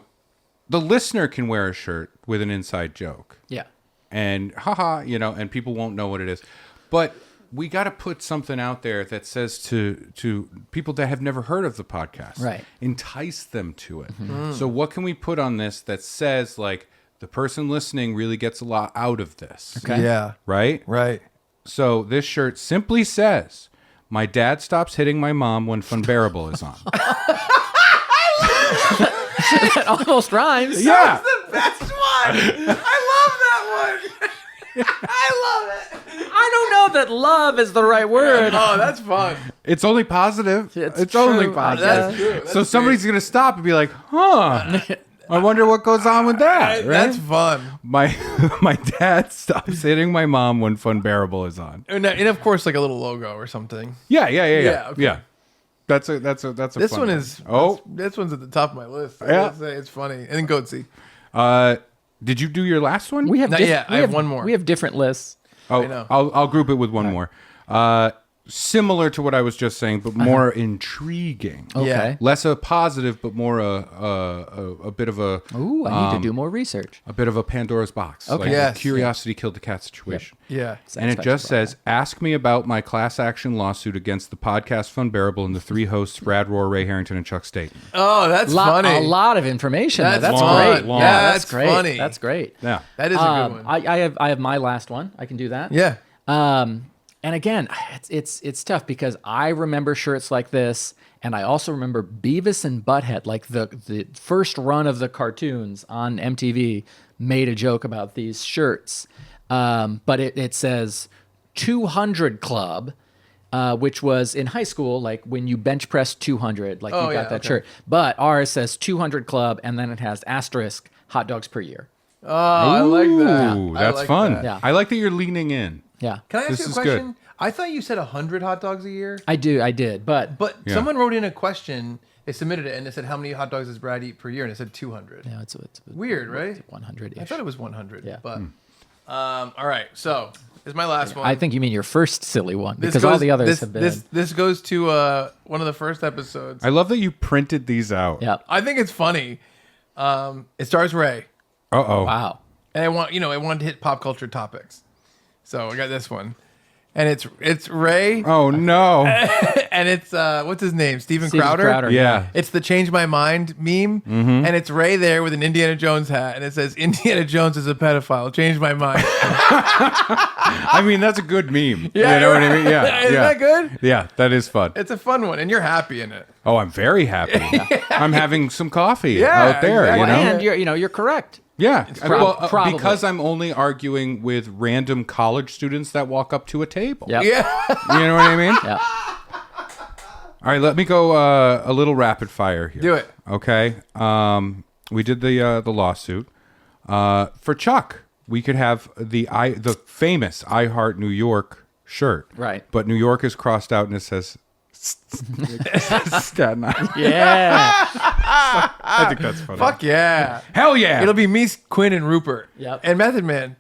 listener can wear a shirt with an inside joke. Yeah. And and people won't know what it is. But we got to put something out there that says to people that have never heard of the podcast. Right. Entice them to it. So what can we put on this that says, like, the person listening really gets a lot out of this? Okay. Yeah. Right? Right. So this shirt simply says, my dad stops hitting my mom when Funbearable is on. That almost rhymes. Yeah. The best one. I love that one. I love it. I don't know that love is the right word. Oh, that's fun. It's only positive. It's only true. positive. That's true. That's So somebody's going to stop and be like, huh, I wonder what goes on with that. Right? That's fun. My dad stops hitting my mom when Funbearable is on. And of course, like a little logo or something. Yeah. Yeah, okay. That's a This fun one is. Oh, this one's at the top of my list. I Yeah. gotta say, it's funny. And then Goatsy. did you do your last one? We have Not yet. I have one more. We have different lists. Oh, I know. I'll group it with one more. Similar to what I was just saying, but more intriguing. Okay. Yeah. Less a positive, but more a bit of a Ooh, I need to do more research. a bit of a Pandora's box. Okay. Like Yes, a curiosity killed the cat situation. Yeah. And it just says, ask me about my class action lawsuit against the podcast Funbearable and the three hosts, Brad Rohr, Ray Harrington, and Chuck Staten. Oh, that's funny. A lot of information. That's That's long, great. long. Yeah, That's that's great. funny. That's great. Yeah. That is a good one. I have my last one. I can do that. Yeah. And again, it's tough because I remember shirts like this, and I also remember Beavis and Butthead, like the first run of the cartoons on MTV, made a joke about these shirts. But it says 200 Club, which was in high school, like when you bench press 200, like you got that shirt. But ours says 200 Club, and then it has asterisk hot dogs per year. Oh, I like that. Ooh, I that's like fun. that. Yeah. I like that you're leaning in. Yeah, Can I ask This you a is question? good. I thought you said 100 hot dogs a year. I did, but Yeah. Someone wrote in a question. They submitted it and they said, "How many hot dogs does Brad eat per year?" And it said 200. yeah, it's Weird, right? 100. I thought it was 100. Yeah. But all right. So this is my last one. I think you mean your first silly one This because all goes- the others this, have been. This goes to one of the first episodes. I love that you printed these out. Yeah. I think it's funny. It stars Ray, Uh-oh. Wow. and I wanted to hit pop culture topics, so I got this one, and it's Ray, Oh, no. and it's what's his name, Steven Crowder. Yeah. It's the change my mind meme, and it's Ray there with an Indiana Jones hat, and it says Indiana Jones is a pedophile. Change my mind. I mean, that's a good meme. Yeah, you know what I mean? Yeah. Isn't yeah. that good? Yeah, that is fun. It's a fun one, and you're happy in it. Oh, I'm very happy. I'm having some coffee Yeah, out there, exactly. you know? And you're correct. Yeah. probably. Because I'm only arguing with random college students that walk up to a table. Yep. Yeah. You know what I mean? Yeah. All right, let me go a little rapid fire here. Do it. Okay. We did the lawsuit. For Chuck, we could have the famous I Heart New York shirt. Right. But New York is crossed out and it says Staten Island. Yeah. I think that's funny. Fuck yeah. Hell yeah. It'll be me, Quinn, and Rupert. Yep. And Method Man.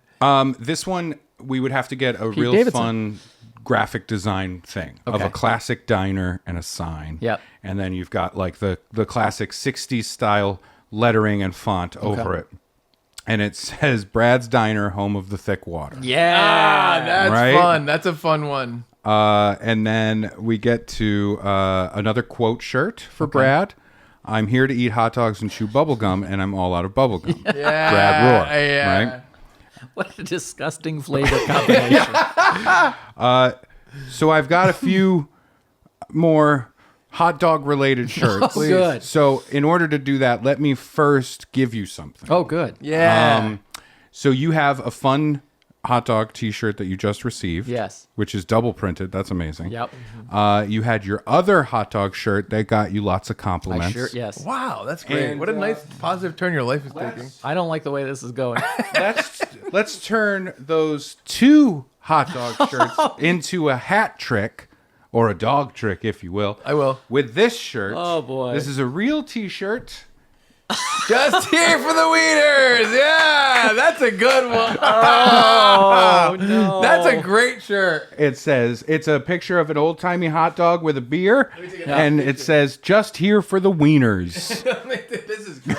This one we would have to get a real Davidson. fun graphic design thing of Okay. a classic diner and a sign. Yep. And then you've got like the classic 60s style lettering and font over it. And it says Brad's Diner, home of the thick water. Yeah. That's Right? fun. That's a fun one. And then we get to another quote shirt for Brad. I'm here to eat hot dogs and chew bubble gum, and I'm all out of bubble gum. Yeah. Brad Rohr, Yeah. right? What a disgusting flavor combination. So I've got a few more hot dog related shirts. Oh, good. So in order to do that, let me first give you something. Oh, good. Yeah. So you have a fun hot dog T-shirt that you just received. Yes. Which is double printed. That's amazing. Yep. You had your other hot dog shirt that got you lots of compliments. Yes. Wow, that's great. And, what a nice positive turn your life is taking. I don't like the way this is going. Let's turn those 2 hot dog shirts into a hat trick, or a dog trick, if you will. I will. With this shirt. Oh, boy. This is a real T-shirt. Just here for the wieners. Yeah, that's a good one. Oh, no. That's a great shirt. It says, it's a picture of an old-timey hot dog with a beer, and it says, just here for the wieners. This is great.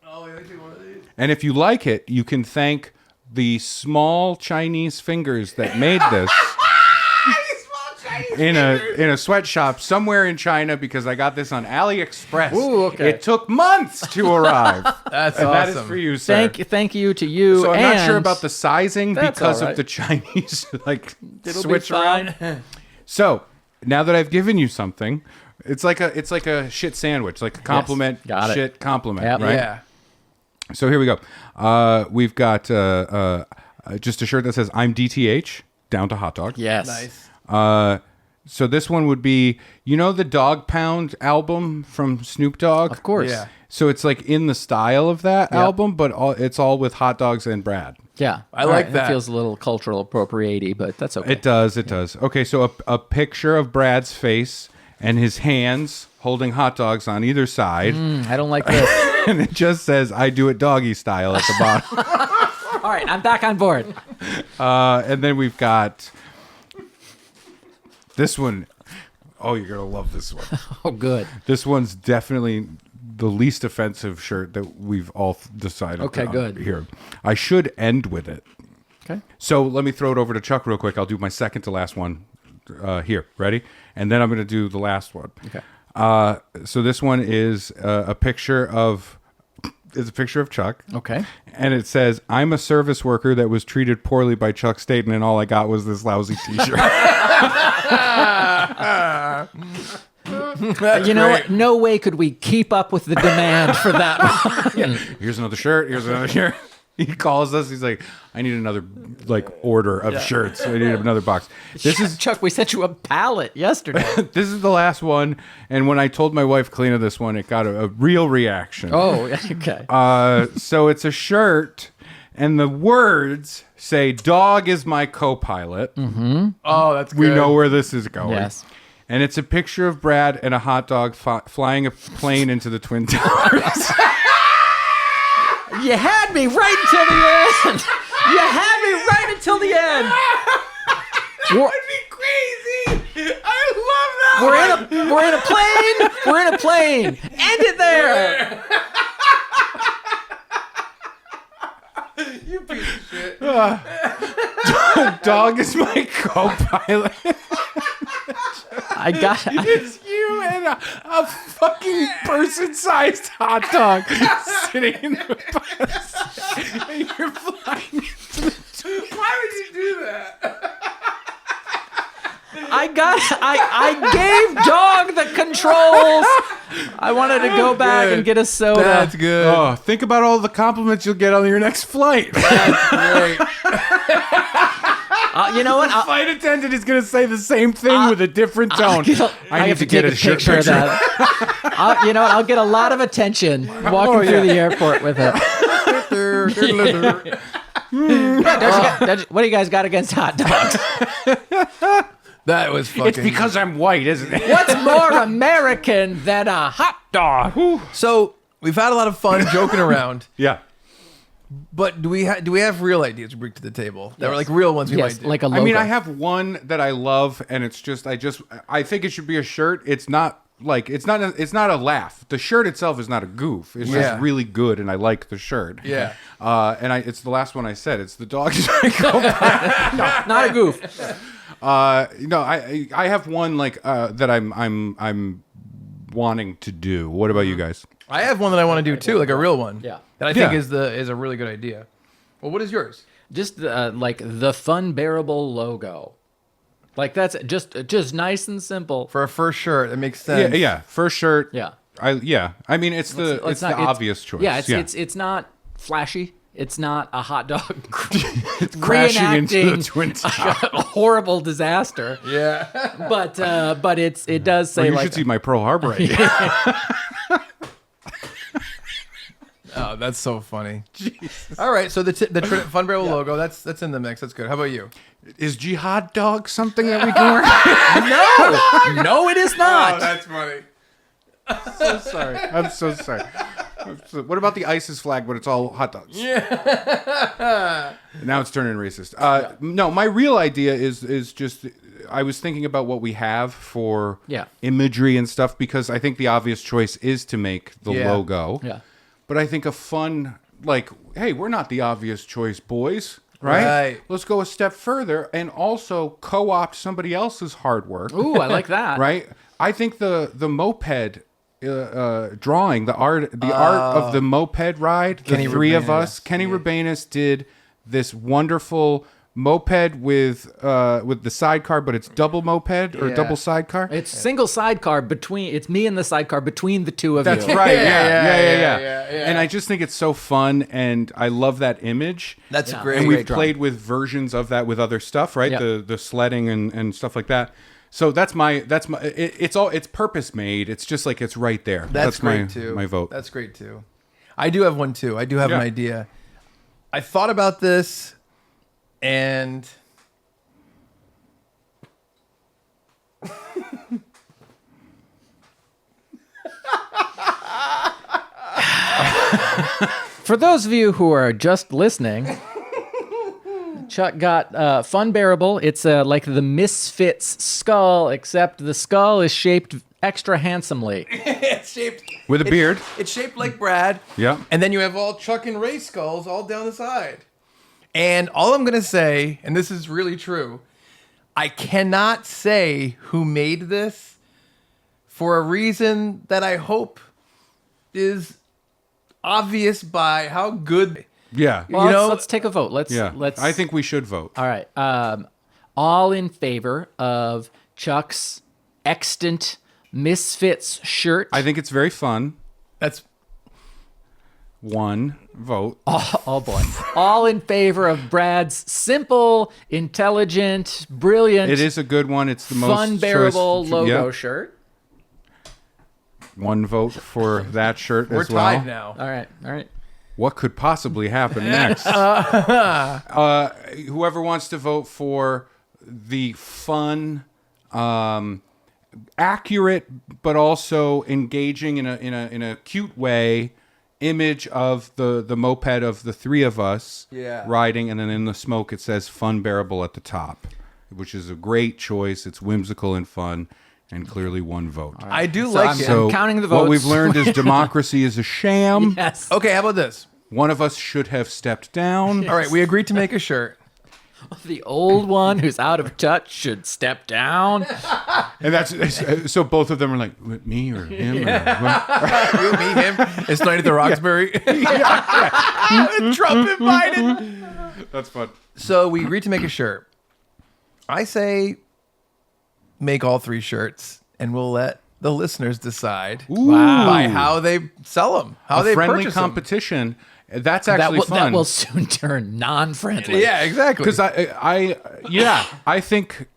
Oh, let me take one of these. And if you like it, you can thank the small Chinese fingers that made this. In a sweatshop somewhere in China, because I got this on AliExpress. Ooh, okay. It took months to arrive. That's and awesome. that is for you, sir. Thank you to you. So I'm not sure and about the sizing That's because all of right. the Chinese It'll switch be fine. around. So now that I've given you something, it's like a shit sandwich, like a compliment, got it. shit compliment, Yep. right? Yeah. So here we go. We've got just a shirt that says "I'm DTH" down to hot dog. Yes. Nice. So this one would be, the Dog Pound album from Snoop Dogg? Of course. Yeah. So it's like in the style of that album, but it's all with hot dogs and Brad. Yeah. I like It that. feels a little cultural appropriatey, but that's okay. It does, it does. Okay, so a picture of Brad's face and his hands holding hot dogs on either side. I don't like this. And it just says, I do it doggy style at the bottom. All right, I'm back on board. And then we've got this one. Oh, you're going to love this one. Oh, good. This one's definitely the least offensive shirt that we've all decided. Okay, on good. Here, I should end with it. Okay. So let me throw it over to Chuck real quick. I'll do my second to last one. Here, ready? And then I'm going to do the last one. Okay. So this one is a picture of Chuck. Okay. And it says, "I'm a service worker that was treated poorly by Chuck Staten, and all I got was this lousy T-shirt." You know what? No way could we keep up with the demand for that one. Here's another shirt. Here's another shirt. He calls us. He's like, "I need another order of shirts. I need another box." This is Chuck, we sent you a pallet yesterday. this is the last one. And when I told my wife Kalina this one, it got a real reaction. Oh, okay. So it's a shirt, and the words say, "Dog is my co-pilot." Oh, that's good. We know where this is going. Yes. And it's a picture of Brad and a hot dog flying a plane into the Twin Towers. You had me right until the end. You had me right until the end. That would be crazy. I love that. We're in a plane. We're in a plane. End it there. You piece of shit. Dog is my co-pilot. It's you and a fucking person-sized hot dog sitting in the bus. And you're flying into the Why would you do that? I gave Dog the controls. I wanted to go back and get a soda. That's good. Oh, think about all the compliments you'll get on your next flight. Great. You know what? Flight attendant is going to say the same thing with a different tone. I need to get take a shirt picture of that. You know what? I'll get a lot of attention walking through the airport with it. What do you guys got against hot dogs? That was fucking. It's because I'm white, isn't it? What's more American than a hot dog? So we've had a lot of fun joking around, Yeah. but do we have real ideas to bring to the table that were like real ones we Yes, might do? like a logo. I mean, I have one that I love, and it's just I think it should be a shirt. It's not like it's not a laugh. The shirt itself is not a goof. It's Yeah. just really good, and I like the shirt. Yeah. And it's the last one I said. It's the dog. not a goof. No, I have one that I'm wanting to do. What about you guys? I have one that I want to do too, like a real one. Yeah. That I think Yeah. is a really good idea. Well, what is yours? Just like the Funbearable logo. Like that's just nice and simple. For a first shirt, it makes sense. Yeah. First shirt. Yeah. I mean, it's the obvious choice. Yeah, it's not flashy. It's not a hot dog crashing into the reenacting Twin Towers. a horrible disaster. Yeah. But it does say Well, you like should see my Pearl Harbor idea. Oh, that's so funny. Jesus. All right, so the Funbearable logo, that's in the mix. That's good. How about you? Is jihad dog something that we can wear? no, it is not. that's funny. So sorry. I'm so sorry. What about the ISIS flag, but it's all hot dogs? Yeah. Now it's turning racist. No, my real idea is just I was thinking about what we have for imagery and stuff because I think the obvious choice is to make the logo. Yeah. But I think a fun, like, hey, we're not the obvious choice, boys. Right? Let's go a step further and also co-opt somebody else's hard work. Ooh, I like that. Right? I think the moped drawing, the art of the moped ride, Kenny the three of Urbanus, us, Kenny Urbanus did this wonderful moped with the sidecar, but it's double moped or double sidecar. It's single sidecar it's me and the sidecar between the two of That's you. right. Yeah. And I just think it's so fun, and I love that image. That's great. And we've great drawing. played with versions of that with other stuff, right? Yeah. The sledding and stuff like that. So that's my it's purpose made. It's just like it's right there. That's great my, too. My vote. That's great too. I do have one too. I do have an idea. I thought about this and For those of you who are just listening, Chuck got Funbearable. It's like the Misfits skull, except the skull is shaped extra handsomely. it's shaped With a beard. It's shaped like Brad. Yeah. And then you have all Chuck and Ray skulls all down the side. And all I'm going to say, and this is really true, I cannot say who made this for a reason that I hope is obvious by how good. Yeah. Well, let's take a vote. Let's. I think we should vote. All right. All in favor of Chuck's extant Misfits shirt. I think it's very fun. That's One vote. Oh boy. All in favor of Brad's simple, intelligent, brilliant, It is a good one. It's the most Funbearable choice- logo yeah. shirt. One vote for that shirt we're as well. tied now. All right. All right. What could possibly happen next? Whoever wants to vote for the fun, accurate, but also engaging in a cute way image of the moped of the three of us riding, and then in the smoke it says Funbearable at the top, which is a great choice. It's whimsical and fun, and clearly one vote. I do like it. So I'm counting the what votes. we've learned is democracy is a sham. Yes. Okay, how about this? One of us should have stepped down. All right, we agreed to make a shirt. The old one who's out of touch should step down. And that's so both of them are like, me or him? Or what? You, me, him. It's Night at the Roxbury. Trump invited. That's fun. So we agreed to make a shirt. I say make all three shirts, and we'll let the listeners decide by how they sell them, how they friendly purchase them. competition. That's actually fun. That will soon turn non-friendly. Yeah, exactly. Because I think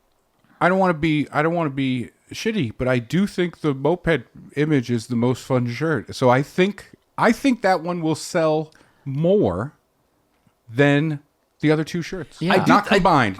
I don't want to be shitty, but I do think the moped image is the most fun shirt. So I think that one will sell more than the other two shirts. Yeah. Not combined.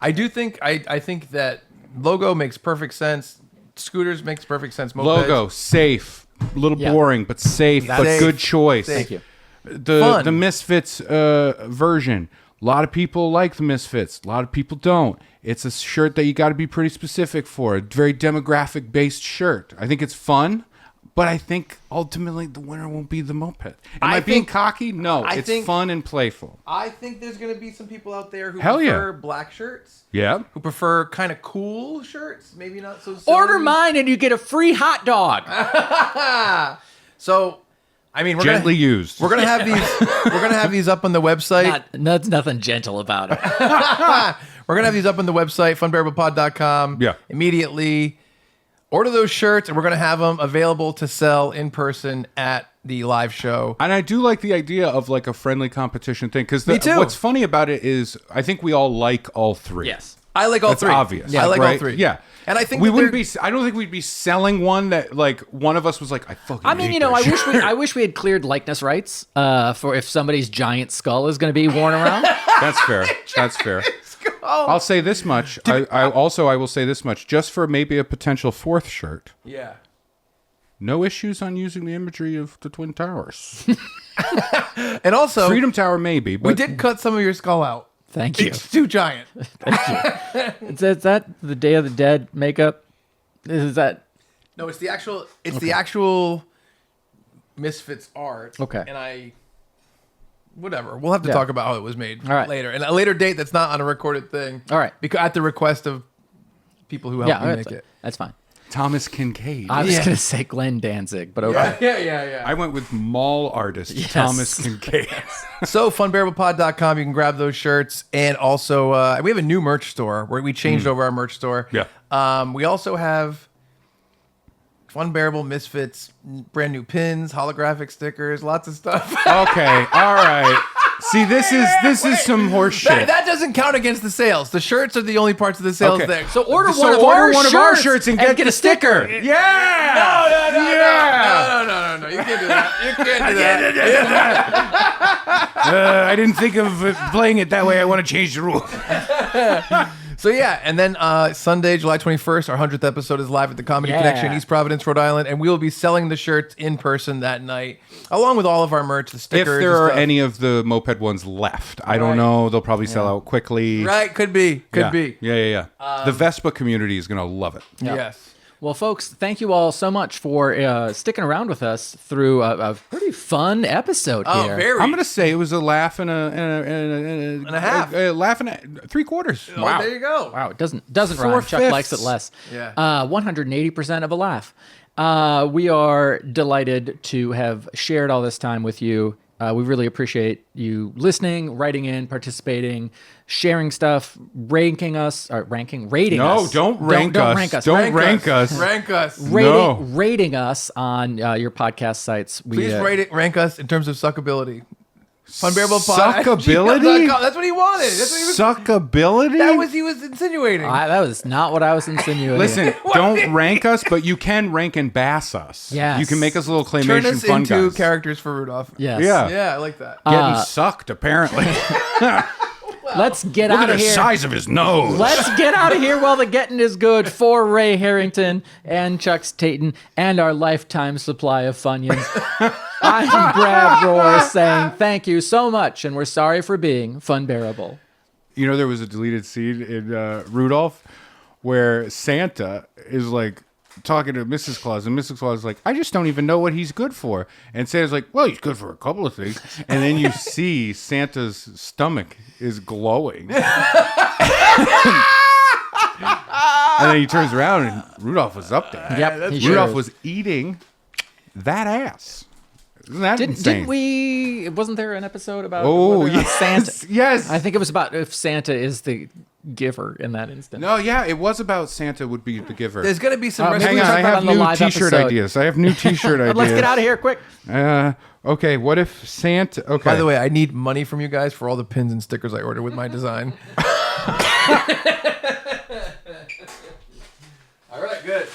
I do think I think that logo makes perfect sense. Scooters makes perfect sense. Mopeds. Logo safe, a little boring, but safe, but Safe. good choice. Thank you. Fun. The Misfits version. A lot of people like the Misfits. A lot of people don't. It's a shirt that you got to be pretty specific for. A very demographic based shirt. I think it's fun, but I think ultimately the winner won't be the moped. Am I being cocky? No, it's fun and playful. I think there's going to be some people out there who Hell prefer black shirts. Yeah. Who prefer kind of cool shirts, maybe not so silly. Order mine and you get a free hot dog. So, I mean, we're Gently used. We're gonna have these. We're gonna have these up on the website. Nothing gentle about it. We're gonna have these up on the website, funbearablepod.com. Yeah. Immediately order those shirts, and we're gonna have them available to sell in person at the live show. And I do like the idea of like a friendly competition thing because Me too. what's funny about it is I think we all like all three. Yes. I like all That's three. obvious. I like all right? three. Yeah. And I think we that wouldn't they're- be. I don't think we'd be selling one that like one of us was like, I fucking. I mean, hate you know, this shit. I wish we had cleared likeness rights for if somebody's giant skull is going to be worn around. That's fair. That's fair. I'll say this much. I will say this much. Just for maybe a potential fourth shirt. Yeah. No issues on using the imagery of the Twin Towers. And also, Freedom Tower maybe, but we did cut some of your skull out. Thank you. It's too giant. Is that the Day of the Dead makeup? Is that No, it's the actual. It's the actual Misfits art. Okay. And whatever. We'll have to Yeah. talk about how it was made All right. later, and a later date that's not on a recorded thing. All right. Because at the request of people who helped me make it. That's fine. Thomas Kincaid. I was Yeah. going to say Glenn Danzig, but okay. Yeah. I went with mall artist Yes. Thomas Kincaid. So funbearablepod.com, you can grab those shirts, and also we have a new merch store where we changed over our merch store. Yeah. We also have Funbearable, Misfits, brand new pins, holographic stickers, lots of stuff. Okay, all right. See, this is some horse shit. That doesn't count against the sales. The shirts are the only parts of the sales Okay. there. So order So one of order our one of shirts our shirts and get a sticker. Yeah. No. You can't do that. I didn't think of playing it that way. I want to change the rule. So yeah, and then Sunday, July 21st, our 100th episode is live at the Comedy Yeah. Connection, East Providence, Rhode Island, and we will be selling the shirts in person that night, along with all of our merch, the If stickers. there and are stuff. any of the moped ones left, I don't Right. know. They'll probably sell out quickly. Right, could be. Yeah. The Vespa community is gonna love it. Yes. Well, folks, thank you all so much for sticking around with us through a pretty fun episode Oh, here. very. I'm gonna say it was a laugh and a half. A laugh and 3/4. Oh, there you go. Wow, it doesn't rhyme. Chuck 4/5. likes it less. Yeah. 180% of a laugh. We are delighted to have shared all this time with you. We really appreciate you listening, writing in, participating, sharing stuff, rating us. No, don't rank us. rank us. Don't rank us. Rank us. No. Rating us on your podcast sites. Please rank us in terms of suckability. Funbearable Suckability? That's what he wanted. That's what he was. Suckability? He was insinuating. That was not what I was insinuating. Listen, don't rank us, but you can rank and bass us. Yes. You can make us little Turn claymation us fun into guys. characters for Rudolph. Yes. Yeah. Yeah, I like that. Getting sucked, apparently. Let's get Look out at of the here. size of his nose. Let's get out of here while the getting is good for Ray Harrington and Chuck Staten and our lifetime supply of Funyuns. I'm Brad Rohr saying thank you so much, and we're sorry for being Funbearable. You know, there was a deleted scene in Rudolph where Santa is like talking to Mrs. Claus, and Mrs. Claus is like, I just don't even know what he's good for. And Santa's like, well, he's good for a couple of things. And then you see Santa's stomach is glowing. And then he turns around and Rudolph was up there. Yep, he sure Rudolph is. was eating that ass. Isn't that insane? Didn't we? Wasn't there an episode about Oh, whether or not yes. Santa? Yes. I think it was about if Santa is the giver in that instance. No, yeah, it was about Santa would be the giver. There's going to be some maybe Hang we on, talk I about it have on the new live T-shirt episode. ideas. I have new T-shirt ideas. Let's get out of here quick. Okay, what if Santa... Okay. By the way, I need money from you guys for all the pins and stickers I ordered with my design. All right, good.